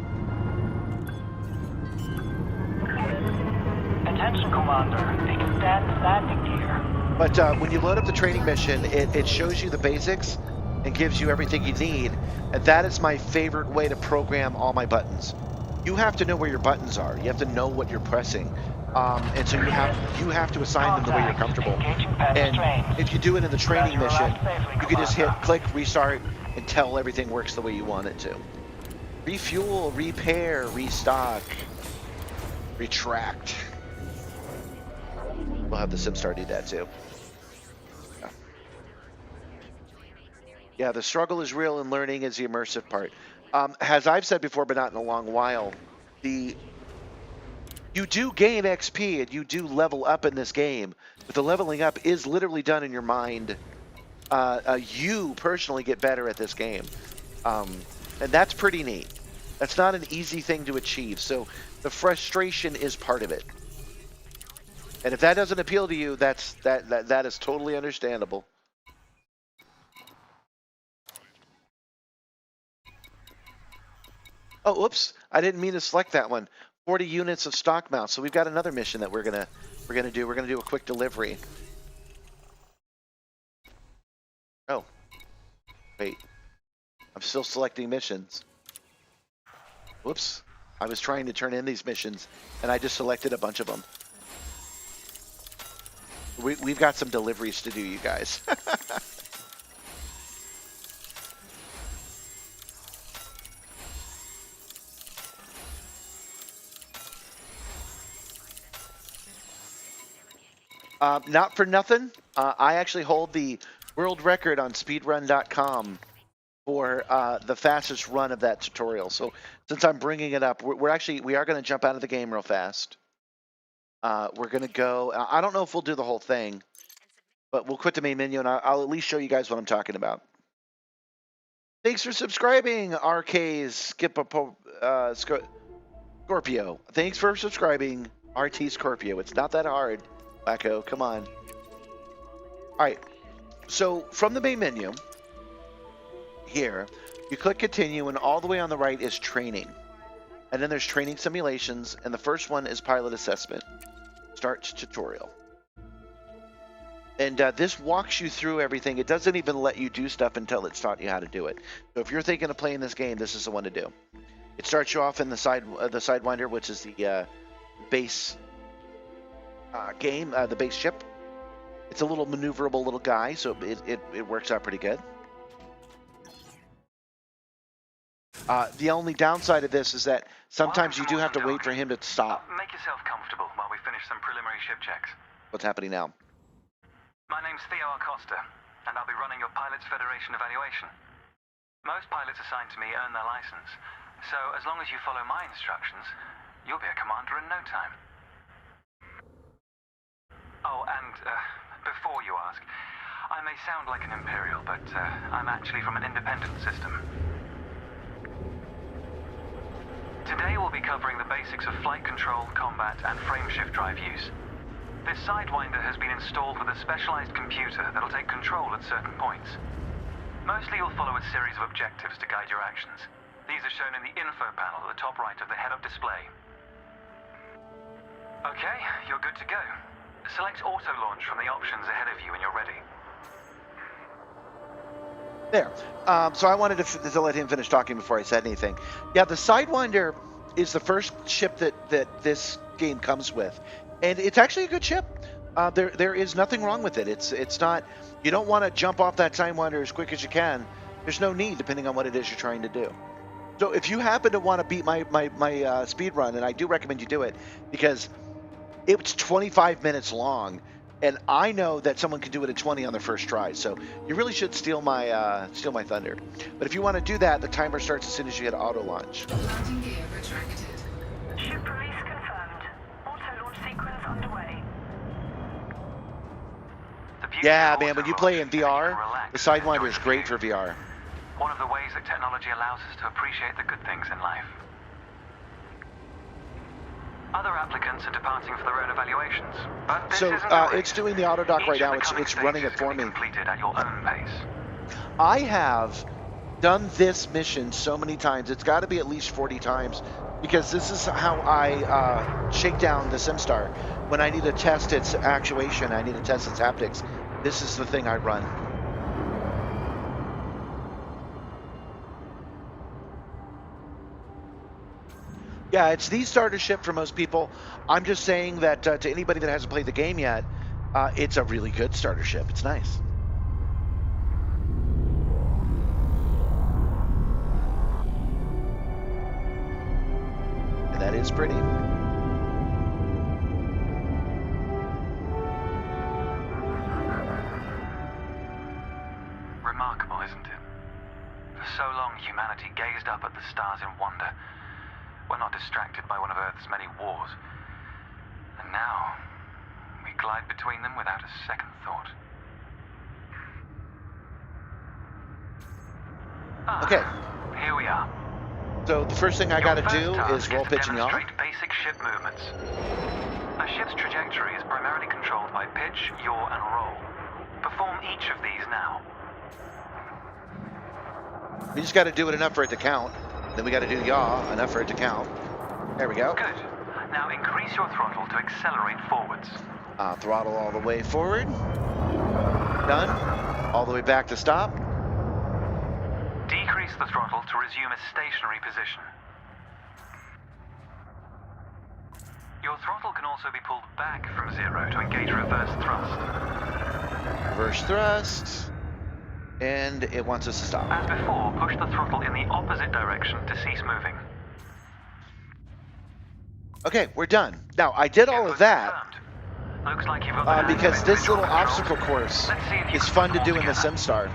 Speaker 5: Attention, Commander. Extend landing gear.
Speaker 1: But when you load up the training mission, it shows you the basics and gives you everything you need. And that is my favorite way to program all my buttons. You have to know where your buttons are. You have to know what you're pressing. And so you have to assign them the way you're comfortable. And if you do it in the training mission, you can just hit click, restart, until everything works the way you want it to. Refuel, repair, restock, retract. We'll have the Simstarr do that too. Yeah, the struggle is real and learning is the immersive part. As I've said before, but not in a long while, you do gain XP and you do level up in this game, but the leveling up is literally done in your mind. You personally get better at this game. And that's pretty neat. That's not an easy thing to achieve, so the frustration is part of it. And if that doesn't appeal to you, that is totally understandable. Oh, oops! I didn't mean to select that one. 40 units of stock mounts. So we've got another mission that we're gonna do. We're gonna do a quick delivery. Oh, wait. I'm still selecting missions. Whoops! I was trying to turn in these missions, and I just selected a bunch of them. We've got some deliveries to do, you guys. Not for nothing, I actually hold the world record on speedrun.com for the fastest run of that tutorial. So since I'm bringing it up, we are going to jump out of the game real fast. We're going to go. I don't know if we'll do the whole thing, but we'll quit the main menu and I'll at least show you guys what I'm talking about. Thanks for subscribing, RK's Scorpio. Thanks for subscribing, RT Scorpio. It's not that hard, Wacko. Come on. All right. So from the main menu, here, you click continue, and all the way on the right is training. And then there's training simulations, and the first one is pilot assessment. Start tutorial. And this walks you through everything. It doesn't even let you do stuff until it's taught you how to do it. So if you're thinking of playing this game, this is the one to do. It starts you off in the Sidewinder, which is the base game, the base ship. It's a little maneuverable little guy, so it works out pretty good. The only downside of this is that sometimes you do have to wait for him to stop.
Speaker 5: Make yourself comfortable while we finish some preliminary ship checks.
Speaker 1: What's happening now?
Speaker 5: My name's Theo Acosta, and I'll be running your Pilots Federation evaluation. Most pilots assigned to me earn their license, so as long as you follow my instructions, you'll be a commander in no time. Oh, and before you ask, I may sound like an Imperial, but I'm actually from an independent system. Today we'll be covering the basics of flight control, combat, and frameshift drive use. This Sidewinder has been installed with a specialized computer that'll take control at certain points. Mostly you'll follow a series of objectives to guide your actions. These are shown in the info panel at the top right of the head-up display. Okay, you're good to go. Select auto launch from the options ahead of you when you're ready.
Speaker 1: There. So I wanted to let him finish talking before I said anything. Yeah, the Sidewinder is the first ship that this game comes with, and it's actually a good ship. There is nothing wrong with it. It's not. You don't want to jump off that Sidewinder as quick as you can. There's no need, depending on what it is you're trying to do. So if you happen to want to beat my speed run, and I do recommend you do it, because it's 25 minutes long. And I know that someone can do it in 20 on their first try, so you really should steal my thunder. But if you want to do that, the timer starts as soon as you hit auto launch.
Speaker 3: Landing gear retracted.
Speaker 11: Ship release confirmed. Auto launch sequence underway.
Speaker 1: Yeah, man, when you play in VR, the Sidewinder is great for VR.
Speaker 5: One of the ways that technology allows us to appreciate the good things in life. Other applicants are departing for their own evaluations, but this
Speaker 1: so
Speaker 5: isn't a race.
Speaker 1: it's doing the auto dock right now. It's running it for me.
Speaker 5: Completed at your own pace.
Speaker 1: I have done this mission so many times. It's got to be at least 40 times, because this is how I shake down the Simstarr. When I need to test its actuation, I need to test its haptics. This is the thing I run. Yeah, it's the starter ship for most people. I'm just saying that to anybody that hasn't played the game yet, it's a really good starter ship. It's nice. And that is pretty.
Speaker 5: Remarkable, isn't it? For so long, humanity gazed up at the stars in wonder. We're not distracted by one of Earth's many wars. And now, we glide between them without a second thought.
Speaker 1: Okay.
Speaker 5: Here we are.
Speaker 1: So the first thing I got to do is roll pitching off.
Speaker 5: Demonstrate basic ship movements. A ship's trajectory is primarily controlled by pitch, yaw, and roll. Perform each of these now.
Speaker 1: You just got to do it enough for it to count. Then we got to do yaw, enough for it to count. There we go.
Speaker 5: Good. Now increase your throttle to accelerate forwards.
Speaker 1: Throttle all the way forward. Done. All the way back to stop.
Speaker 5: Decrease the throttle to resume a stationary position. Your throttle can also be pulled back from 0 to engage reverse thrust.
Speaker 1: Reverse thrust. And it wants us to stop.
Speaker 5: As before, push the throttle in the opposite direction to cease moving.
Speaker 1: Okay, we're done. Now, I did all of that
Speaker 5: Looks like you've got the
Speaker 1: because this little obstacle course is fun to do in the Simstarr.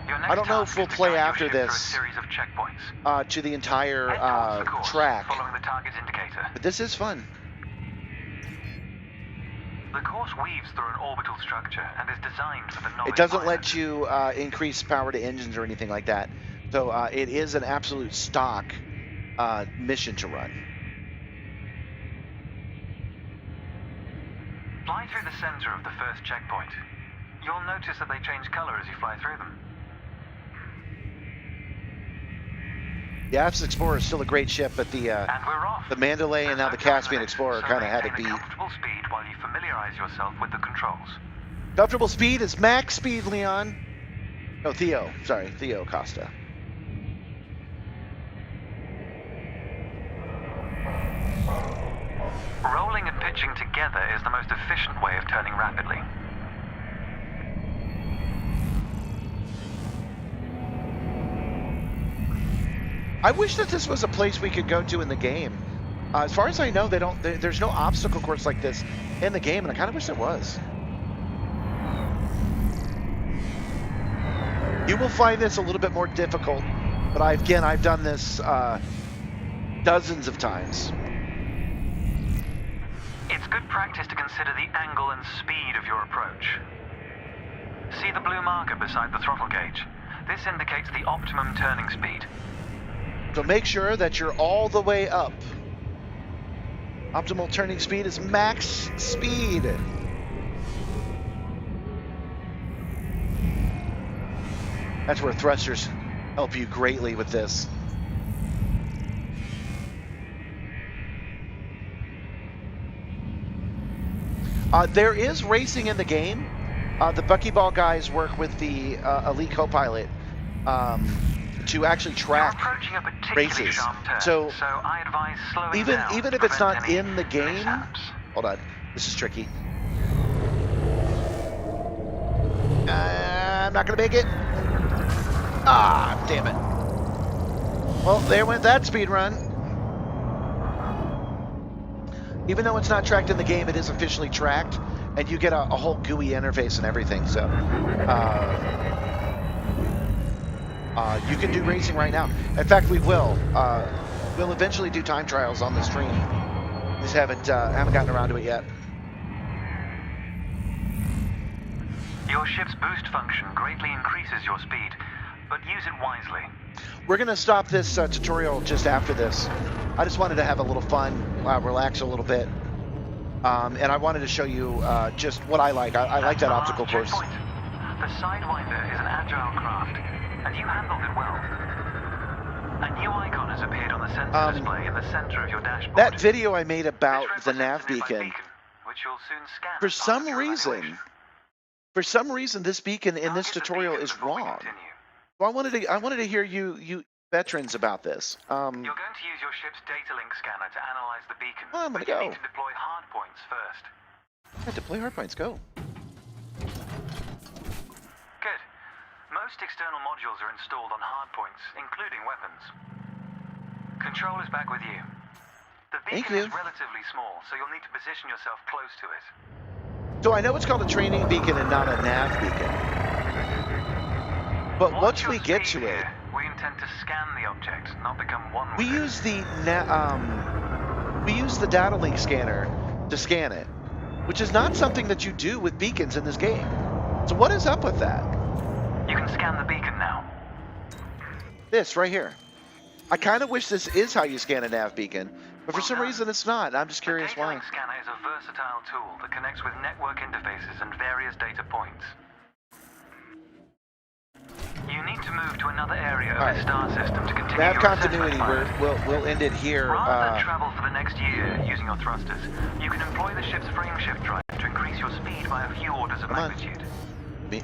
Speaker 1: I don't know if we'll play after this to the entire track,
Speaker 5: following the target's indicator.
Speaker 1: but this is fun.
Speaker 5: The course weaves through an orbital structure and is designed for the novice
Speaker 1: It doesn't
Speaker 5: pilot.
Speaker 1: let you increase power to engines or anything like that, so it is an absolute stock mission to run.
Speaker 5: Fly through the center of the first checkpoint. You'll notice that they change color as you fly through them.
Speaker 1: The Apps Explorer is still a great ship, but the Mandalay and now the Caspian Explorer kind of had to be.
Speaker 5: Comfortable speed while you familiarize yourself with the controls.
Speaker 1: Comfortable speed is max speed, Leon. No, Theo. Sorry, Theo Costa.
Speaker 5: Rolling and pitching together is the most efficient way of turning rapidly.
Speaker 1: I wish that this was a place we could go to in the game. As far as I know, they don't. There's no obstacle course like this in the game, and I kind of wish there was. You will find this a little bit more difficult, but I've done this dozens of times.
Speaker 5: It's good practice to consider the angle and speed of your approach. See the blue marker beside the throttle gauge? This indicates the optimum turning speed.
Speaker 1: So make sure that you're all the way up. Optimal turning speed is max speed. That's where thrusters help you greatly with this. There is racing in the game. The Buckyball guys work with the Elite Co-Pilot to actually track races. So
Speaker 5: I advise slowing
Speaker 1: even
Speaker 5: down
Speaker 1: if
Speaker 5: to
Speaker 1: it's not
Speaker 5: prevent any
Speaker 1: in the game,
Speaker 5: mishaps.
Speaker 1: hold on, this is tricky. I'm not gonna make it. Ah, damn it. Well, there went that speed run. Even though it's not tracked in the game, it is officially tracked, and you get a whole GUI interface and everything. So you can do racing right now. In fact, we will. We'll eventually do time trials on the stream. Just haven't gotten around to it yet.
Speaker 5: Your ship's boost function greatly increases your speed, but use it wisely.
Speaker 1: We're going to stop this tutorial just after this. I just wanted to have a little fun, relax a little bit. And I wanted to show you just what I like. I like that obstacle course.
Speaker 5: The Sidewinder is an agile craft, and you handled it well. A new icon has appeared on the sensor display in the center of your dashboard.
Speaker 1: That video I made about the nav beacon,
Speaker 5: which you'll soon scan
Speaker 1: for
Speaker 5: as part of
Speaker 1: some
Speaker 5: your evaluation.
Speaker 1: reason, this beacon in this tutorial is wrong. So I wanted to hear you veterans about this.
Speaker 5: You're going to use your ship's data link scanner to analyze the beacon.
Speaker 1: I'm gonna
Speaker 5: but you
Speaker 1: go.
Speaker 5: need to deploy hardpoints first.
Speaker 1: Yeah, deploy hardpoints. Go.
Speaker 5: Good. Most external modules are installed on hardpoints, including weapons. Control is back with you. The
Speaker 1: Thank
Speaker 5: beacon
Speaker 1: you.
Speaker 5: is relatively small, so you'll need to position yourself close to it.
Speaker 1: So I know it's called a training beacon and not a nav beacon. But once we get to it,
Speaker 5: We intend to scan the object, not become one with
Speaker 1: we
Speaker 5: it.
Speaker 1: use the data link scanner to scan it, which is not something that you do with beacons in this game. So what is up with that?
Speaker 5: You can scan the beacon now.
Speaker 1: This right here. I kind of wish this is how you scan a nav beacon, but for some reason it's not. I'm just curious
Speaker 5: The data
Speaker 1: why.
Speaker 5: link scanner is a versatile tool that connects with network interfaces and various data points. You need to move to another area of
Speaker 1: All
Speaker 5: the
Speaker 1: right.
Speaker 5: star system to continue
Speaker 1: Nav
Speaker 5: your
Speaker 1: continuity.
Speaker 5: assessment plan.
Speaker 1: We'll end it here.
Speaker 5: Rather than travel for the next year using your thrusters, you can employ the ship's frameshift drive to increase your speed by a few orders of magnitude.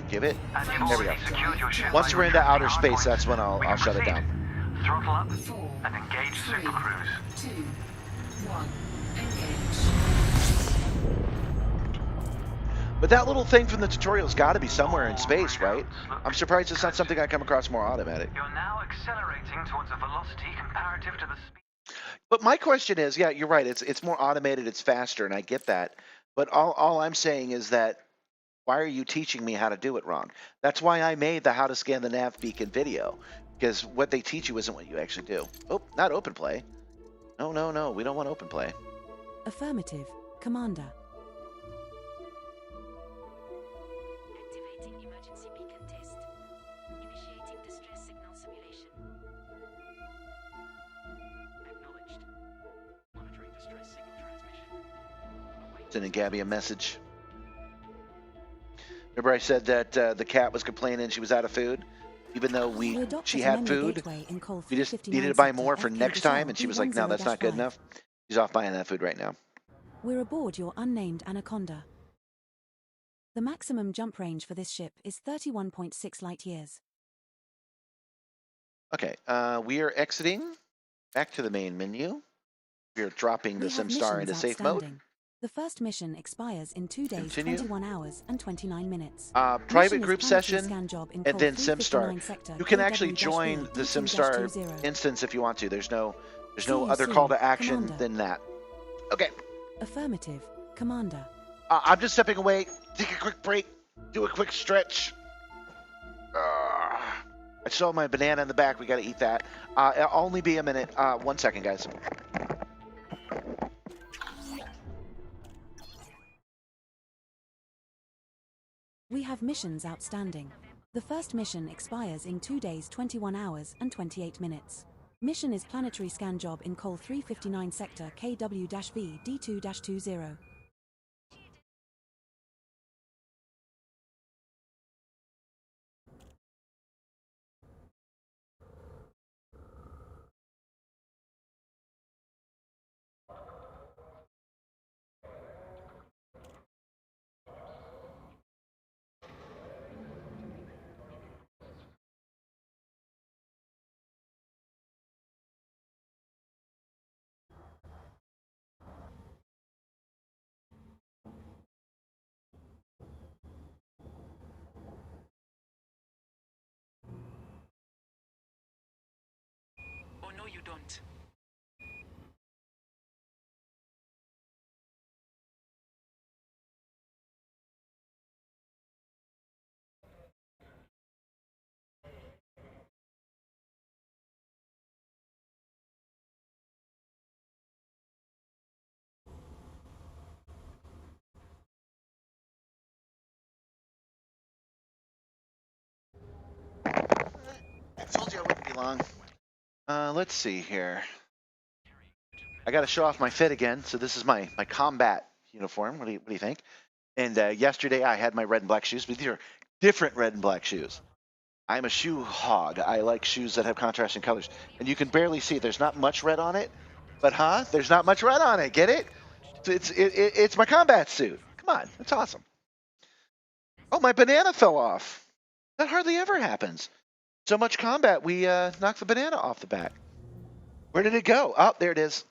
Speaker 1: Give it.
Speaker 5: As you've
Speaker 1: There we
Speaker 5: already
Speaker 1: go.
Speaker 5: secured your ship
Speaker 1: Once
Speaker 5: by
Speaker 1: we're
Speaker 5: your
Speaker 1: into outer
Speaker 5: trusty
Speaker 1: space,
Speaker 5: hardpoint,
Speaker 1: that's when
Speaker 5: we
Speaker 1: I'll
Speaker 5: can
Speaker 1: shut it
Speaker 5: proceed.
Speaker 1: down.
Speaker 5: Throttle up
Speaker 3: 4,
Speaker 5: and engage
Speaker 3: 3,
Speaker 5: super cruise.
Speaker 3: 2, 1, engage.
Speaker 1: But that little thing from the tutorial's got to be somewhere in space, right? I'm surprised it's not something I come across more automatic.
Speaker 5: You're now accelerating towards a velocity comparative to the speed.
Speaker 1: But my question is, yeah, you're right. It's more automated. It's faster, and I get that. But all I'm saying is that why are you teaching me how to do it wrong? That's why I made the how to scan the nav beacon video, because what they teach you isn't what you actually do. Oh, not open play. No, no, no. We don't want open play.
Speaker 7: Affirmative, Commander.
Speaker 2: Activating emergency beacon test. Initiating distress signal simulation.
Speaker 10: Acknowledged. Monitoring distress signal transmission.
Speaker 1: Sending Gabby a message. Remember I said that the cat was complaining she was out of food? Even though she had food, we just needed to buy more for next time, and she was like, no, that's not good enough. She's off buying that food right now.
Speaker 7: We're aboard your unnamed Anaconda. The maximum jump range for this ship is 31.6 light years.
Speaker 1: Okay, we are exiting back to the main menu. We are dropping the Simstarr into safe mode.
Speaker 7: The first mission expires in 2 days,
Speaker 1: Continue.
Speaker 7: 21 hours, and 29 minutes.
Speaker 1: Private group session, and then Simstarr. You can actually join the Simstarr instance if you want to. There's no other call to action than that. Okay.
Speaker 7: Affirmative, Commander.
Speaker 1: I'm just stepping away. Take a quick break. Do a quick stretch. I saw my banana in the back. We got to eat that. It'll only be a minute. 1 second, guys.
Speaker 7: We have missions outstanding. The first mission expires in 2 days, 21 hours, and 28 minutes. Mission is planetary scan job in Col 359 sector KW-V D2-20.
Speaker 4: Oh, no, you don't.
Speaker 1: I told you I wouldn't be long. Let's see here. I got to show off my fit again. So this is my combat uniform. What do you think? And yesterday I had my red and black shoes, but these are different red and black shoes. I'm a shoe hog. I like shoes that have contrasting colors. And you can barely see. There's not much red on it. But there's not much red on it. Get it? It's my combat suit. Come on. It's awesome. Oh, my banana fell off. That hardly ever happens. So much combat, we knocked the banana off the back. Where did it go? Oh, there it is.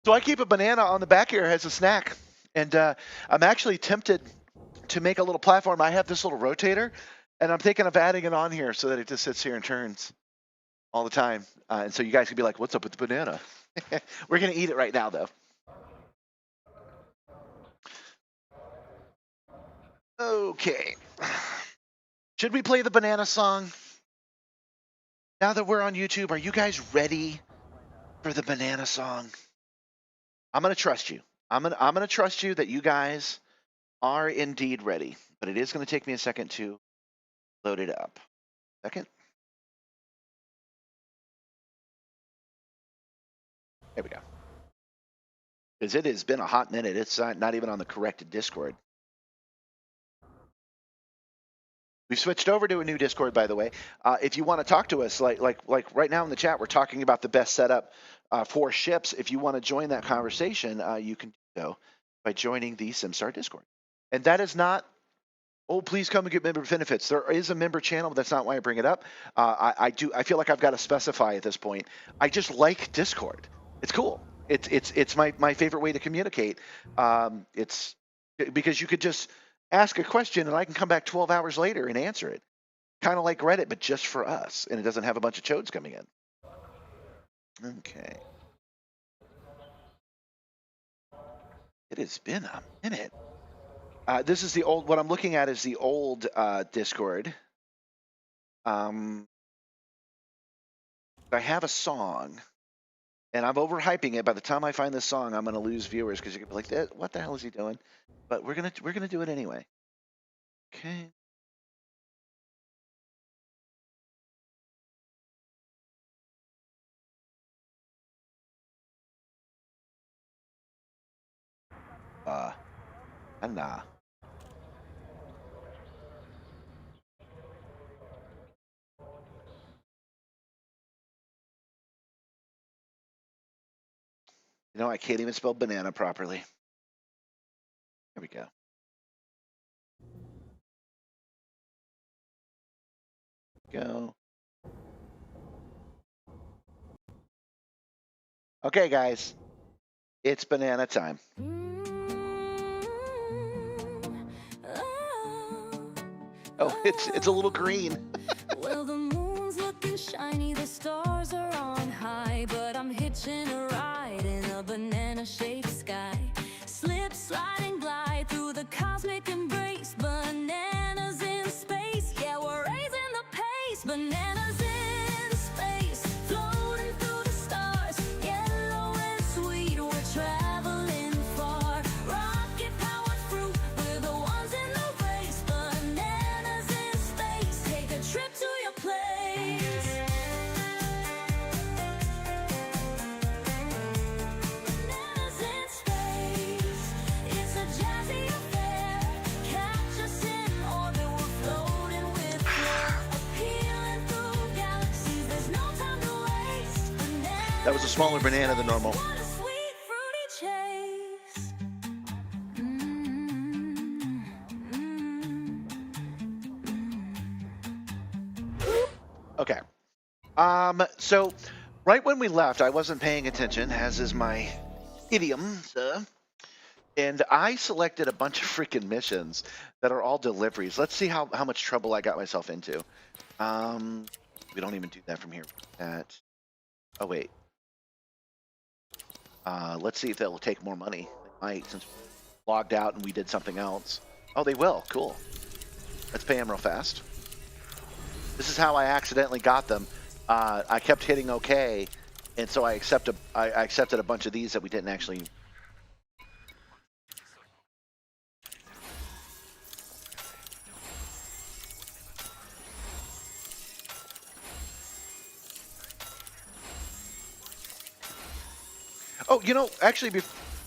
Speaker 1: So I keep a banana on the back here as a snack. And I'm actually tempted to make a little platform. I have this little rotator, and I'm thinking of adding it on here so that it just sits here and turns all the time. And so you guys can be like, what's up with the banana? We're going to eat it right now, though. Okay. Should we play the banana song? Now that we're on YouTube, are you guys ready for the banana song? I'm going to trust you. I'm going to trust you that you guys are indeed ready. But it is going to take me a second to load it up. Second. There we go. Because it has been a hot minute. It's not even on the corrected Discord. We've switched over to a new Discord, by the way. If you want to talk to us, like right now in the chat, we're talking about the best setup for ships. If you want to join that conversation, you can do so by joining the Simstarr Discord. And that is not, oh, please come and get member benefits. There is a member channel, but that's not why I bring it up. I feel like I've got to specify at this point. I just like Discord. It's cool. It's my favorite way to communicate. It's because you could just ask a question and I can come back 12 hours later and answer it. Kind of like Reddit, but just for us, and it doesn't have a bunch of chodes coming in. Okay. It has been a minute. This is the old, what I'm looking at is the old Discord. I have a song, and I'm overhyping it. By the time I find this song, I'm going to lose viewers because you're going to be like, what the hell is he doing? But we're gonna do it anyway. Okay. Nah. You know, I can't even spell banana properly. There we go. Go. Okay, guys. It's banana time. Oh, it's a little green.
Speaker 12: Well, the moon's looking shiny, the stars are on high, but I'm hitching a ride in a banana-shaped sky. Slip, slide, and glide through the cosmic embrace. Bananas in space, yeah, we're raising the pace. Bananas in space, floating through the stars. Yellow and sweet, we're traveling far. Rocket-powered fruit, we're the ones in the race. Bananas in space, take a trip to your place. Bananas in space, it's a jazzy affair. Catch us in orbit, we're floating with flair. Appealing through galaxies, there's no time to waste.
Speaker 1: That was a smaller banana than normal.
Speaker 12: What a sweet fruity chase.
Speaker 1: Okay. So right when we left, I wasn't paying attention, as is my idiom, and I selected a bunch of freaking missions that are all deliveries. Let's see how much trouble I got myself into. We don't even do that from here. Oh wait. Let's see if they'll take more money. They might, since we logged out and we did something else. Oh, they will. Cool. Let's pay them real fast. This is how I accidentally got them. I kept hitting OK, and so I accepted a bunch of these that we didn't actually. Oh, you know, actually,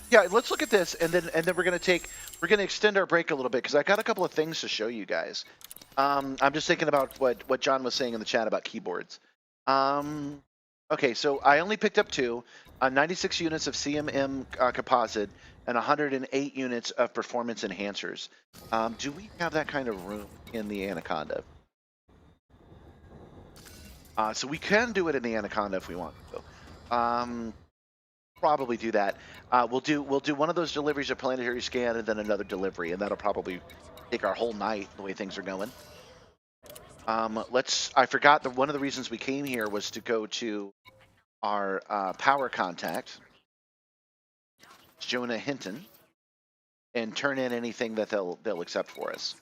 Speaker 1: yeah. Let's look at this, and then we're gonna extend our break a little bit because I got a couple of things to show you guys. I'm just thinking about what John was saying in the chat about keyboards. Okay, so I only picked up 96 units of CMM composite and 108 units of performance enhancers. Do we have that kind of room in the Anaconda? So we can do it in the Anaconda if we want to. Probably do that. We'll do one of those deliveries of planetary scan and then another delivery, and that'll probably take our whole night the way things are going. I forgot that one of the reasons we came here was to go to our power contact, Jonah Hinton, and turn in anything that they'll accept for us.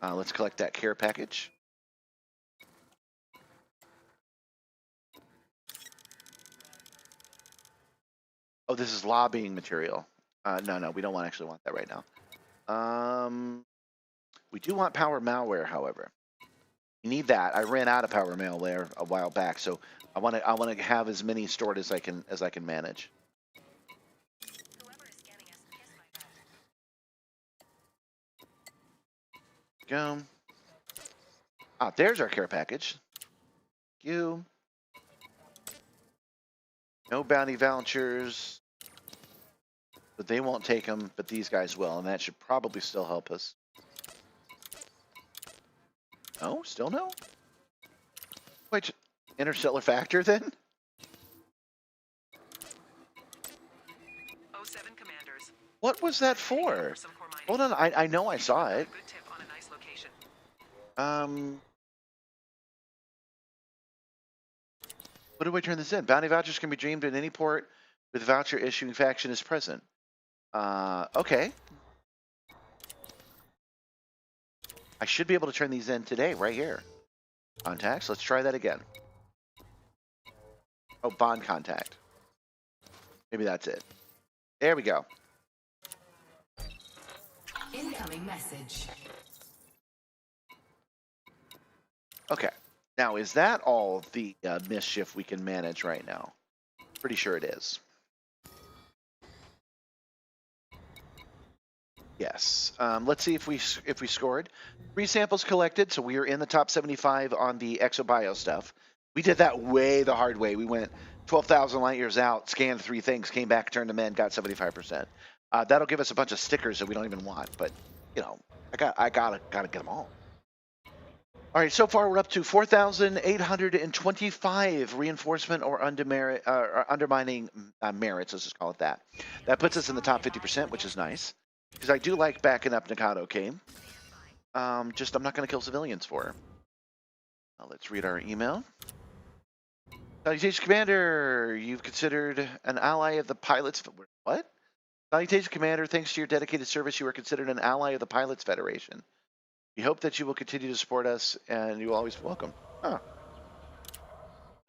Speaker 1: Let's collect that care package. Oh, this is lobbying material. No, we don't actually want that right now. We do want power malware, however. We need that. I ran out of power malware a while back, so I want to have as many stored as I can manage. Go. Ah, there's our care package. Thank you. No bounty vouchers. But they won't take them, but these guys will, and that should probably still help us. No? Still no? Wait, interstellar factor then?
Speaker 4: 07 commanders.
Speaker 1: What was that for? Hold on, I know I saw it.
Speaker 4: Good tip on a nice location.
Speaker 1: What do I turn this in? Bounty vouchers can be dreamed in any port with voucher issuing faction is present. Okay. I should be able to turn these in today, right here. Contacts, let's try that again. Oh, bond contact. Maybe that's it. There we go.
Speaker 3: Incoming message.
Speaker 1: Okay. Now, is that all the mischief we can manage right now? Pretty sure it is. Yes. Let's see if we scored. 3 samples collected, so we are in the top 75 on the exobio stuff. We did that way the hard way. We went 12,000 light years out, scanned 3 things, came back, turned them in, got 75%. That'll give us a bunch of stickers that we don't even want, but you know, I gotta get them all. All right, so far we're up to 4,825 reinforcement or undermining merits. Let's just call it that. That puts us in the top 50%, which is nice. Because I do like backing up Nakato, okay? Just I'm not going to kill civilians for her. Now let's read our email. Salutation Commander, you've considered an ally of the pilots. What? Salutation Commander, thanks to your dedicated service, you are considered an ally of the Pilots Federation. We hope that you will continue to support us, and you will always be welcome. Huh.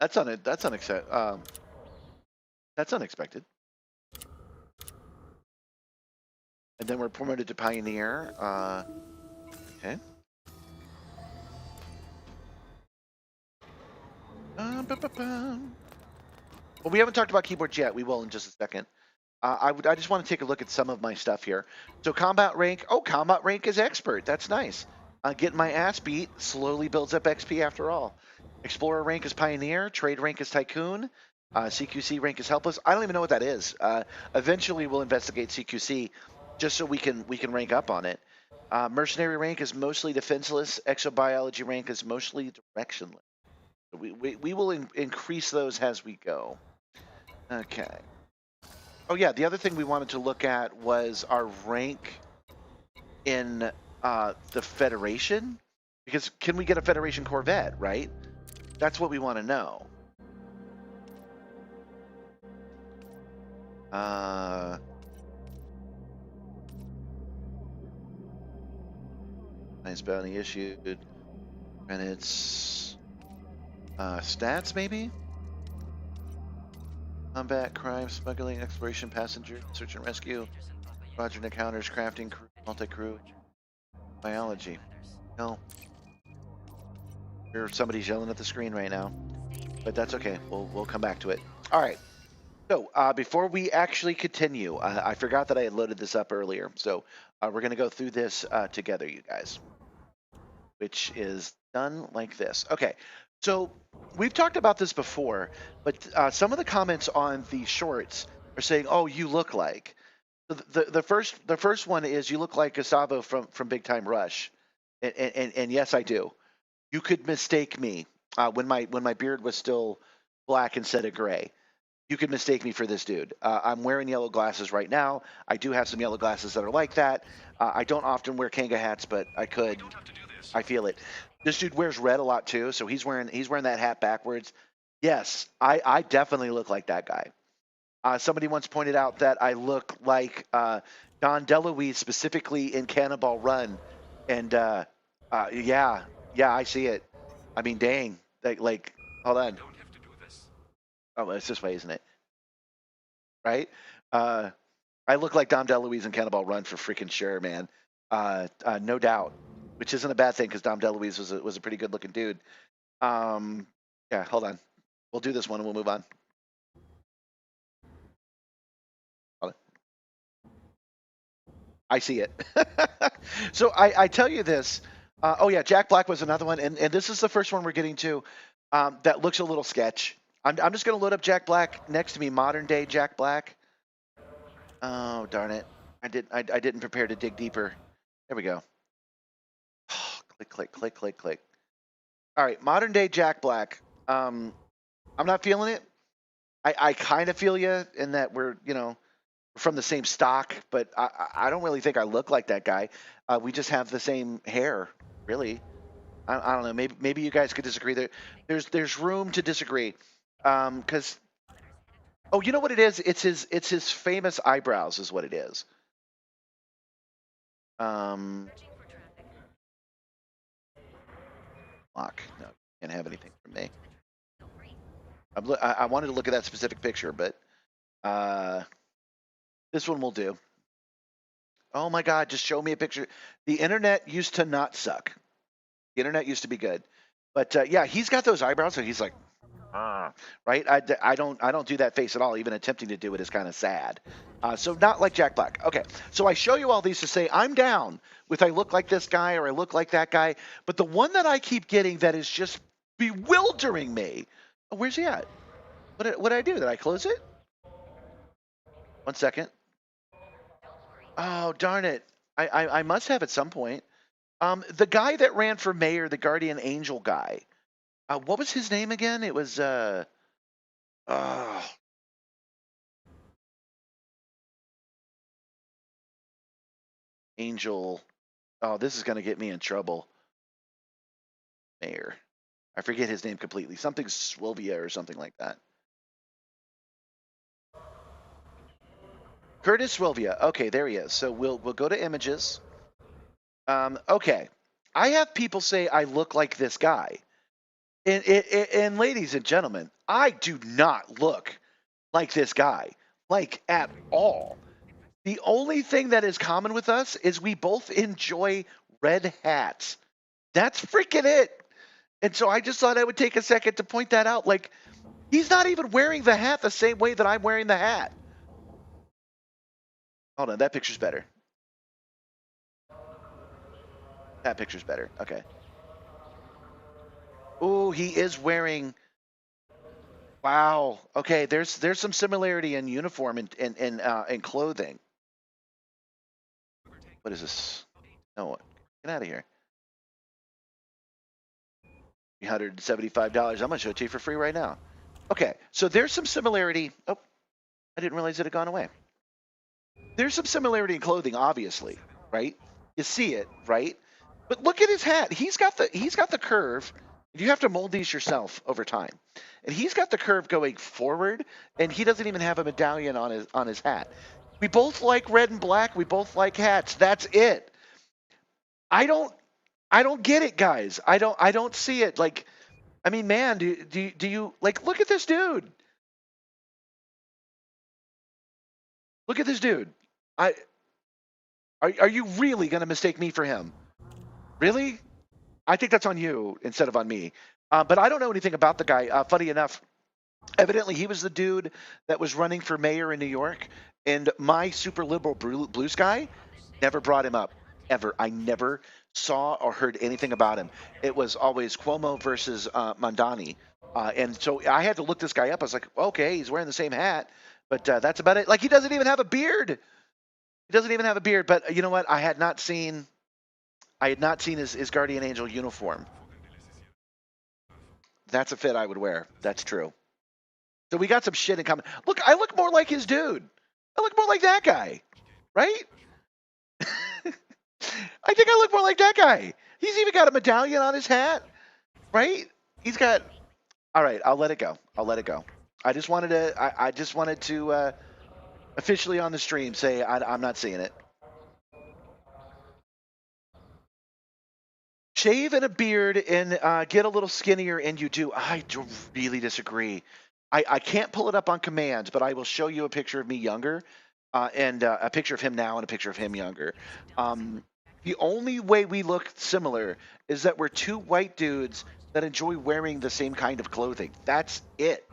Speaker 1: That's unexpected. And then we're promoted to Pioneer. Okay. Well, we haven't talked about keyboards yet. We will in just a second. I just want to take a look at some of my stuff here. So combat rank. Oh, combat rank is expert. That's nice. Getting my ass beat slowly builds up XP after all. Explorer rank is Pioneer. Trade rank is Tycoon. CQC rank is Helpless. I don't even know what that is. Eventually, we'll investigate CQC just so we can rank up on it. Mercenary rank is mostly defenseless. Exobiology rank is mostly directionless. We will increase those as we go. Okay. Oh yeah, the other thing we wanted to look at was our rank in the Federation, because can we get a Federation Corvette, right? That's what we want to know. Nice bounty issued, and it's stats maybe. Combat, crime, smuggling, exploration, passenger, search and rescue, Roger encounters, crafting, crew, multi-crew, biology. No. Somebody's yelling at the screen right now, but that's okay. We'll come back to it. All right. So before we actually continue, I forgot that I had loaded this up earlier. So we're going to go through this together, you guys, which is done like this. Okay. So we've talked about this before, but some of the comments on the shorts are saying, "Oh, you look like." The first one is you look like Gustavo from Big Time Rush, and yes, I do. You could mistake me when my beard was still black instead of gray. You could mistake me for this dude. I'm wearing yellow glasses right now. I do have some yellow glasses that are like that. I don't often wear Kanga hats, but I could. I feel it. This dude wears red a lot too, so he's wearing that hat backwards. Yes, I definitely look like that guy. Somebody once pointed out that I look like Don DeLuise, specifically in Cannonball Run, and yeah, I see it. I mean, dang, like hold on. Oh, it's this way, isn't it? Right? I look like Dom DeLuise in Cannonball Run for freaking sure, man. No doubt. Which isn't a bad thing because Dom DeLuise was a pretty good looking dude. Yeah, hold on. We'll do this one and we'll move on. Hold on. I see it. So I tell you this. Oh yeah, Jack Black was another one, and this is the first one we're getting to that looks a little sketch. I'm just gonna load up Jack Black next to me, modern day Jack Black. Oh darn it, I didn't prepare to dig deeper. There we go. Click click click click click. All right, modern day Jack Black. I'm not feeling it. I kind of feel you in that we're from the same stock, but I don't really think I look like that guy. We just have the same hair, really. I don't know. Maybe you guys could disagree. There's room to disagree, because oh, you know what it is? It's his famous eyebrows is what it is. Lock. No, can't have anything from me. I wanted to look at that specific picture, but this one will do. Oh my God, just show me a picture. The internet used to not suck. The internet used to be good. But yeah, he's got those eyebrows, so he's like, right? I don't do that face at all. Even attempting to do it is kind of sad. So not like Jack Black. Okay, so I show you all these to say I'm down with I look like this guy or I look like that guy. But the one that I keep getting that is just bewildering me. Oh, where's he at? What did I do? Did I close it? 1 second. Oh, darn it. I must have at some point. The guy that ran for mayor, the Guardian Angel guy. What was his name again? It was Angel. Oh, this is gonna get me in trouble. Mayor. I forget his name completely. Something Swilvia or something like that. Curtis Swilvia. Okay, there he is. So we'll go to images. Okay. I have people say I look like this guy. And ladies and gentlemen, I do not look like this guy, like at all. The only thing that is common with us is we both enjoy red hats. That's freaking it. And so I just thought I would take a second to point that out. Like, he's not even wearing the hat the same way that I'm wearing the hat. Hold on, that picture's better. That picture's better. Okay. Ooh, he is wearing. Wow. Okay, there's some similarity in uniform and clothing. What is this? No, get out of here. $375. I'm gonna show it to you for free right now. Okay, so there's some similarity. Oh, I didn't realize it had gone away. There's some similarity in clothing, obviously, right? You see it, right? But look at his hat. He's got the curve. You have to mold these yourself over time. And he's got the curve going forward, and he doesn't even have a medallion on his hat. We both like red and black. We both like hats. That's it. I don't get it, guys. I don't see it. Like, I mean, man, do you like look at this dude? Look at this dude. Are you really gonna mistake me for him? Really? I think that's on you instead of on me. But I don't know anything about the guy. Funny enough, evidently he was the dude that was running for mayor in New York, and my super liberal blue sky never brought him up ever. I never saw or heard anything about him. It was always Cuomo versus Mondani. And so I had to look this guy up. I was like, okay, he's wearing the same hat, but that's about it. Like, he doesn't even have a beard. He doesn't even have a beard. But you know what? I had not seen his Guardian Angel uniform. That's a fit I would wear. That's true. So we got some shit in common. Look, I look more like his dude. I look more like that guy, right? I think I look more like that guy. He's even got a medallion on his hat, right? He's got. All right, I'll let it go. I just wanted to officially on the stream say I'm not seeing it. Shave and a beard and get a little skinnier, and you do. I really disagree. I can't pull it up on command, but I will show you a picture of me younger, and a picture of him now and a picture of him younger. The only way we look similar is that we're two white dudes that enjoy wearing the same kind of clothing. That's it.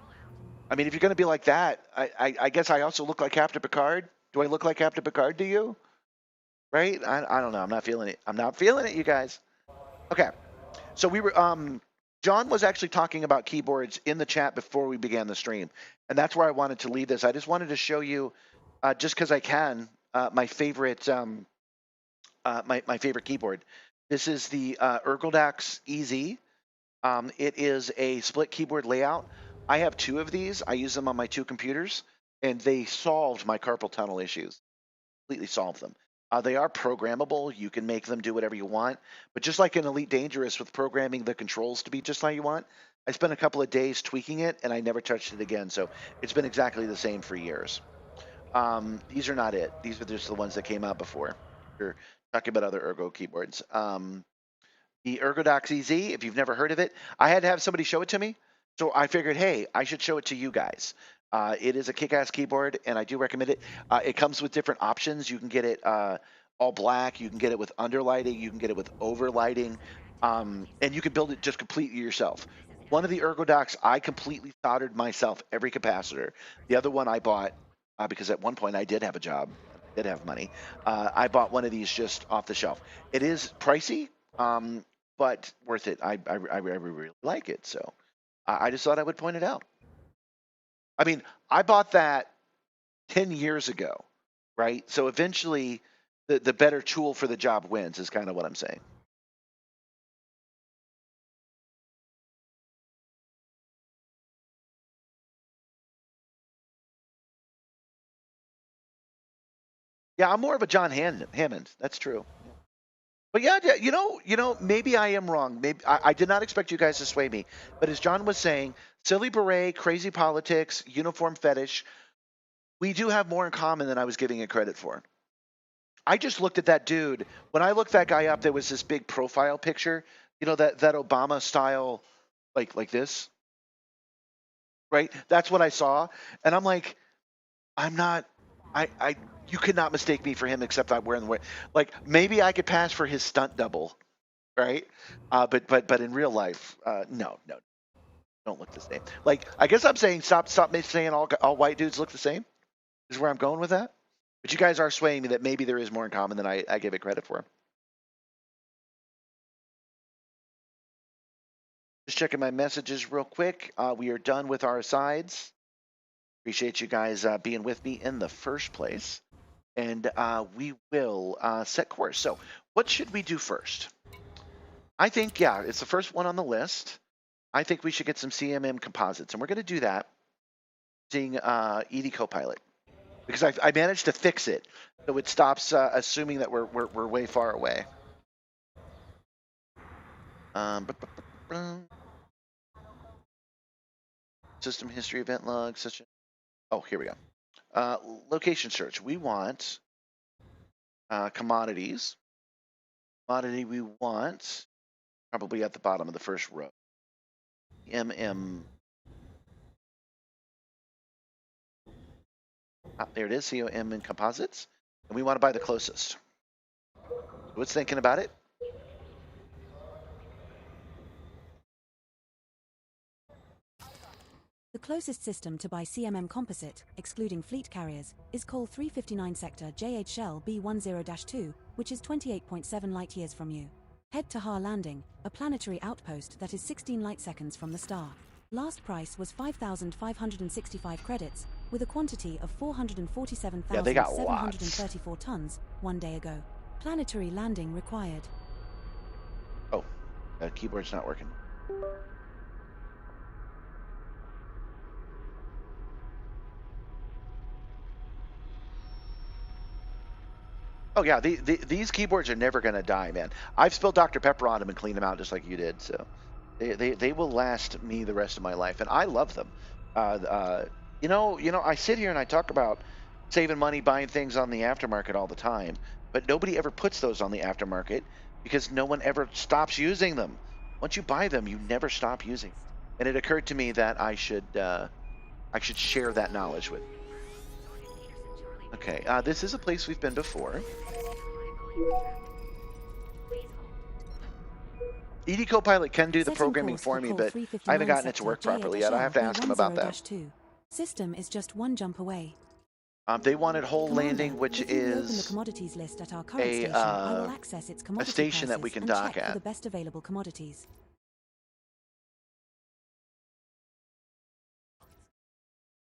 Speaker 1: I mean, if you're going to be like that, I guess I also look like Captain Picard. Do I look like Captain Picard to you? Right? I don't know. I'm not feeling it. I'm not feeling it, you guys. Okay. So we were John was actually talking about keyboards in the chat before we began the stream, and that's where I wanted to leave this. I just wanted to show you, just because I can, my favorite my favorite keyboard. This is the Ergoldax EZ. It is a split keyboard layout. I have two of these. I use them on my two computers, and they solved my carpal tunnel issues. Completely solved them. They are programmable. You can make them do whatever you want. But just like in Elite Dangerous with programming the controls to be just how you want, I spent a couple of days tweaking it, and I never touched it again. So it's been exactly the same for years. These are not it. These are just the ones that came out before. We're talking about other Ergo keyboards. The Ergodox EZ, if you've never heard of it, I had to have somebody show it to me. So I figured, hey, I should show it to you guys. It is a kick-ass keyboard, and I do recommend it. It comes with different options. You can get it all black. You can get it with underlighting. You can get it with overlighting. And you can build it just completely yourself. One of the Ergodox, I completely soldered myself every capacitor. The other one I bought, because at one point I did have a job. I did have money. I bought one of these just off the shelf. It is pricey, but worth it. I really like it. So I just thought I would point it out. I mean, I bought that 10 years ago, right? So eventually the better tool for the job wins is kind of what I'm saying. Yeah, I'm more of a John Hammond. That's true. But yeah, you know, maybe I am wrong. Maybe I did not expect you guys to sway me. But as John was saying, silly beret, crazy politics, uniform fetish, we do have more in common than I was giving it credit for. I just looked at that dude. When I looked that guy up, there was this big profile picture, you know, that Obama style, like this, right? That's what I saw, and I'm like, I'm not, you could not mistake me for him except I'm wearing the way. Like maybe I could pass for his stunt double, right? But in real life, no, don't look the same. Like I guess I'm saying stop saying all white dudes look the same. Is where I'm going with that. But you guys are swaying me that maybe there is more in common than I give it credit for. Just checking my messages real quick. We are done with our asides. Appreciate you guys being with me in the first place. And we will set course. So what should we do first? I think, yeah, it's the first one on the list. I think we should get some CMM composites. And we're going to do that using ED Copilot. Because I managed to fix it. So it stops assuming that we're way far away. System history, event log, such a... Oh, here we go. Location search. We want commodities. Commodity we want probably at the bottom of the first row. There it is, COM and composites. And we want to buy the closest. So it's thinking about it.
Speaker 7: The closest system to buy CMM composite, excluding fleet carriers, is Col 359 sector JH Shell B10-2, which is 28.7 light years from you. Head to Har Landing, a planetary outpost that is 16 light seconds from the star. Last price was 5,565 credits, with a quantity of 447,734 tons 1 day ago. Planetary landing required.
Speaker 1: Oh, that keyboard's not working. Oh yeah, these keyboards are never gonna die, man. I've spilled Dr. Pepper on them and cleaned them out just like you did, so they will last me the rest of my life, and I love them. You know, I sit here and I talk about saving money buying things on the aftermarket all the time, but nobody ever puts those on the aftermarket because no one ever stops using them. Once you buy them, you never stop using them. And it occurred to me that I should share that knowledge with you. Okay, this is a place we've been before. ED Copilot can do the programming for me, but I haven't gotten it to work properly yet. I have to ask him about that.
Speaker 7: System is just one jump away.
Speaker 1: They wanted whole
Speaker 7: Commander,
Speaker 1: landing, which
Speaker 7: if you reopen the
Speaker 1: is
Speaker 7: commodities list at our current
Speaker 1: a,
Speaker 7: station, I will access its commodity
Speaker 1: station that we
Speaker 7: prices
Speaker 1: can
Speaker 7: and
Speaker 1: dock
Speaker 7: check for
Speaker 1: at.
Speaker 7: the best available commodities.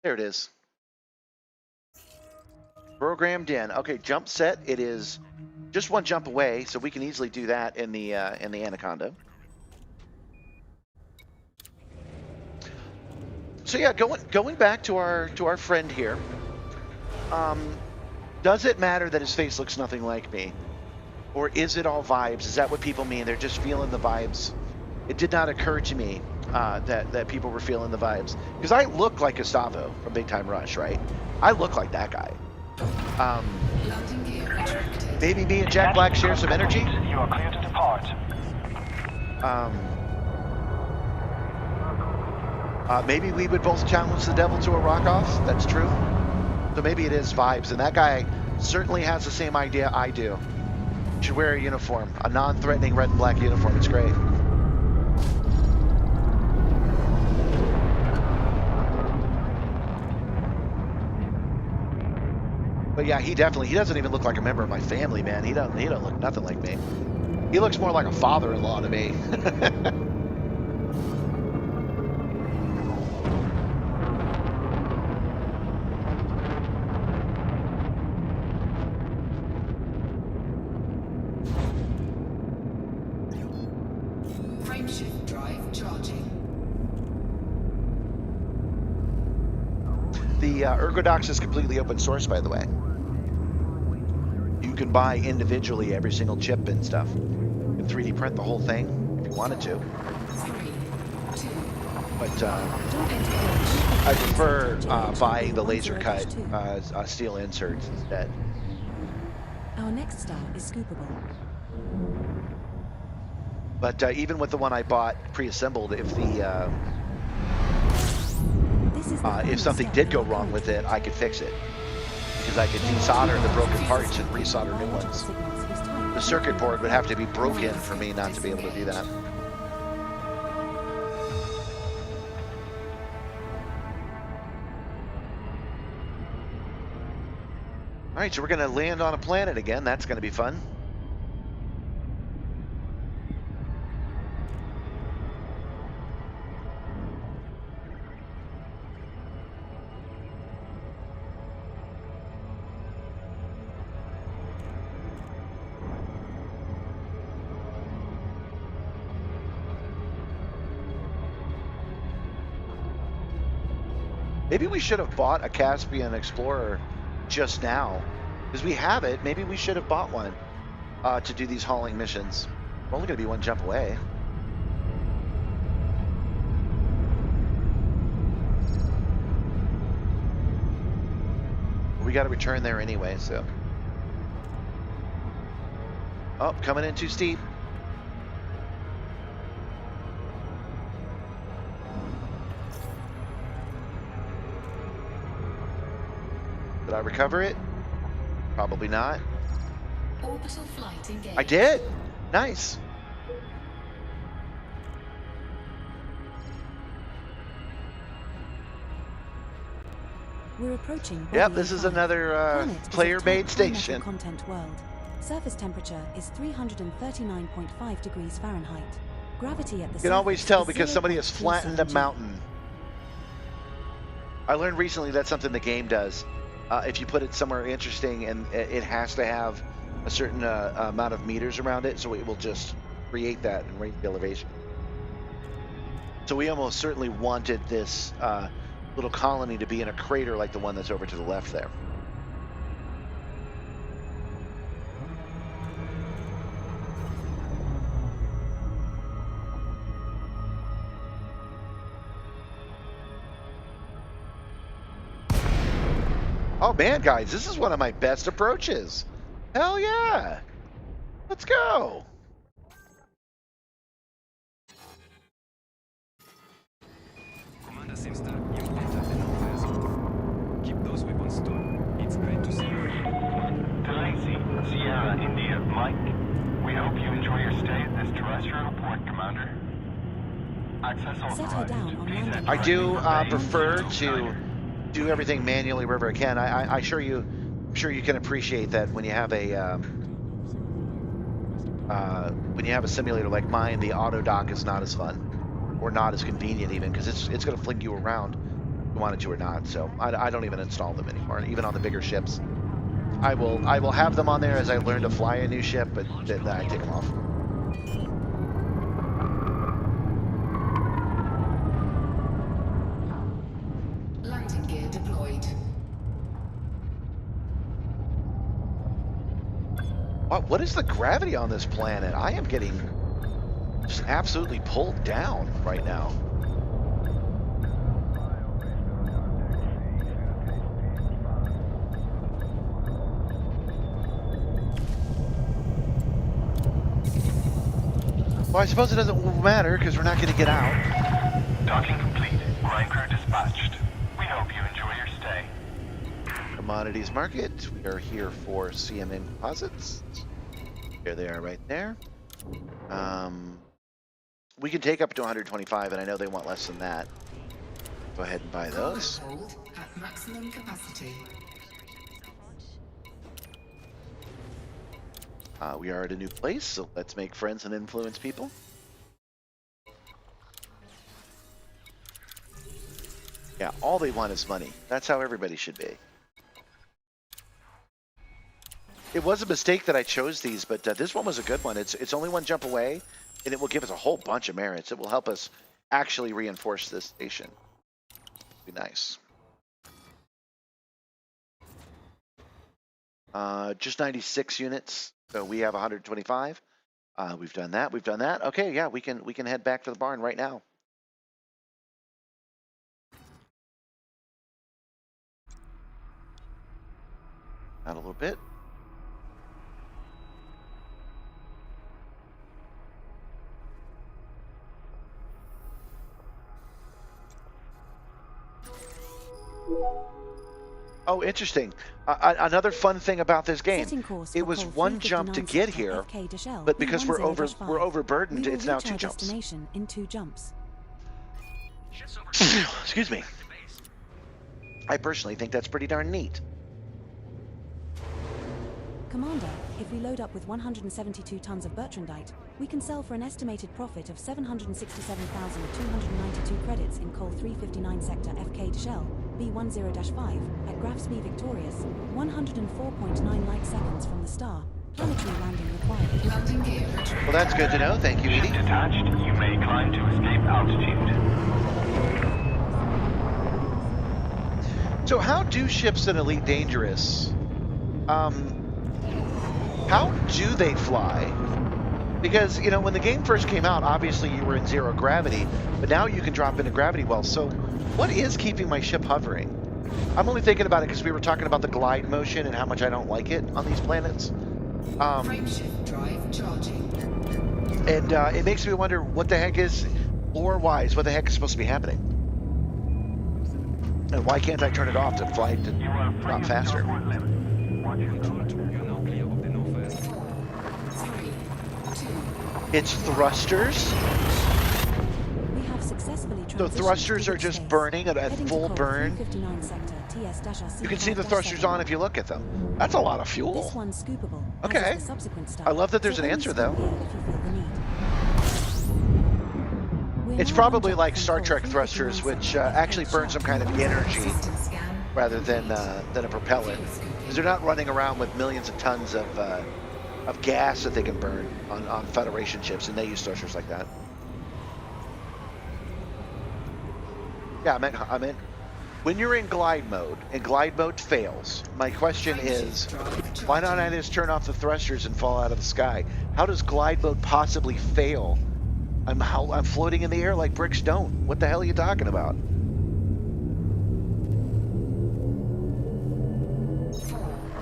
Speaker 1: There it is. Programmed in. Okay, jump set. It is just one jump away, so we can easily do that in the Anaconda. So yeah, going back to our friend here. Does it matter that his face looks nothing like me, or is it all vibes? Is that what people mean? They're just feeling the vibes. It did not occur to me that people were feeling the vibes, because I look like Gustavo from Big Time Rush, right? I look like that guy. Maybe me and Jack Black share some energy.
Speaker 5: You are clear to depart.
Speaker 1: Maybe we would both challenge the devil to a rock-off. That's true. So maybe it is vibes, and that guy certainly has the same idea I do. You should wear a uniform, a non-threatening red and black uniform. It's great. But yeah, he doesn't even look like a member of my family, man. He don't look nothing like me. He looks more like a father-in-law to me.
Speaker 3: Frameshift drive charging.
Speaker 1: The Ergodox is completely open source, by the way. You can buy individually every single chip and stuff. You can 3D print the whole thing if you wanted to.
Speaker 3: 3, 2,
Speaker 1: But I prefer buying the laser cut steel inserts instead.
Speaker 7: Our next star is scoopable.
Speaker 1: But even with the one I bought pre-assembled, if the if something did go wrong with it, I could fix it, because I could desolder the broken parts and resolder new ones. The circuit board would have to be broken for me not to be able to do that. All right, so we're going to land on a planet again. That's going to be fun. Maybe we should have bought a Caspian Explorer just now, because we have it. Maybe we should have bought one to do these hauling missions. We're only going to be one jump away. We got to return there anyway, so. Oh, coming in too steep. Did I recover it? Probably not.
Speaker 3: Orbital flight engaged.
Speaker 1: I did. Nice.
Speaker 7: We're approaching.
Speaker 1: Yep, this is another player-made station.
Speaker 7: Content world. Surface temperature is 339.5 degrees Fahrenheit. Gravity at the
Speaker 1: You can always tell because somebody has flattened a mountain. I learned recently that's something the game does. If you put it somewhere interesting, and it has to have a certain amount of meters around it, so it will just create that and raise the elevation. So we almost certainly wanted this little colony to be in a crater like the one that's over to the left there. Oh man, guys, this is one of my best approaches. Hell yeah. Let's go.
Speaker 10: Commander Simstarr, you entered the nuclear zone. Keep those weapons stored. It's great to see you.
Speaker 5: Delacy, Sierra, India, Mike. We hope you enjoy your stay at this terrestrial port, Commander. Access authorized.
Speaker 7: Set her down on
Speaker 5: Please enter
Speaker 1: I do
Speaker 5: your bay
Speaker 1: prefer
Speaker 5: until
Speaker 1: to do everything manually wherever I can. I'm sure you can appreciate that when you have a simulator like mine, the auto dock is not as fun or not as convenient even, because it's going to fling you around if you want it to or not. So I don't even install them anymore, even on the bigger ships. I will have them on there as I learn to fly a new ship, but then I take them off.
Speaker 3: Landing gear deployed.
Speaker 1: What is the gravity on this planet? I am getting just absolutely pulled down right now. Well, I suppose it doesn't matter because we're not going to get out.
Speaker 5: Docking complete. Line crew dispatched. We hope you enjoy your stay.
Speaker 1: Commodities market. We are here for CMN composites. There they are right there. We can take up to 125, and I know they want less than that. Go ahead and buy those.
Speaker 3: Hold at maximum capacity.
Speaker 1: We are at a new place, so let's make friends and influence people. Yeah, all they want is money. That's how everybody should be. It was a mistake that I chose these, but this one was a good one. It's only one jump away, and it will give us a whole bunch of merits. It will help us actually reinforce this station. Be nice. Just 96 units, so we have 125. We've done that. We've done that. Okay, yeah, we can head back to the barn right now. Out a little bit. Oh, interesting. Another fun thing about this game, it was one jump to get here, but because we're overburdened, it's now 2 jumps.
Speaker 7: In 2 jumps.
Speaker 1: Excuse me. I personally think that's pretty darn neat.
Speaker 7: Commander, if we load up with 172 tons of Bertrandite, we can sell for an estimated profit of 767,292 credits in Col 359 Sector FK Shell, B10-5, at Grafs B Victorious, 104.9 light seconds from the star. Planetary landing required.
Speaker 3: Landing gear.
Speaker 1: Well, that's good to know. Thank you, Edie.
Speaker 5: Detached, you may climb to escape altitude.
Speaker 1: So how do ships in Elite Dangerous, how do they fly? Because, you know, when the game first came out, obviously you were in 0 gravity, but now you can drop into gravity wells. So what is keeping my ship hovering? I'm only thinking about it because we were talking about the glide motion and how much I don't like it on these planets.
Speaker 3: Frameshift drive charging.
Speaker 1: And it makes me wonder what the heck is, lore-wise, what the heck is supposed to be happening? And why can't I turn it off to fly to drop faster? It's thrusters?
Speaker 7: We have successfully
Speaker 1: The thrusters are just burning at full burn. You can see the thrusters on if you look at them. That's a lot of fuel.
Speaker 7: This one's scoopable.
Speaker 1: Okay. I love that there's an answer though. It's probably like Star Trek thrusters, which actually burn some kind of energy rather than a propellant. Because they're not running around with millions of tons of gas that they can burn on Federation ships, and they use thrusters like that. Yeah, I meant when you're in glide mode and glide mode fails, my question is, why not I just turn off the thrusters and fall out of the sky? How does glide mode possibly fail? I'm floating in the air like bricks don't. What the hell are you talking about?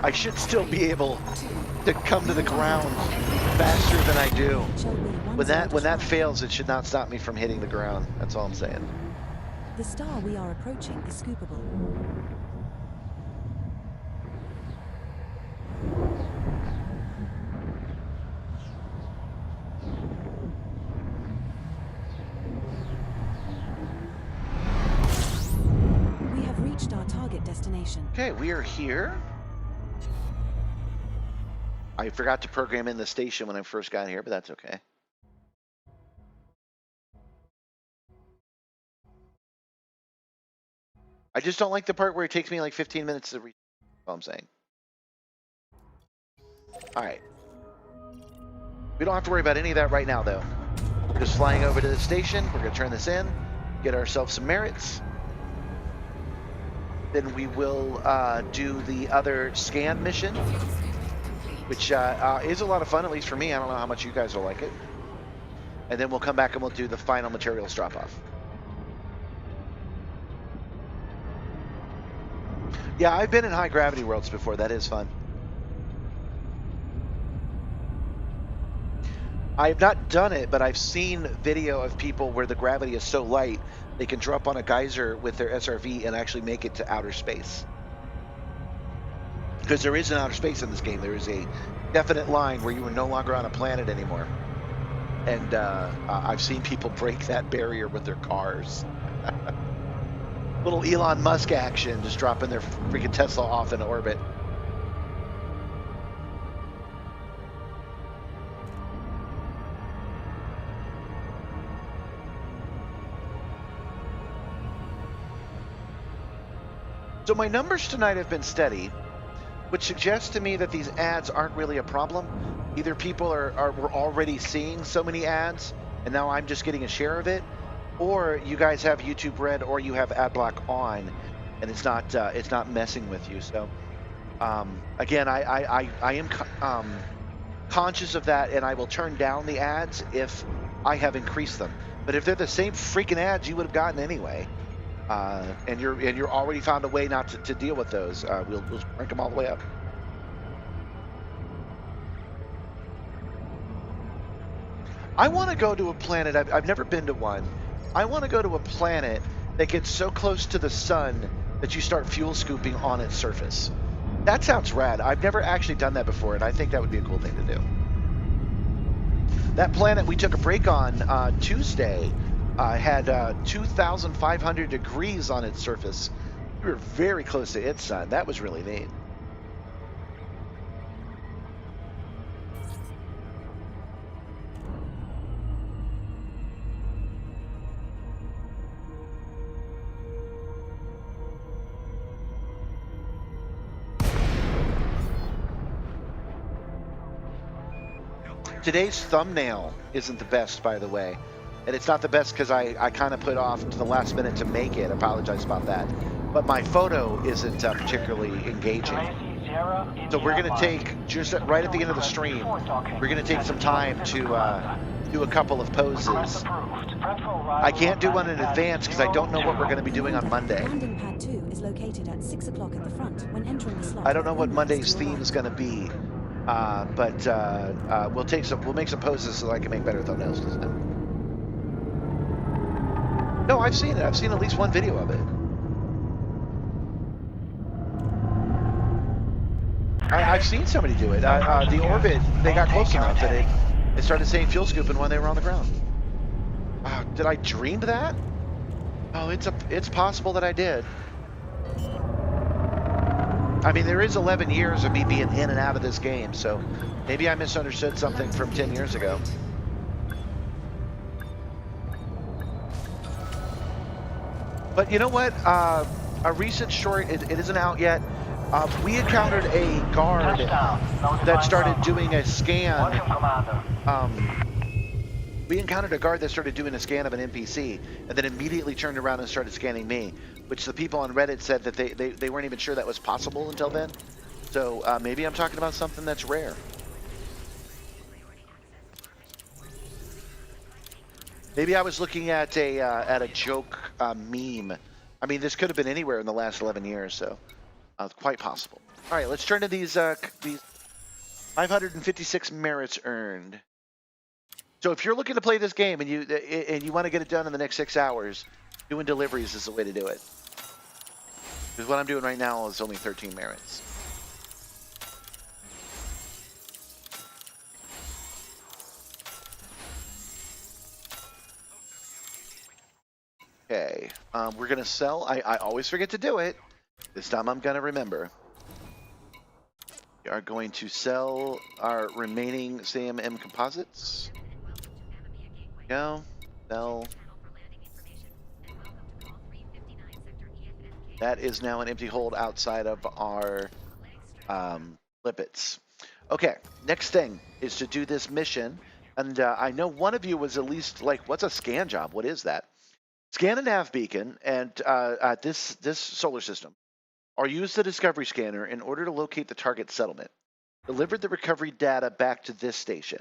Speaker 1: I should still be able to come to the ground faster than I do. When that fails, it should not stop me from hitting the ground. That's all I'm saying.
Speaker 7: The star we are approaching is scoopable. We have reached our target target destination.
Speaker 1: Okay, we are here. I forgot to program in the station when I first got here, but that's okay. I just don't like the part where it takes me like 15 minutes to reach. That's all I'm saying. All right. We don't have to worry about any of that right now, though. We're just flying over to the station. We're going to turn this in, get ourselves some merits. Then we will do the other scan mission, which is a lot of fun, at least for me. I don't know how much you guys will like it. And then we'll come back and we'll do the final materials drop-off. Yeah, I've been in high gravity worlds before. That is fun. I've not done it, but I've seen video of people where the gravity is so light they can drop on a geyser with their SRV and actually make it to outer space. Because there is an outer space in this game. There is a definite line where you are no longer on a planet anymore. And I've seen people break that barrier with their cars. Little Elon Musk action, just dropping their freaking Tesla off in orbit. So my numbers tonight have been steady, which suggests to me that these ads aren't really a problem. Either people were already seeing so many ads, and now I'm just getting a share of it, or you guys have YouTube Red, or you have ad block on, and it's not messing with you. So again, I am conscious of that, and I will turn down the ads if I have increased them. But if they're the same freaking ads you would have gotten anyway, and you're already found a way not to deal with those, we'll crank them all the way up. I want to go to a planet. I've never been to one. I want to go to a planet that gets so close to the sun that you start fuel scooping on its surface. That sounds rad. I've never actually done that before, and I think that would be a cool thing to do. That planet we took a break on Tuesday had 2,500 degrees on its surface. We were very close to its sun. That was really neat. Today's thumbnail isn't the best, by the way. And it's not the best because I kind of put off to the last minute to make it. I apologize about that. But my photo isn't particularly engaging. So we're going to take, just right at the end of the stream, we're going to take some time to do a couple of poses. I can't do one in advance because I don't know what we're going to be doing on Monday.
Speaker 7: Landing pad 2 is located at 6 o'clock at the front when entering the slot.
Speaker 1: I don't know what Monday's theme is going to be. But we'll make some poses so I can make better thumbnails this time. No, I've seen it. I've seen at least one video of it. I've seen somebody do it. The orbit, they got close enough that it started saying fuel scooping when they were on the ground. Did I dream that? Oh, it's possible that I did. I mean, there is 11 years of me being in and out of this game, so maybe I misunderstood something from 10 years ago. But you know what? A recent short, it isn't out yet. We encountered a guard that started doing a scan. We encountered a guard that started doing a scan of an NPC and then immediately turned around and started scanning me, which the people on Reddit said that they weren't even sure that was possible until then. So maybe I'm talking about something that's rare. Maybe I was looking at a joke meme. I mean, this could have been anywhere in the last 11 years, so quite possible. All right, let's turn to these 556 merits earned. So if you're looking to play this game and you want to get it done in the next 6 hours, doing deliveries is the way to do it. Because what I'm doing right now is only 13 merits. Okay, we're gonna sell. I always forget to do it. This time I'm going to remember. We are going to sell our remaining CMM composites. Go. Sell. That is now an empty hold outside of our lipids. Okay, next thing is to do this mission. And I know one of you was at least like, what's a scan job? What is that? Scan a nav beacon and this solar system, or use the discovery scanner in order to locate the target settlement. Deliver the recovery data back to this station.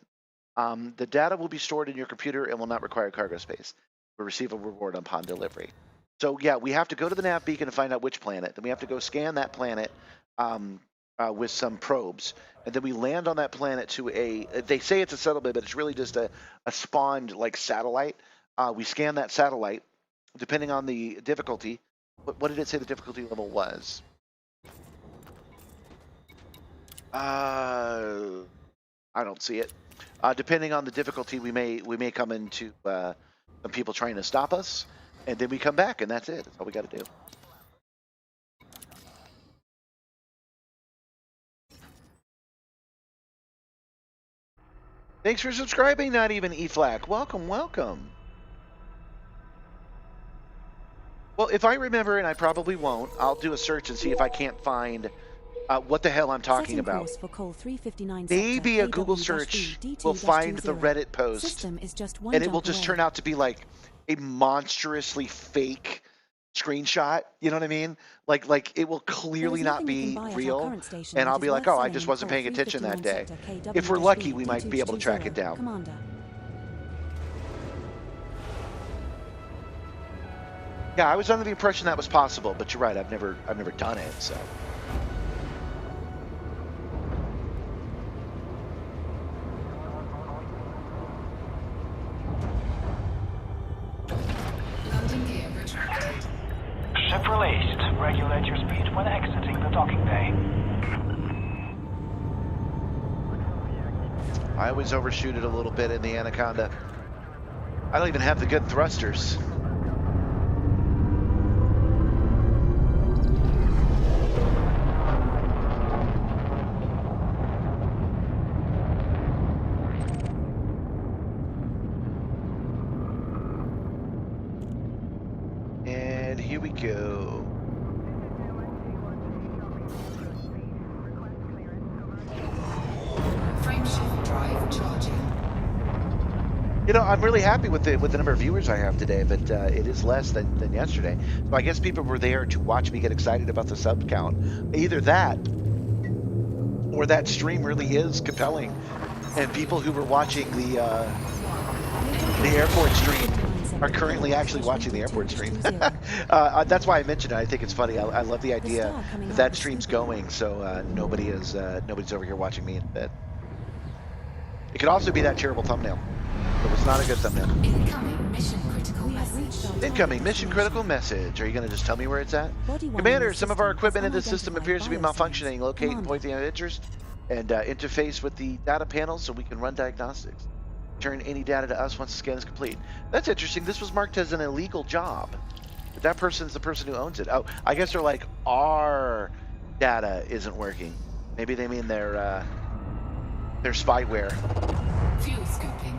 Speaker 1: The data will be stored in your computer and will not require cargo space. We'll receive a reward upon delivery. So yeah, we have to go to the nav beacon and find out which planet. Then we have to go scan that planet with some probes. And then we land on that planet to they say it's a settlement, but it's really just a spawned like satellite. We scan that satellite, depending on the difficulty. What did it say the difficulty level was? I don't see it. Depending on the difficulty, we may come into some people trying to stop us, and then we come back, and that's it. That's all we got to do. Thanks for subscribing, not even E-Flak. Welcome, welcome. Well, if I remember, and I probably won't, I'll do a search and see if I can't find what the hell I'm talking about. Maybe a Google search will find the Reddit post, and it will just turn out to be like a monstrously fake screenshot. You know what I mean? Like it will clearly not be real, and I'll be like, oh, I just wasn't paying attention that day. If we're lucky, we might be able to track it down.
Speaker 7: Commander.
Speaker 1: Yeah, I was under the impression that was possible, but you're right. I've never done it, so.
Speaker 3: Landing gear retracted.
Speaker 5: Ship released. Regulate your speed when exiting the docking bay.
Speaker 1: I always overshoot it a little bit in the Anaconda. I don't even have the good thrusters. And here we go.
Speaker 3: Frameshift drive charging.
Speaker 1: You know, I'm really happy with the number of viewers I have today, but it is less than yesterday. So I guess people were there to watch me get excited about the sub count. Either that, or that stream really is compelling, and people who were watching the airport stream are currently actually watching the airport stream. That's why I mentioned it. I think it's funny. I love the idea that stream's going, so nobody's over here watching me instead. It could also be that terrible thumbnail. It was not a good thumbnail.
Speaker 3: Incoming mission critical message.
Speaker 1: Incoming mission critical message. Are you going to just tell me where it's at? Commander, some of our equipment in this system appears to be malfunctioning. Locate and point the interest and interface with the data panel so we can run diagnostics. Return any data to us once the scan is complete. That's interesting. This was marked as an illegal job. But that person's the person who owns it. Oh, I guess they're like, our data isn't working. Maybe they mean their spyware.
Speaker 3: Fuel scoping.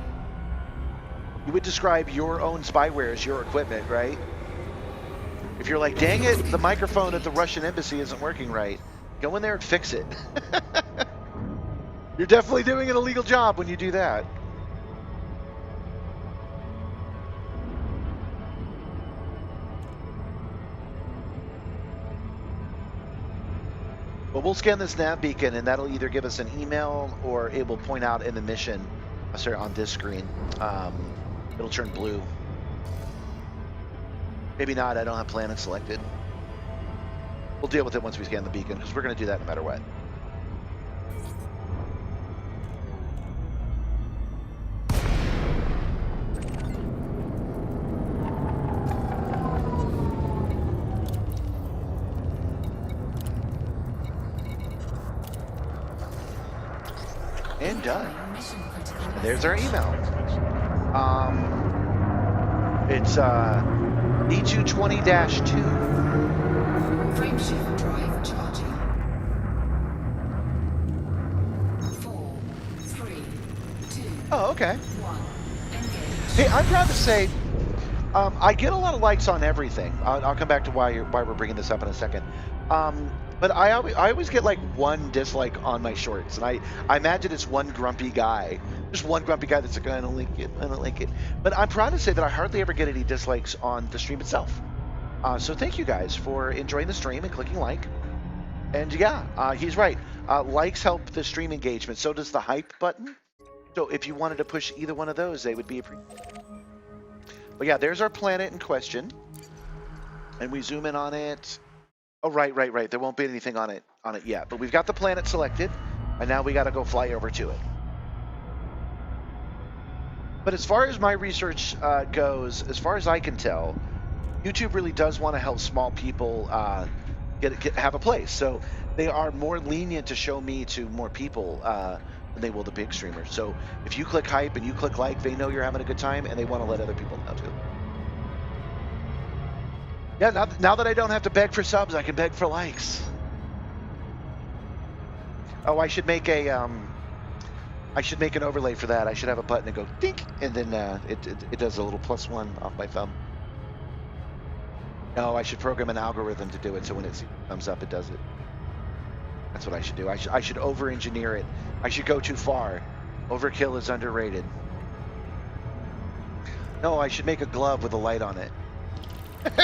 Speaker 1: You would describe your own spyware as your equipment, right? If you're like, dang it, the microphone at the Russian embassy isn't working right, go in there and fix it. You're definitely doing an illegal job when you do that. Well, we'll scan this nav beacon, and that'll either give us an email or it will point out in the mission, sorry, on this screen. It'll turn blue. Maybe not. I don't have planet selected. We'll deal with it once we scan the beacon, because we're going to do that no matter what. And done. And there's our email. It's D220-2.
Speaker 3: Frameshift drive charging. 4, 3, 2,
Speaker 13: Oh, okay.
Speaker 3: 1. Engage.
Speaker 13: Hey, I'm proud to say I get a lot of likes on everything. I'll come back to why we're bringing this up in a second. But I always get like one dislike on my shorts, and I imagine it's one grumpy guy, just one grumpy guy that's like, I don't like it, I don't like it. But I'm proud to say that I hardly ever get any dislikes on the stream itself. So thank you guys for enjoying the stream and clicking like. And yeah, he's right. Likes help the stream engagement. So does the hype button. So if you wanted to push either one of those, they would be appreciated. But yeah, there's our planet in question. And we zoom in on it. Oh, right. There won't be anything on it yet. But we've got the planet selected, and now we got to go fly over to it. But as far as my research goes, as far as I can tell, YouTube really does want to help small people have a place. So they are more lenient to show me to more people than they will the big streamers. So if you click hype and you click like, they know you're having a good time, and they want to let other people know too. Yeah, now that I don't have to beg for subs, I can beg for likes. Oh, I should make an overlay for that. I should have a button that go dink, and then it does a little +1 off my thumb. No, I should program an algorithm to do it, so when it comes up, it does it. That's what I should do. I should over-engineer it. I should go too far. Overkill is underrated. No, I should make a glove with a light on it.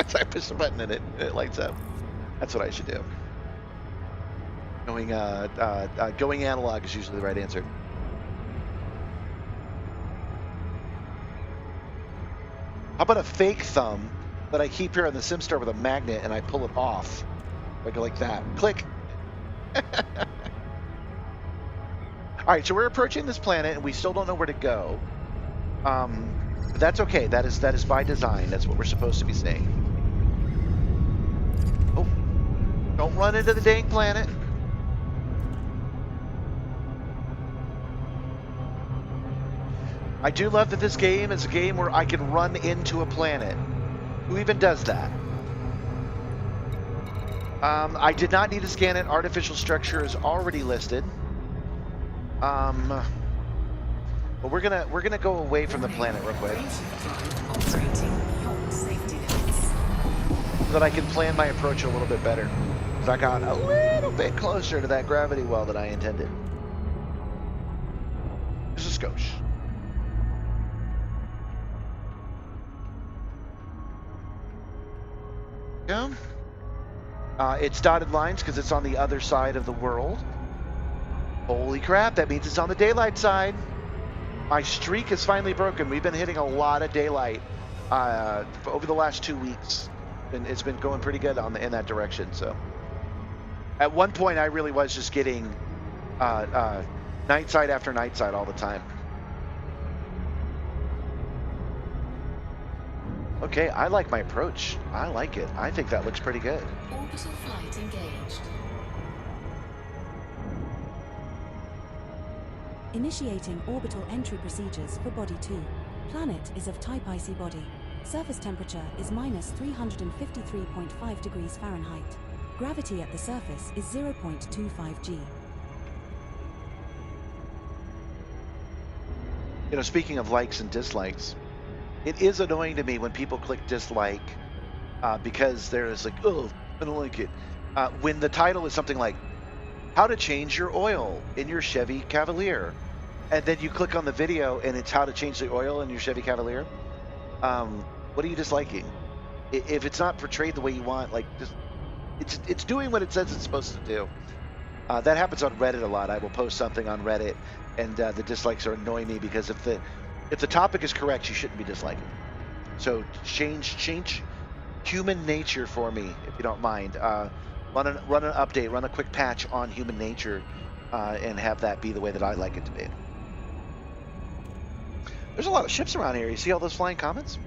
Speaker 13: So I push the button and it lights up. That's what I should do. Going analog is usually the right answer. How about a fake thumb that I keep here on the Simstarr with a magnet and I pull it off? I go like that. Click. All right, so we're approaching this planet and we still don't know where to go. But that's okay. That is by design. That's what we're supposed to be saying. Oh, don't run into the dang planet. I do love that this game is a game where I can run into a planet. Who even does that? I did not need to scan it. Artificial structure is already listed. But we're gonna go away from the planet real quick, so that I can plan my approach a little bit better. Because I got a little bit closer to that gravity well that I intended. Just a skosh. Yeah. It's dotted lines because it's on the other side of the world. Holy crap, that means it's on the daylight side. My streak is finally broken. We've been hitting a lot of daylight over the last 2 weeks. And it's been going pretty good in that direction. So at one point, I really was just getting night side after night side all the time. Okay, I like my approach. I like it. I think that looks pretty good.
Speaker 3: Orbital flight engaged.
Speaker 7: Initiating orbital entry procedures for Body 2. Planet is of type icy body. Surface temperature is -353.5 degrees Fahrenheit. Gravity at the surface is 0.25 g.
Speaker 13: You know, speaking of likes and dislikes, it is annoying to me when people click dislike because there's like, oh, I don't like it. When the title is something like, how to change your oil in your Chevy Cavalier. And then you click on the video and it's how to change the oil in your Chevy Cavalier. What are you disliking? If it's not portrayed the way you want, like, just it's doing what it says it's supposed to do. That happens on Reddit a lot. I will post something on Reddit and the dislikes are annoying me because if the topic is correct, you shouldn't be disliking. So change human nature for me, if you don't mind. Run an update, run a quick patch on human nature, and have that be the way that I like it to be. There's a lot of ships around here. You see all those flying comets?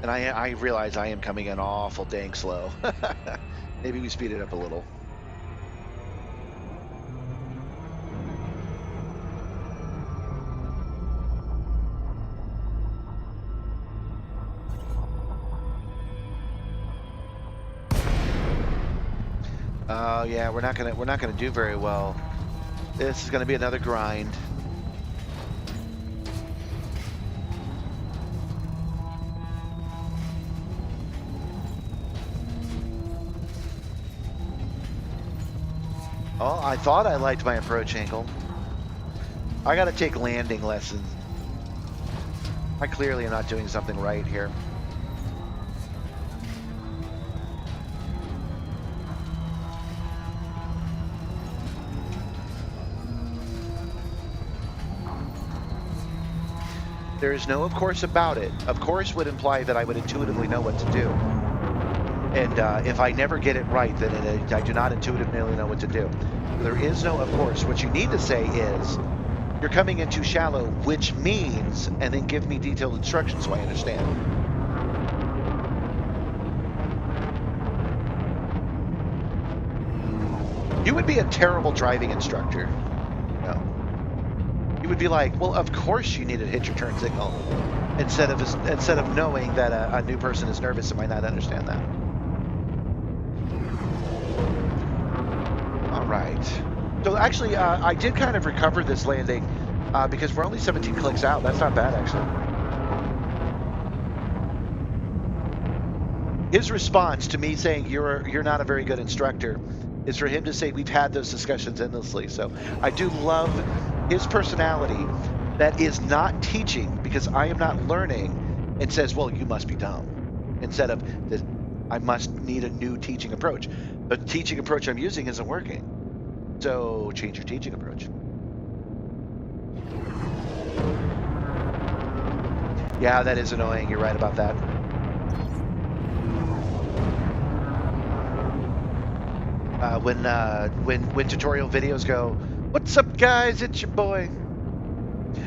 Speaker 13: And I realize I am coming in awful dang slow. Maybe we speed it up a little. Oh yeah, we're not gonna do very well. This is gonna be another grind. Oh, I thought I liked my approach angle. I gotta take landing lessons. I clearly am not doing something right here. There is no of course about it. Of course would imply that I would intuitively know what to do. And if I never get it right, then I do not intuitively know what to do. There is no of course. What you need to say is, you're coming in too shallow, which means, and then give me detailed instructions so I understand. You would be a terrible driving instructor. No. You would be like, well, of course you need to hit your turn signal, instead of knowing that a new person is nervous and might not understand that. All right. So actually, I did kind of recover this landing because we're only 17 clicks out. That's not bad, actually. His response to me saying you're not a very good instructor is for him to say we've had those discussions endlessly. So I do love his personality that is not teaching because I am not learning and says, well, you must be dumb, instead of that I must need a new teaching approach. The teaching approach I'm using isn't working. So change your teaching approach. Yeah, that is annoying. You're right about that. When tutorial videos go, "What's up, guys? It's your boy."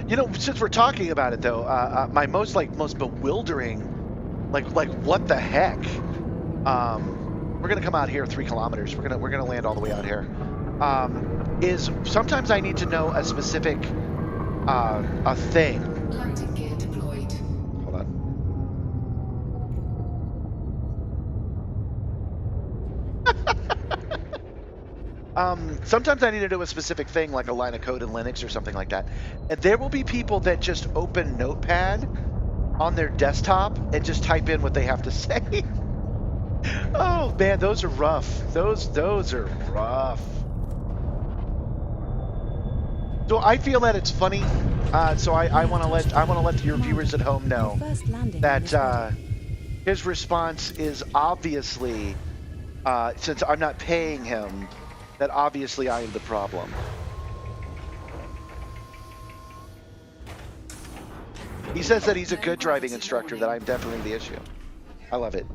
Speaker 13: You know, since we're talking about it though, my most bewildering, like what the heck? We're gonna come out here 3 kilometers. We're gonna land all the way out here. Is sometimes I need to know a specific a thing.
Speaker 3: Landing gear deployed.
Speaker 13: Hold on. Sometimes I need to do a specific thing, like a line of code in Linux or something like that. And there will be people that just open Notepad on their desktop and just type in what they have to say. Oh man, those are rough. Those are rough. So I feel that it's funny. So I want to let your viewers at home know that his response is obviously, since I'm not paying him, that obviously I am the problem. He says that he's a good driving instructor, that I'm definitely the issue. I love it.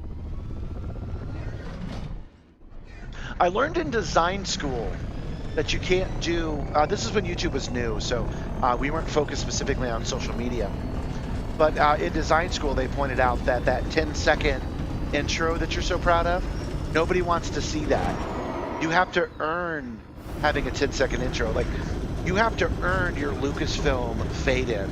Speaker 13: I learned in design school that you can't do, this is when YouTube was new, so we weren't focused specifically on social media. But in design school, they pointed out that 10-second intro that you're so proud of, nobody wants to see that. You have to earn having a 10-second intro. Like, you have to earn your Lucasfilm fade-in.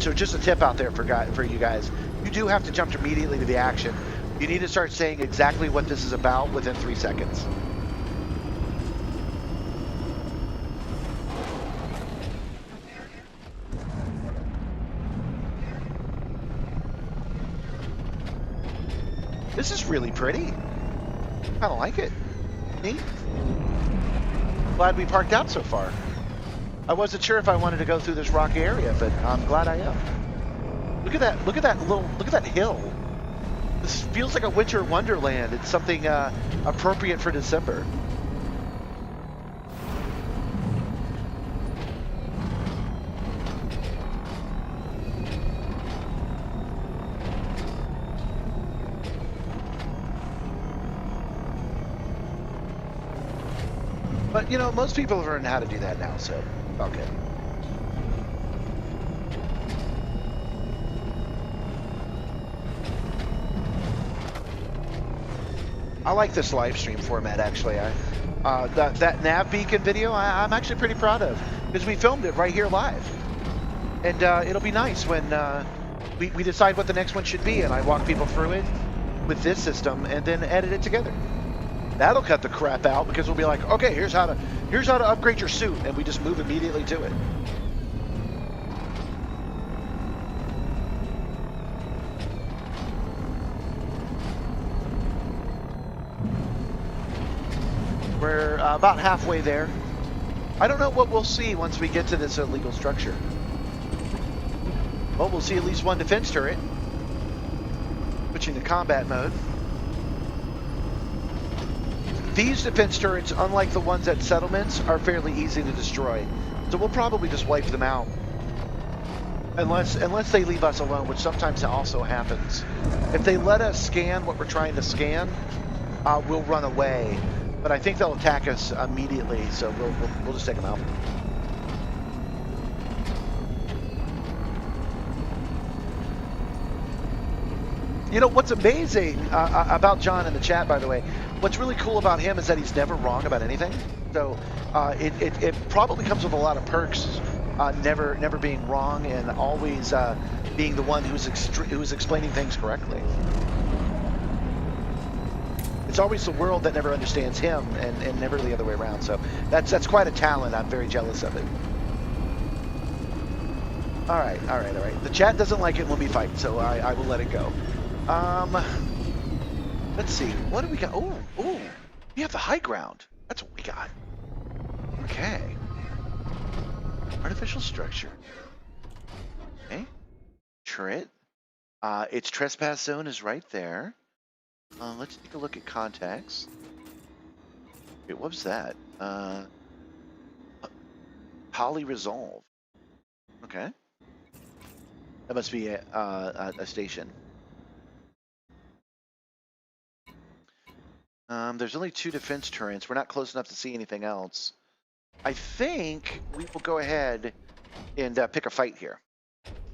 Speaker 13: So just a tip out there for you guys. You do have to jump immediately to the action. You need to start saying exactly what this is about within 3 seconds. This is really pretty. Kind of like it. Neat. Glad we parked out so far. I wasn't sure if I wanted to go through this rocky area, but I'm glad I am. Look at that! Look at that hill. This feels like a winter wonderland. It's something appropriate for December. But, you know, most people have learned how to do that now, so all good. I like this live stream format, actually. That nav beacon video, I'm actually pretty proud of, because we filmed it right here live. And it'll be nice when we decide what the next one should be, and I walk people through it with this system and then edit it together. That'll cut the crap out because we'll be like, okay, here's how to upgrade your suit, and we just move immediately to it. We're about halfway there. I don't know what we'll see once we get to this illegal structure. Well, we'll see at least one defense turret. Switching to combat mode. These defense turrets, unlike the ones at settlements, are fairly easy to destroy. So we'll probably just wipe them out. Unless they leave us alone, which sometimes also happens. If they let us scan what we're trying to scan, we'll run away. But I think they'll attack us immediately, so we'll just take them out. You know, what's amazing about John in the chat, by the way, what's really cool about him is that he's never wrong about anything. So it probably comes with a lot of perks, never being wrong and always being the one who's explaining things correctly. It's always the world that never understands him and never the other way around. So that's quite a talent. I'm very jealous of it. All right. The chat doesn't like it when we fight, so I will let it go. Let's see. What do we got? Oh, we have the high ground. That's what we got. Okay. Artificial structure. Okay. Turret. Its trespass zone is right there. Let's take a look at contacts. Wait, what was that? Poly resolve. Okay. That must be a station. There's only 2 defense turrets. We're not close enough to see anything else. I think we will go ahead and pick a fight here.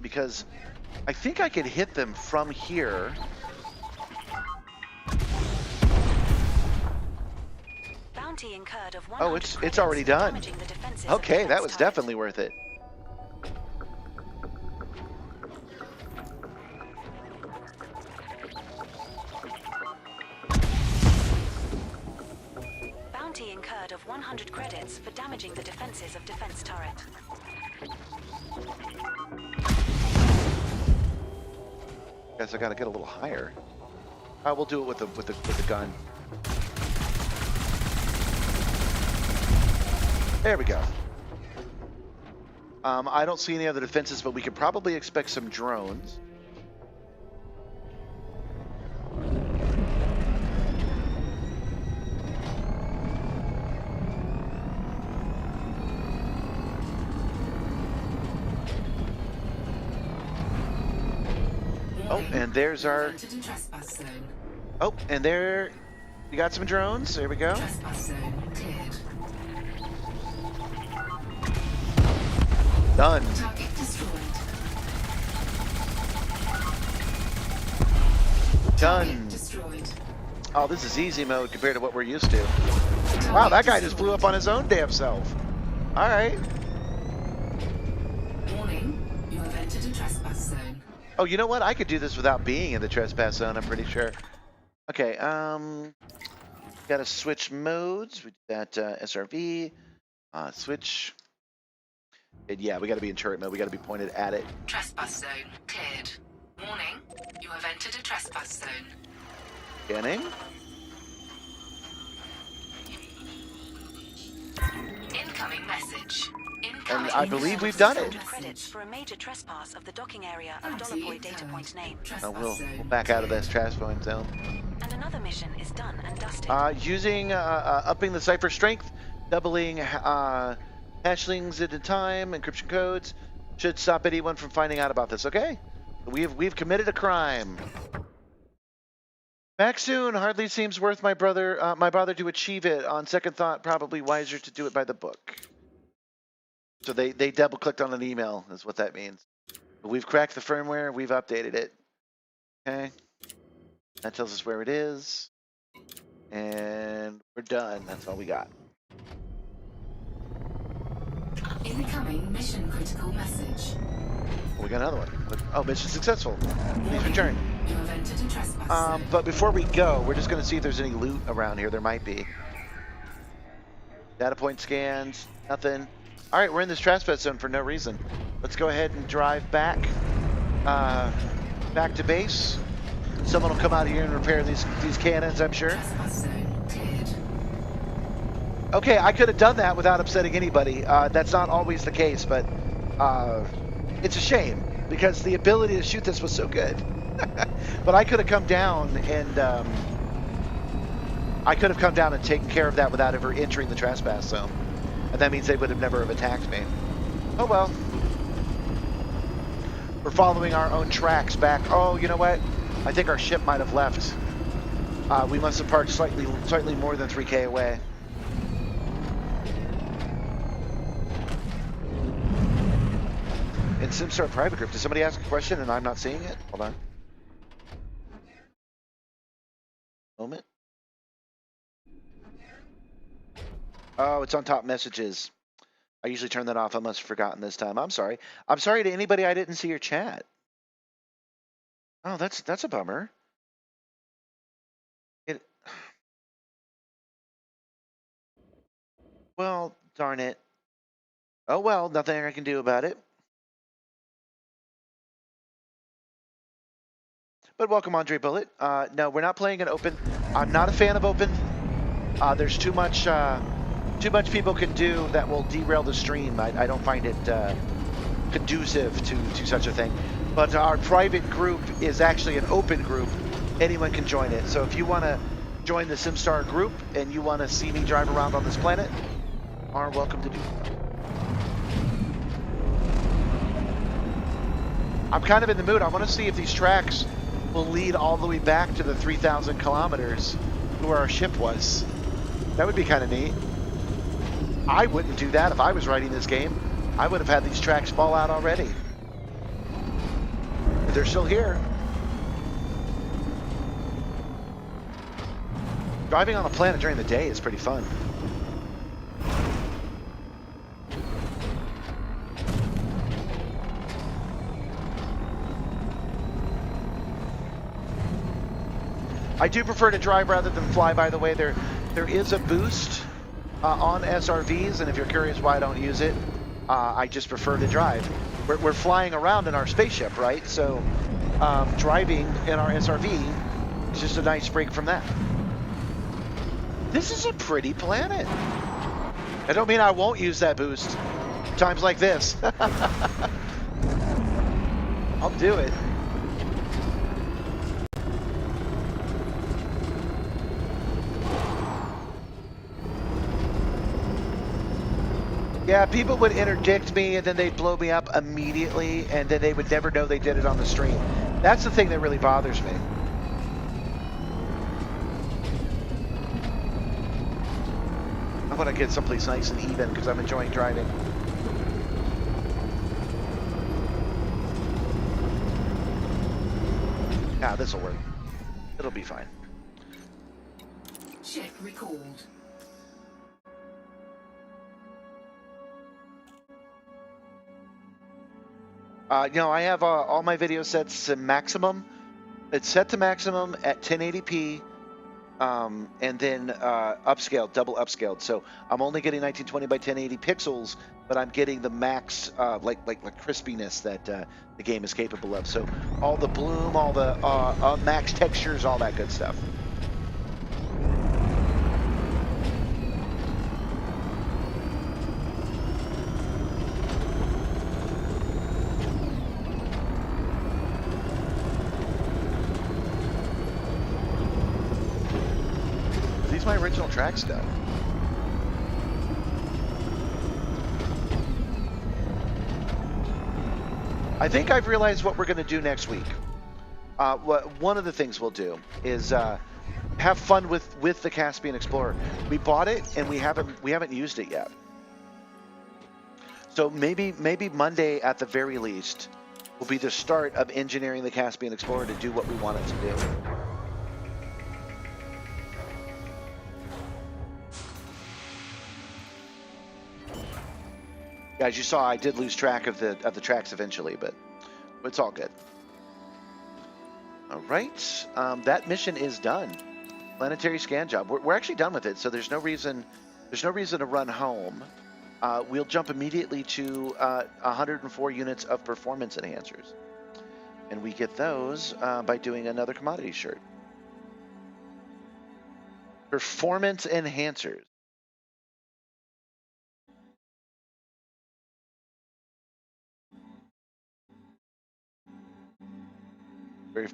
Speaker 13: Because I think I could hit them from here.
Speaker 2: Bounty incurred of
Speaker 13: Oh, it's already done. Okay, that was definitely worth it.
Speaker 2: Bounty incurred of 100 credits for damaging the defenses of defense turret.
Speaker 13: Guess I gotta get a little higher. We'll do it with the gun. There we go. I don't see any other defenses, but we could probably expect some drones. Oh, and there's our... Oh, and there... We got some drones. There we go. Done. Done. Oh, this is easy mode compared to what we're used to. Wow, that guy just flew up on his own damn self. All right.
Speaker 3: Warning, you have entered a trespass zone.
Speaker 13: Oh, you know what? I could do this without being in the trespass zone, I'm pretty sure. Okay, gotta switch modes. We do that SRV, switch. And yeah, we gotta be in turret mode. We gotta be pointed at it.
Speaker 3: Trespass zone cleared. Warning, you have entered a trespass zone.
Speaker 13: Scanning.
Speaker 3: Incoming message.
Speaker 13: And I believe we've done it.
Speaker 2: Credits for a major trespass of the docking area of Dollar data point name.
Speaker 13: We'll back out of this trash point zone.
Speaker 2: And another mission is done and dusted.
Speaker 13: Using upping the cipher strength, doubling hashlings at a time, encryption codes should stop anyone from finding out about this. Okay, we've committed a crime. Back soon. Hardly seems worth my bother to achieve it. On second thought, probably wiser to do it by the book. So they double clicked on an email, is what that means. We've cracked the firmware, we've updated it. Okay. That tells us where it is. And we're done. That's all we got.
Speaker 3: Incoming mission critical message.
Speaker 13: We got another one. Oh, mission successful. Please return.
Speaker 3: You have entered a trespass zone.
Speaker 13: But before we go, we're just going to see if there's any loot around here. There might be. Data point scans, nothing. All right, we're in this trespass zone for no reason. Let's go ahead and drive back, back to base. Someone will come out here and repair these cannons, I'm sure.
Speaker 3: Trespass zone cleared.
Speaker 13: Okay, I could have done that without upsetting anybody. That's not always the case, but it's a shame because the ability to shoot this was so good. But I could have come down and taken care of that without ever entering the trespass zone, and that means they would have never have attacked me. Oh well. We're following our own tracks back. Oh, you know what? I think our ship might have left. We must have parked slightly more than 3K away. In Simstarr private group, did somebody ask a question and I'm not seeing it? Hold on. Moment. Oh, it's on top messages. I usually turn that off. I must have forgotten this time. I'm sorry. I'm sorry to anybody I didn't see your chat. Oh, that's a bummer. Well, darn it. Oh well, nothing I can do about it. But welcome, Andre Bullet. No, we're not playing an open. I'm not a fan of open. There's too much people can do that will derail the stream. I don't find it conducive to such a thing. But our private group is actually an open group. Anyone can join it. So if you want to join the Simstarr group and you want to see me drive around on this planet, are welcome to do so. I'm kind of in the mood. I want to see if these tracks will lead all the way back to the 3,000 kilometers where our ship was. That would be kind of neat. I wouldn't do that if I was writing this game. I would have had these tracks fall out already. But they're still here. Driving on a planet during the day is pretty fun. I do prefer to drive rather than fly, by the way. There is a boost on SRVs, and if you're curious why I don't use it, I just prefer to drive. We're flying around in our spaceship, right? So driving in our SRV is just a nice break from that. This is a pretty planet. I don't mean I won't use that boost. Times like this. I'll do it. Yeah, people would interdict me and then they'd blow me up immediately and then they would never know they did it on the stream. That's the thing that really bothers me. I want to get someplace nice and even because I'm enjoying driving. Nah, this'll work. It'll be fine.
Speaker 3: Ship recalled.
Speaker 13: I have all my video sets to maximum. It's set to maximum at 1080p, and then upscaled, double upscaled. So I'm only getting 1920 by 1080 pixels, but I'm getting the max like crispiness that the game is capable of. So all the bloom, all the max textures, all that good stuff. My original tracks go. I think I've realized what we're going to do next week. One of the things we'll do is have fun with the Caspian Explorer. We bought it and we haven't used it yet. So maybe Monday at the very least will be the start of engineering the Caspian Explorer to do what we want it to do. As you saw, I did lose track of the tracks eventually, but it's all good. All right, that mission is done. Planetary scan job. We're actually done with it, so there's no reason to run home. We'll jump immediately to 104 units of performance enhancers, and we get those by doing another commodity shirt. Performance enhancers.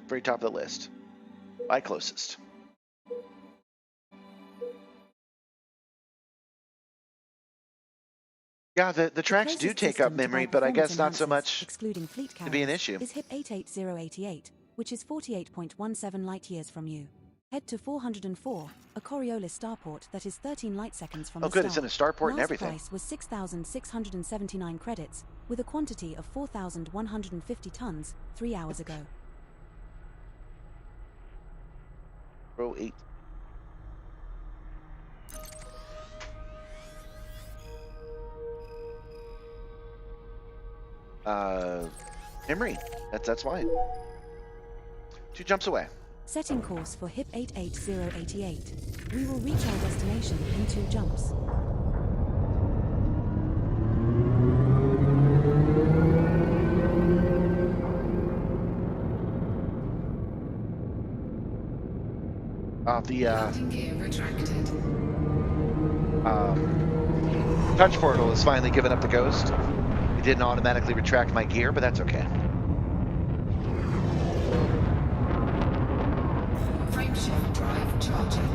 Speaker 13: Very top of the list. By closest. Yeah, the tracks do take up memory, but I guess not so much
Speaker 7: excluding fleet
Speaker 13: to be an
Speaker 7: carriers,
Speaker 13: issue.
Speaker 7: is HIP 88088, which is 48.17 light-years from you. Head to 404, a Coriolis starport that is 13 light-seconds from the
Speaker 13: good,
Speaker 7: star.
Speaker 13: it's in a starport and everything.
Speaker 7: Last price was 6,679 credits, with a quantity of 4,150 tons, 3 hours ago.
Speaker 13: Row 8. Memory. That's why. 2 jumps away.
Speaker 7: Setting course for HIP 88088. We will reach our destination in 2 jumps.
Speaker 3: Landing gear retracted.
Speaker 13: Touch portal has finally given up the ghost. It didn't automatically retract my gear, but that's okay.
Speaker 3: Frameshift drive charging.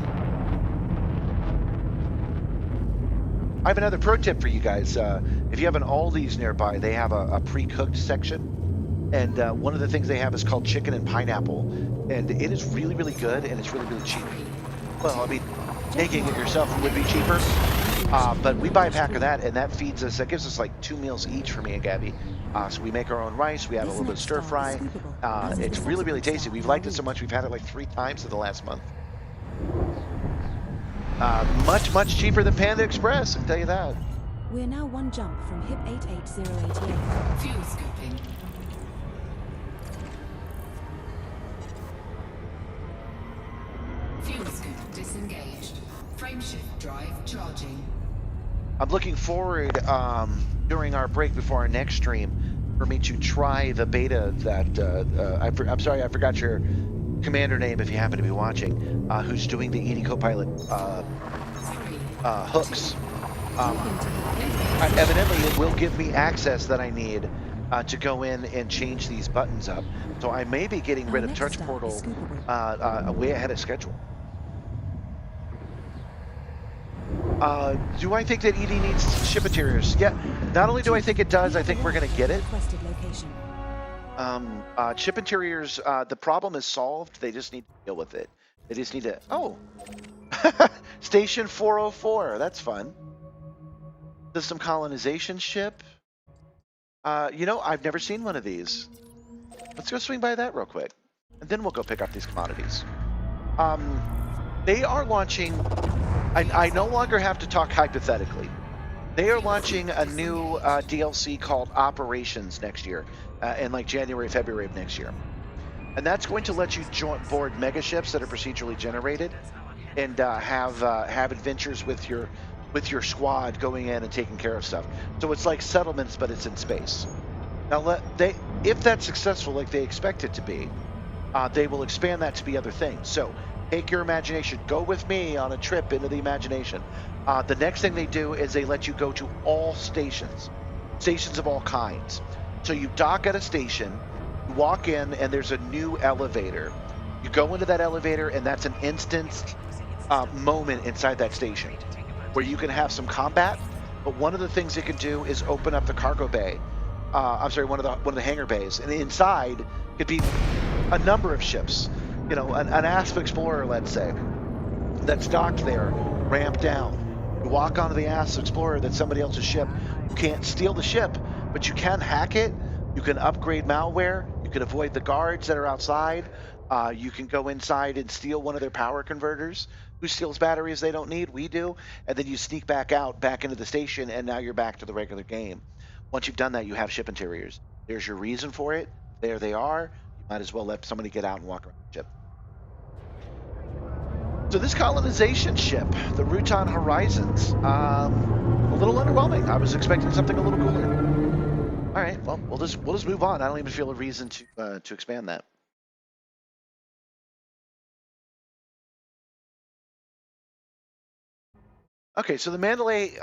Speaker 13: I have another pro tip for you guys. If you have an Aldi's nearby, they have a pre-cooked section. And one of the things they have is called chicken and pineapple. And it is really, really good, and it's really, really cheap. Well, I mean, making it yourself would be cheaper. But we buy a pack of that, and that feeds us, that gives us like 2 meals each for me and Gabby. So we make our own rice, we add a little bit of stir fry. It's really, really tasty. We've liked it so much, we've had it like 3 times in the last month. Much cheaper than Panda Express, I can tell you that.
Speaker 7: We're now 1 jump from HIP 88088.
Speaker 3: Fuel scooping. Fuel scoop disengaged. Frameshift drive charging.
Speaker 13: I'm looking forward during our break before our next stream for me to try the beta that I'm sorry, I forgot your commander name if you happen to be watching, who's doing the ED Copilot hooks. Evidently, it will give me access that I need to go in and change these buttons up. So I may be getting rid of Touch Portal way ahead of schedule. Do I think that ED needs ship interiors? Yeah, not only do I think it does, I think we're going to get it. Ship interiors, the problem is solved. They just need to deal with it. They just need to... Oh! Station 404. That's fun. System colonization ship. You know, I've never seen one of these. Let's go swing by that real quick. And then we'll go pick up these commodities. They are launching... I no longer have to talk hypothetically. They are launching a new DLC called Operations next year, in like January, February of next year. And that's going to let you board megaships that are procedurally generated and have adventures with your squad going in and taking care of stuff. So it's like settlements, but it's in space. Now, if that's successful like they expect it to be, they will expand that to be other things. So take your imagination. Go with me on a trip into the imagination. The next thing they do is they let you go to all stations of all kinds. So you dock at a station, you walk in, and there's a new elevator. You go into that elevator, and that's an instant moment inside that station where you can have some combat. But one of the things it can do is open up the cargo bay. I'm sorry, one of the hangar bays, and inside could be a number of ships. You know, an Asp Explorer, let's say, that's docked there, ramped down. You walk onto the Asp Explorer, that's somebody else's ship. You can't steal the ship, but you can hack it. You can upgrade malware. You can avoid the guards that are outside. You can go inside and steal one of their power converters. Who steals batteries they don't need? We do. And then you sneak back into the station, and now you're back to the regular game. Once you've done that, you have ship interiors. There's your reason for it. There they are. Might as well let somebody get out and walk around the ship. So this colonization ship, the Rutan Horizons, a little underwhelming. I was expecting something a little cooler. All right, well, we'll just move on. I don't even feel a reason to expand that. Okay, so the Mandalay,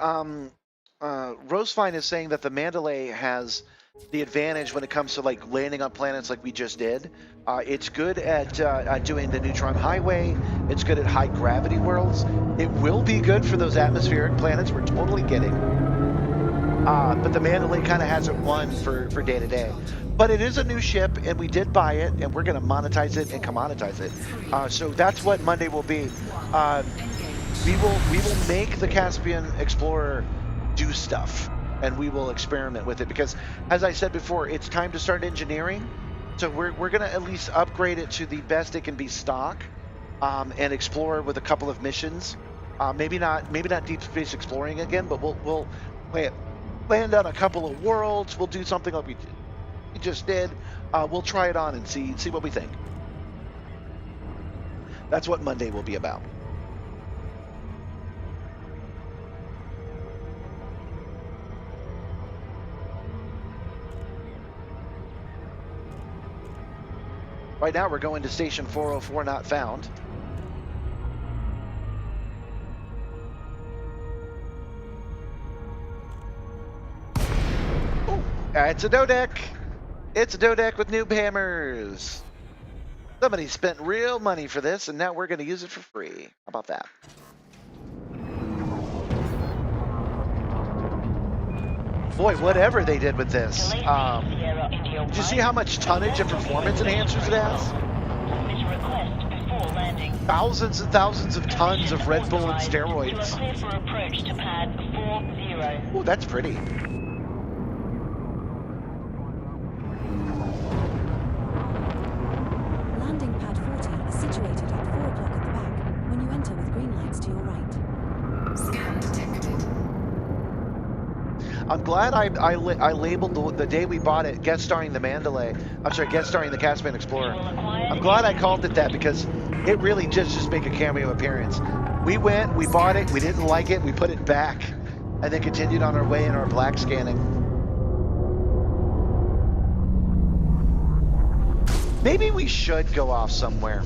Speaker 13: Rosefine is saying that the Mandalay has the advantage when it comes to like landing on planets like we just did. It's good at doing the neutron highway. It's good at high gravity worlds. It will be good for those atmospheric planets we're totally getting. But the Mandalay kind of has it won for day to day. But it is a new ship, and we did buy it, and we're going to monetize it and commoditize it. So that's what Monday will be. We will make the Caspian Explorer do stuff, and we will experiment with it because, as I said before, it's time to start engineering. So we're going to at least upgrade it to the best it can be stock, and explore with a couple of missions. Maybe not deep space exploring again, but we'll land on a couple of worlds. We'll do something like we just did. We'll try it on and see what we think. That's what Monday will be about. Right now, we're going to station 404, not found. Oh, it's a Dodec. It's a Dodec with noob hammers. Somebody spent real money for this, and now we're going to use it for free. How about that? Boy, whatever they did with this. Did you see how much tonnage and performance enhancers it has? Thousands and thousands of tons of Red Bull and steroids. Oh, that's pretty.
Speaker 7: Landing pad 40 is situated at 4 o'clock at the back when you enter with green lights to your right.
Speaker 3: Scan detected.
Speaker 13: I'm glad I labeled the day we bought it guest starring the Mandalay. I'm sorry, guest starring the Caspian Explorer. I'm glad I called it that because it really just make a cameo appearance. We went, we bought it, we didn't like it, we put it back, and then continued on our way in our black scanning. Maybe we should go off somewhere.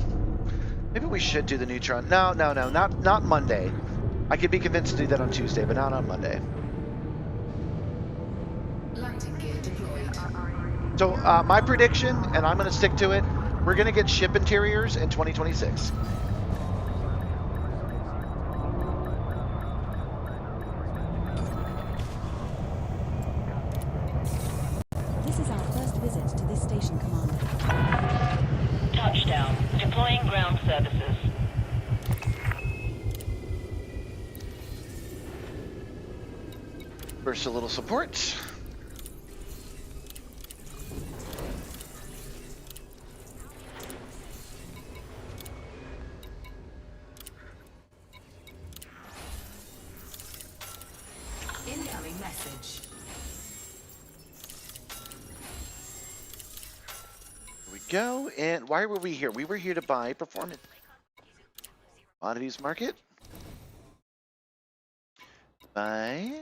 Speaker 13: Maybe we should do the neutron. No, not Monday. I could be convinced to do that on Tuesday, but not on Monday.
Speaker 3: Landing gear deployed.
Speaker 13: So my prediction, and I'm going to stick to it, we're going to get ship interiors in 2026.
Speaker 7: This is our first visit to this station, Commander.
Speaker 11: Touchdown. Deploying ground services.
Speaker 13: First, a little support.
Speaker 3: Incoming message.
Speaker 13: Here we go. And why were we here? We were here to buy performance. Commodities market. Buy.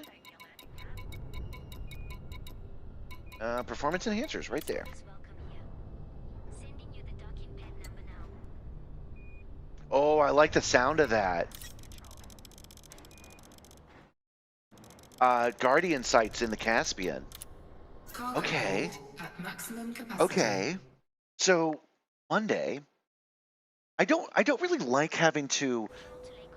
Speaker 13: Performance enhancers right there. Oh, I like the sound of that. Guardian sites in the Caspian. Okay.
Speaker 3: At maximum capacity.
Speaker 13: Okay. So Monday, I don't really like having to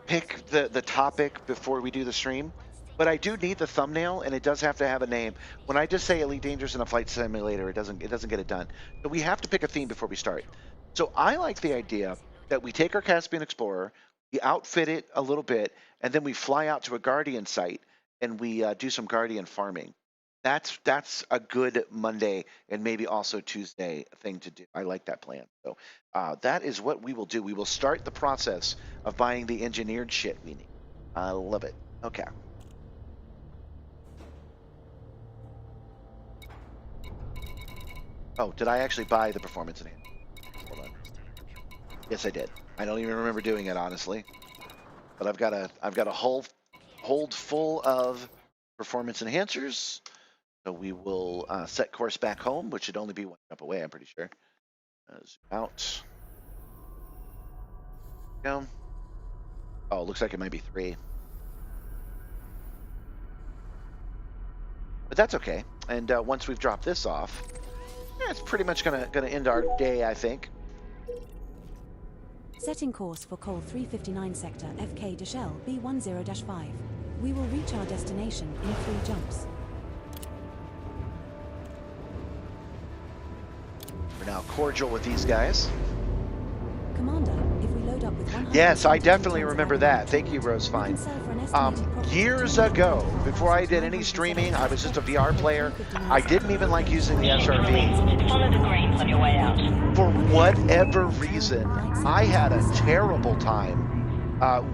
Speaker 13: pick the topic before we do the stream, but I do need the thumbnail, and it does have to have a name. When I just say Elite Dangerous in a flight simulator, it doesn't get it done. So we have to pick a theme before we start. So I like the idea that we take our Caspian Explorer, we outfit it a little bit, and then we fly out to a Guardian site and we do some Guardian farming. That's a good Monday and maybe also Tuesday thing to do. I like that plan. So that is what we will do. We will start the process of buying the engineered shit we need. I love it. Okay. Oh, did I actually buy the performance enhancement? Yes, I did. I don't even remember doing it, honestly. But I've got a whole hold full of performance enhancers. So we will set course back home, which should only be one jump away, I'm pretty sure. Zoom out. Go. Oh, looks like it might be 3. But that's okay. And once we've dropped this off, it's pretty much gonna end our day, I think.
Speaker 7: Setting course for Col 359 sector FK Deshell B10-5. We will reach our destination in 3 jumps.
Speaker 13: We're now cordial with these guys.
Speaker 7: Commander, if we load up with 100...
Speaker 13: Yes, I definitely remember that. Thank you, Rosefine. Years ago, before I did any streaming, I was just a VR player. I didn't even like using the SRV.
Speaker 11: Follow the greens on your way out.
Speaker 13: For whatever reason, I had a terrible time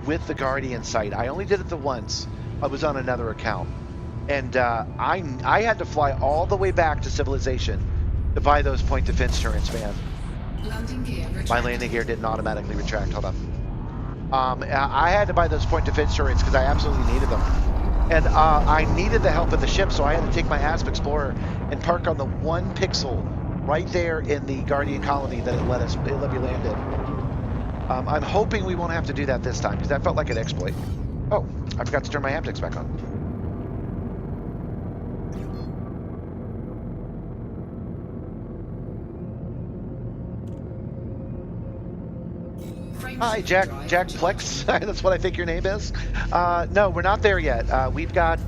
Speaker 13: with the Guardian site. I only did it the once. I was on another account. And I had to fly all the way back to Civilization to buy those point defense turrets, man.
Speaker 3: Landing gear
Speaker 13: My landing gear didn't automatically retract. Hold on. I had to buy those point defense turrets because I absolutely needed them. And I needed the help of the ship, so I had to take my Asp Explorer and park on the 1 pixel right there in the Guardian colony that it let me land in. I'm hoping we won't have to do that this time because that felt like an exploit. Oh, I forgot to turn my haptics back on. Hi, Jack Plex. That's what I think your name is. No, we're not there yet. We've got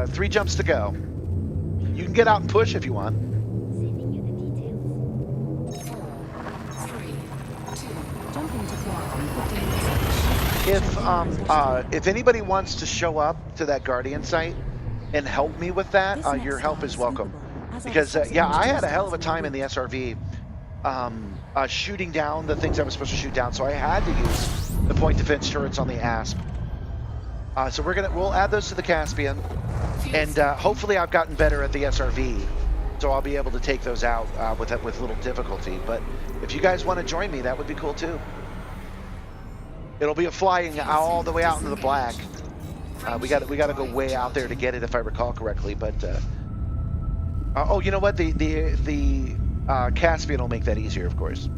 Speaker 13: 3 jumps to go. You can get out and push if you want. If anybody wants to show up to that Guardian site and help me with that, your help is welcome. Because yeah, I had a hell of a time in the SRV. Shooting down the things I was supposed to shoot down, so I had to use the point defense turrets on the Asp. So we'll add those to the Caspian, and hopefully I've gotten better at the SRV, so I'll be able to take those out with little difficulty. But if you guys want to join me, that would be cool too. It'll be a flying all the way out into the black. We got to go way out there to get it, if I recall correctly. But oh, you know what? The Caspian will make that easier, of course.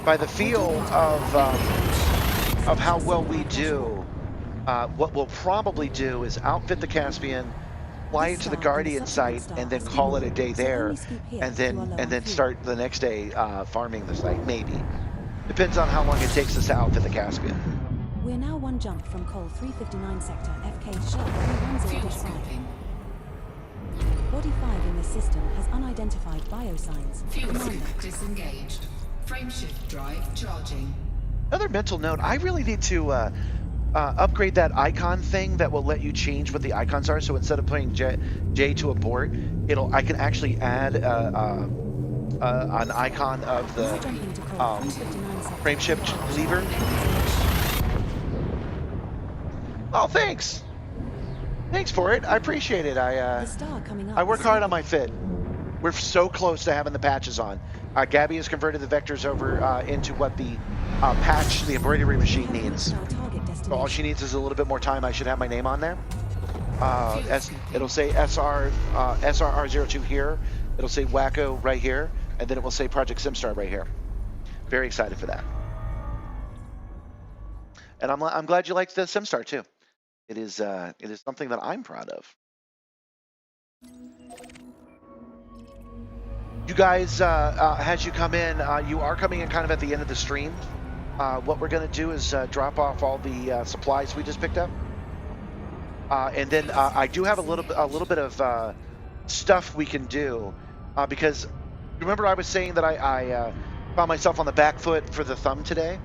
Speaker 13: By the feel of how well we do, what we'll probably do is outfit the Caspian, fly it to the Guardian site, and then call it a day there, and then start the next day farming the site. Maybe depends on how long it takes us to outfit the Caspian.
Speaker 7: We're now 1 jump from Col 359 sector FK Deshell B10-5. Body 5 in the system has unidentified biosigns.
Speaker 3: Fuel sync disengaged. Frameshift drive charging.
Speaker 13: Another mental note, I really need to upgrade that icon thing that will let you change what the icons are. So instead of putting J to abort, I can actually add an icon of the frameshift lever. Oh, thanks. Thanks for it. I appreciate it. I work hard on my fit. We're so close to having the patches on. Gabby has converted the vectors over into what the patch, the embroidery machine needs. So all she needs is a little bit more time. I should have my name on there. It'll say SRR02 here. It'll say Wacko right here. And then it will say Project Simstarr right here. Very excited for that. And I'm glad you liked the Simstarr too. It is something that I'm proud of. You guys, as you come in, you are coming in kind of at the end of the stream. What we're going to do is drop off all the supplies we just picked up, and then I do have a little bit of stuff we can do because remember I was saying that I found myself on the back foot for the thumb today.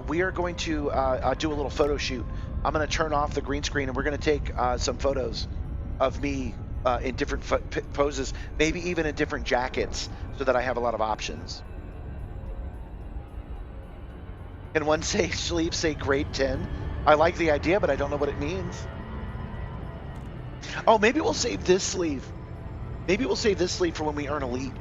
Speaker 13: We are going to do a little photo shoot. I'm going to turn off the green screen and we're going to take some photos of me in different poses, maybe even in different jackets, so that I have a lot of options. Can one say sleep say grade 10? I like the idea, but I don't know what it means. Oh, maybe we'll save this sleeve. Maybe we'll save this sleeve for when we earn elite.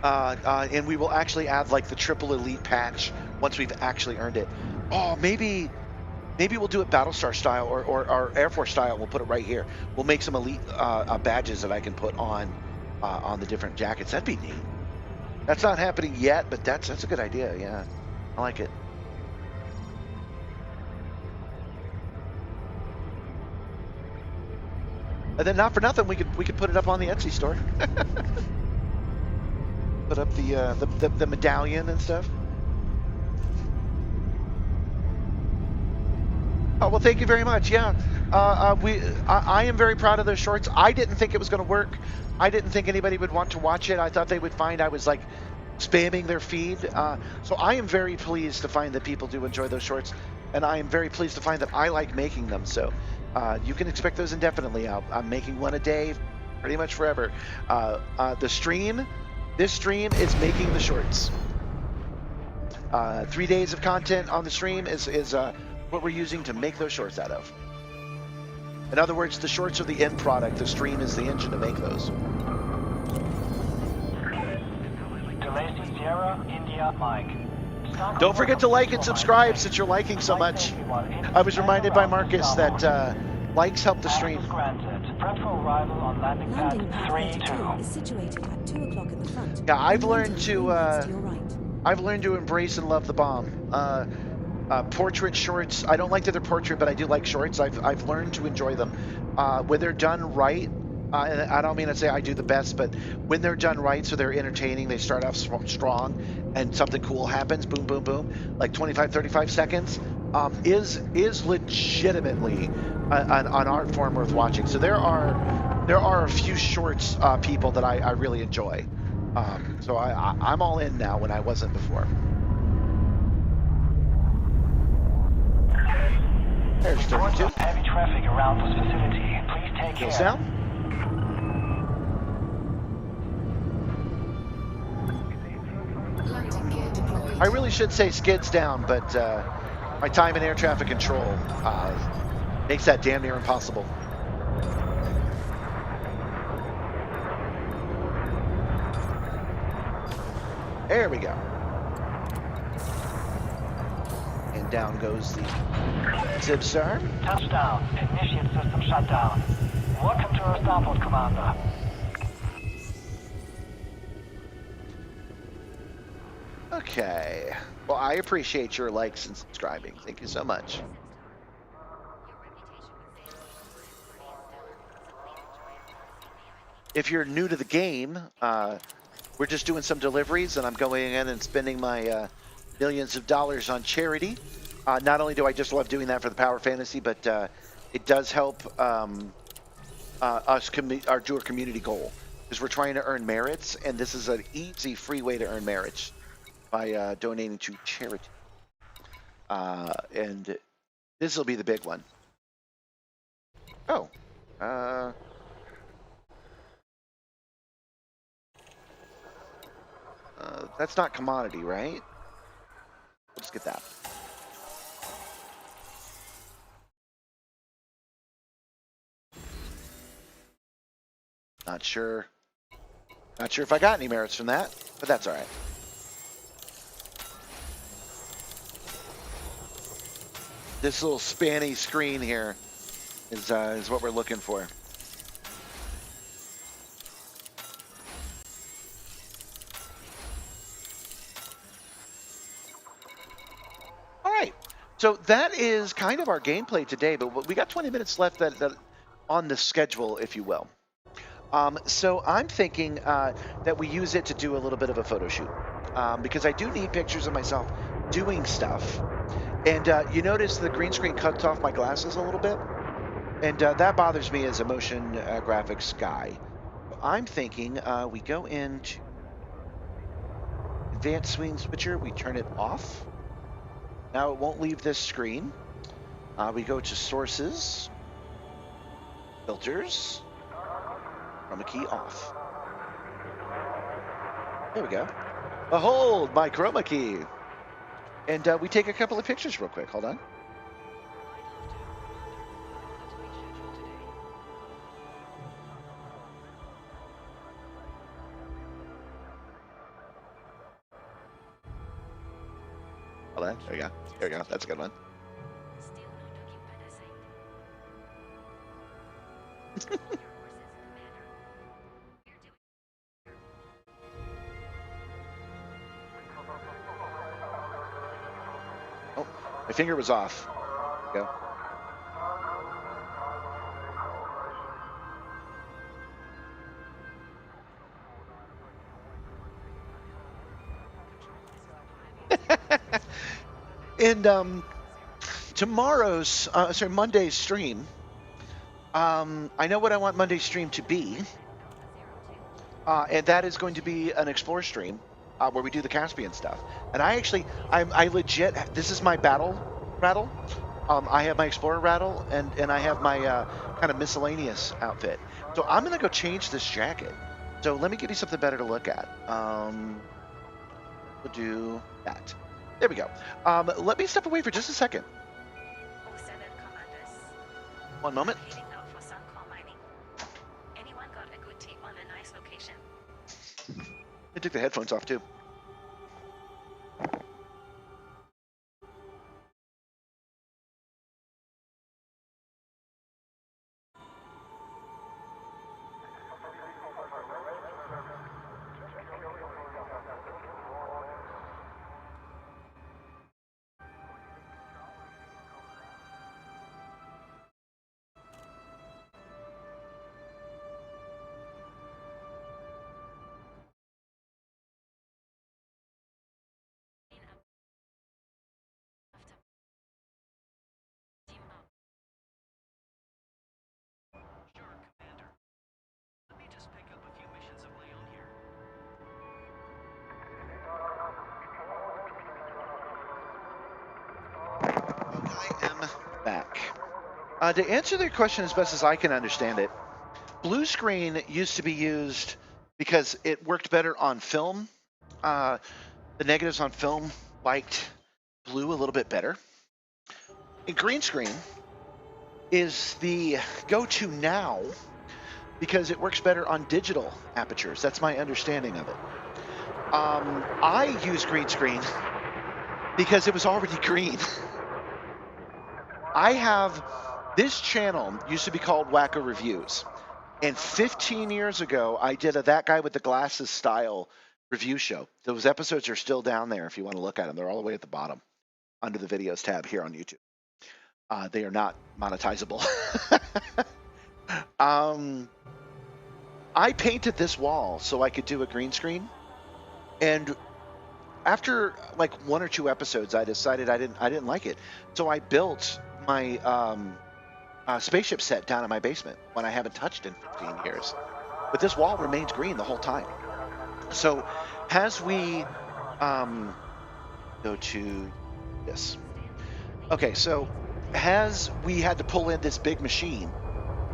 Speaker 13: And we will actually add like the triple elite patch once we've actually earned it. Oh, maybe we'll do it Battlestar style or Air Force style. We'll put it right here. We'll make some elite badges that I can put on the different jackets. That'd be neat. That's not happening yet, but that's a good idea. Yeah, I like it. And then not for nothing, we could put it up on the Etsy store. Put up the medallion and stuff. Oh, well, thank you very much. Yeah, I am very proud of those shorts. I didn't think it was going to work. I didn't think anybody would want to watch it. I thought they would find I was like spamming their feed. So I am very pleased to find that people do enjoy those shorts, and I am very pleased to find that I like making them. So you can expect those indefinitely. I'm making one a day, pretty much forever. This stream is making the shorts. 3 days of content on the stream is what we're using to make those shorts out of. In other words, the shorts are the end product. The stream is the engine to make those.
Speaker 5: Delacey Sierra, India, Mike.
Speaker 13: Don't forget to like and subscribe since you're liking so much. I was reminded by Marcus that likes help the stream.
Speaker 5: Prep for arrival on landing pad 3-2
Speaker 7: is situated at 2 o'clock at the front.
Speaker 13: Yeah, I've learned
Speaker 7: to
Speaker 13: embrace and love the bomb. Portrait shorts. I don't like that they're portrait, but I do like shorts. I've learned to enjoy them when they're done right. And I don't mean to say I do the best, but when they're done right, so they're entertaining, they start off strong, and something cool happens. Boom, boom, boom. Like 25, 35 seconds is legitimately an art form worth watching. So there are a few shorts people that I really enjoy. So I'm all in now when I wasn't before. There's 32.
Speaker 5: Heavy traffic around this facility. Please take
Speaker 13: Kills
Speaker 5: care.
Speaker 13: down. I really should say skids down, but my time in air traffic control makes that damn near impossible. There we go. And down goes the Simstarr.
Speaker 5: Touchdown. Initiate system shutdown. Welcome to our starport, Commander.
Speaker 13: Okay. Well, I appreciate your likes and subscribing. Thank you so much. If you're new to the game, we're just doing some deliveries, and I'm going in and spending my millions of dollars on charity. Not only do I just love doing that for the Power Fantasy, but it does help us our community goal, because we're trying to earn merits, and this is an easy, free way to earn merits by donating to charity. And this will be the big one. Oh. That's not commodity, right? We'll just get that. Not sure if I got any merits from that, but that's all right. This little spanny screen here is what we're looking for. All right, so that is kind of our gameplay today, but we got 20 minutes left that on the schedule, if you will. So I'm thinking that we use it to do a little bit of a photo shoot, because I do need pictures of myself doing stuff. And you notice the green screen cuts off my glasses a little bit, and that bothers me as a motion graphics guy. I'm thinking we go into Advanced Swing Switcher, we turn it off. Now it won't leave this screen. We go to Sources, Filters, Chroma key off. There we go. Behold my chroma key. and we take a couple of pictures real quick. Hold on. Hold on. There we go. There we go. That's a good one. Oh, my finger was off. There we go. And tomorrow's, Monday's stream, I know what I want Monday's stream to be, and that is going to be an Explore stream where we do the Caspian stuff. And I legit, this is my battle rattle. I have my Explorer rattle, and I have my kind of miscellaneous outfit. So I'm going to go change this jacket. So let me give you something better to look at. We'll do that. There we go. Let me step away for just a second. One moment. I took the headphones off too. I am back. To answer the question as best as I can understand it, blue screen used to be used because it worked better on film. The negatives on film liked blue a little bit better. And green screen is the go-to now because it works better on digital apertures. That's my understanding of it. I use green screen because it was already green. I have, this channel used to be called Wacko Reviews. And 15 years ago, I did a That Guy with the Glasses style review show. Those episodes are still down there if you want to look at them. They're all the way at the bottom under the videos tab here on YouTube. They are not monetizable. I painted this wall so I could do a green screen. And after like one or two episodes, I decided I didn't like it. So I built my spaceship set down in my basement when I haven't touched in 15 years. But this wall remains green the whole time. So as we go to this. Okay, so as we had to pull in this big machine,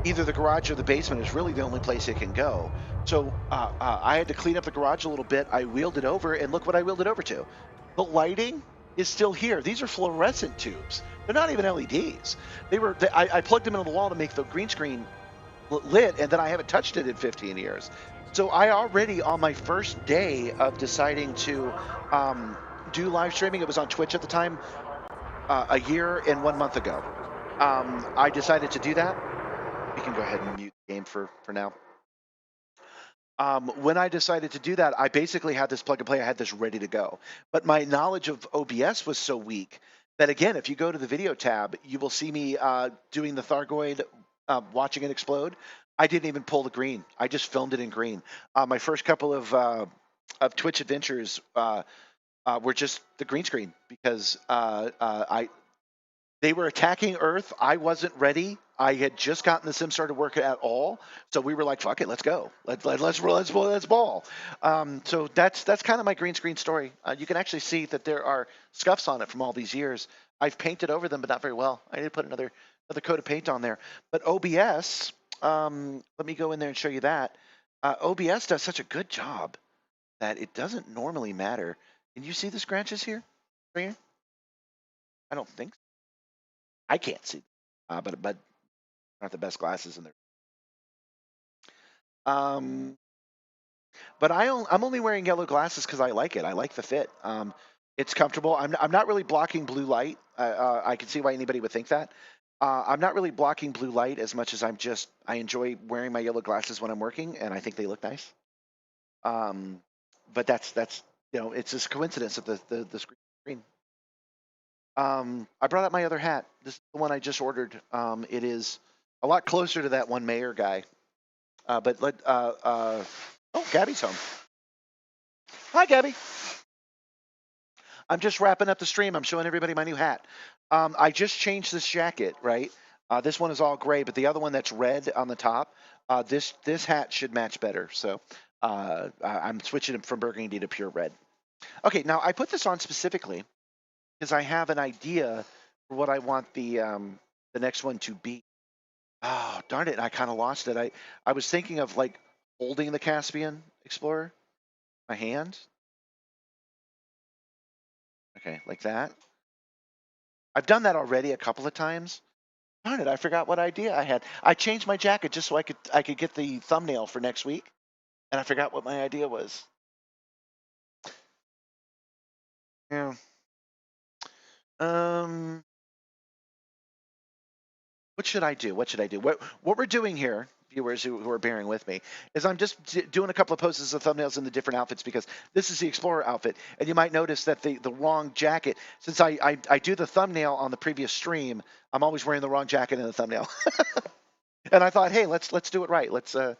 Speaker 13: either the garage or the basement is really the only place it can go. So I had to clean up the garage a little bit. I wheeled it over, and look what I wheeled it over to. The lighting is still here. These are fluorescent tubes. They're not even LEDs. I plugged them into the wall to make the green screen lit, and then I haven't touched it in 15 years. So I already, on my first day of deciding to do live streaming, it was on Twitch at the time, a year and 1 month ago, I decided to do that. We can go ahead and mute the game for now. When I decided to do that, I basically had this plug and play. I had this ready to go. But my knowledge of OBS was so weak that, again, if you go to the video tab, you will see me doing the Thargoid, watching it explode. I didn't even pull the green. I just filmed it in green. My first couple of Twitch adventures were just the green screen because they were attacking Earth. I wasn't ready. I had just gotten the Simstarr to work at all, so we were like, "Fuck it, let's go. Let's ball." So that's kind of my green screen story. You can actually see that there are scuffs on it from all these years. I've painted over them, but not very well. I need to put another coat of paint on there. But OBS, let me go in there and show you that. OBS does such a good job that it doesn't normally matter. Can you see the scratches here? Right here? I don't think so. I can't see. But not the best glasses in there. But I'm only wearing yellow glasses because I like it. I like the fit. It's comfortable. I'm not really blocking blue light. I can see why anybody would think that. I'm not really blocking blue light as much as I enjoy wearing my yellow glasses when I'm working, and I think they look nice. But that's it's just a coincidence of the screen. I brought out my other hat. This is the one I just ordered. It is a lot closer to that one mayor guy. Oh, Gabby's home. Hi, Gabby. I'm just wrapping up the stream. I'm showing everybody my new hat. I just changed this jacket, right? This one is all gray, but the other one that's red on the top, this hat should match better. So I'm switching it from burgundy to pure red. Okay, now I put this on specifically because I have an idea for what I want the next one to be. Oh, darn it, I kind of lost it. I was thinking of like holding the Caspian Explorer, my hand. Okay, like that. I've done that already a couple of times. Darn it, I forgot what idea I had. I changed my jacket just so I could get the thumbnail for next week, and I forgot what my idea was. Yeah. What should I do? What should I do? What we're doing here, viewers who are bearing with me, is I'm just doing a couple of poses of thumbnails in the different outfits because this is the Explorer outfit, and you might notice that the wrong jacket. Since I do the thumbnail on the previous stream, I'm always wearing the wrong jacket in the thumbnail. And I thought, hey, let's do it right. Let's go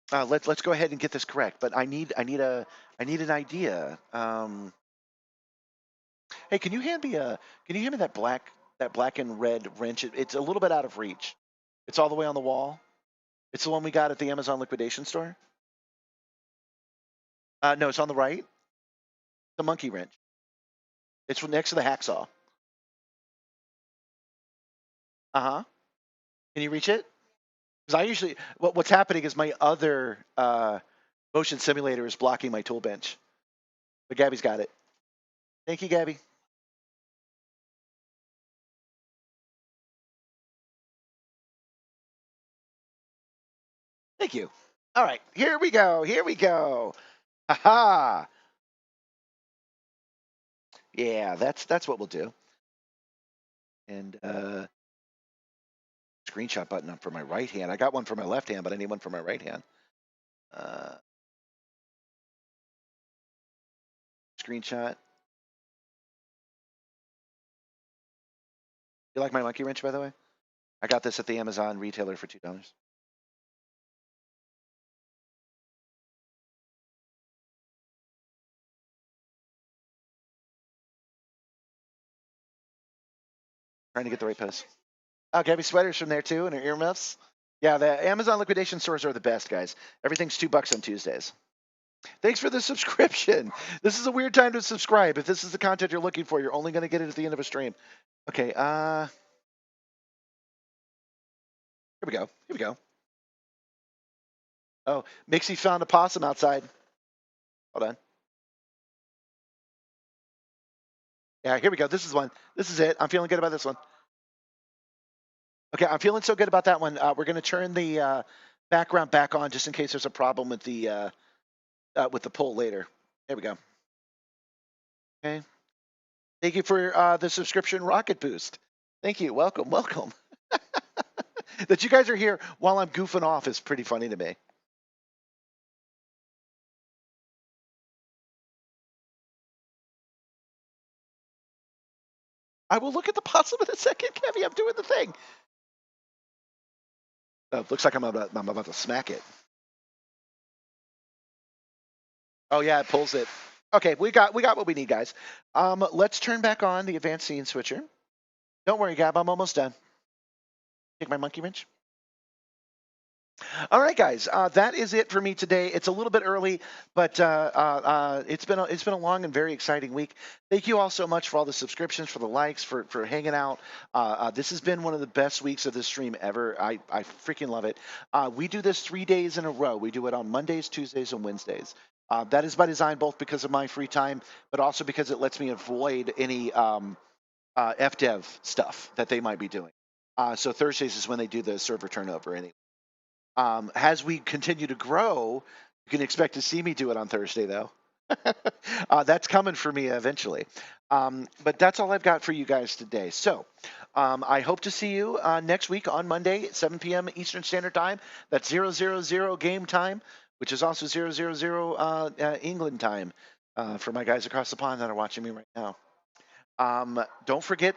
Speaker 13: ahead and get this correct. But I need an idea. Hey, can you hand me that black and red wrench? It's a little bit out of reach. It's all the way on the wall. It's the one we got at the Amazon liquidation store. No, it's on the right. The monkey wrench. It's next to the hacksaw. Can you reach it? Because I usually what's happening is my other motion simulator is blocking my tool bench. But Gabby's got it. Thank you, Gabby. Thank you. All right, here we go. Here we go. Ha. Yeah, that's what we'll do. And screenshot button up for my right hand. I got one for my left hand, but I need one for my right hand. Screenshot. You like my monkey wrench, by the way? I got this at the Amazon retailer for $2. Trying to get the right post. Oh, Gabby sweaters from there too, and her earmuffs. Yeah, the Amazon liquidation stores are the best, guys. Everything's $2 on Tuesdays. Thanks for the subscription. This is a weird time to subscribe. If this is the content you're looking for, you're only going to get it at the end of a stream. Okay, here we go. Here we go. Oh, Mixie found a possum outside. Hold on. Yeah, here we go. This is one. This is it. I'm feeling good about this one. Okay, I'm feeling so good about that one. We're going to turn the background back on just in case there's a problem with the poll later. There we go. Okay. Thank you for the subscription rocket boost. Thank you. Welcome, welcome. That you guys are here while I'm goofing off is pretty funny to me. I will look at the possum in a second, Kevy. I'm doing the thing. Oh, looks like I'm about to smack it. Oh yeah, it pulls it. Okay, we got what we need, guys. Let's turn back on the advanced scene switcher. Don't worry, Gab, I'm almost done. Take my monkey wrench. All right, guys, that is it for me today. It's a little bit early, but it's been a long and very exciting week. Thank you all so much for all the subscriptions, for the likes, for hanging out. This has been one of the best weeks of this stream ever. I freaking love it. We do this 3 days in a row. We do it on Mondays, Tuesdays, and Wednesdays. That is by design, both because of my free time, but also because it lets me avoid any FDev stuff that they might be doing. So Thursdays is when they do the server turnover. Anyway, as we continue to grow, you can expect to see me do it on Thursday, though. That's coming for me eventually. But that's all I've got for you guys today. So I hope to see you next week on Monday at 7 p.m. Eastern Standard Time. That's 000 game time, which is also 000 England time for my guys across the pond that are watching me right now. Don't forget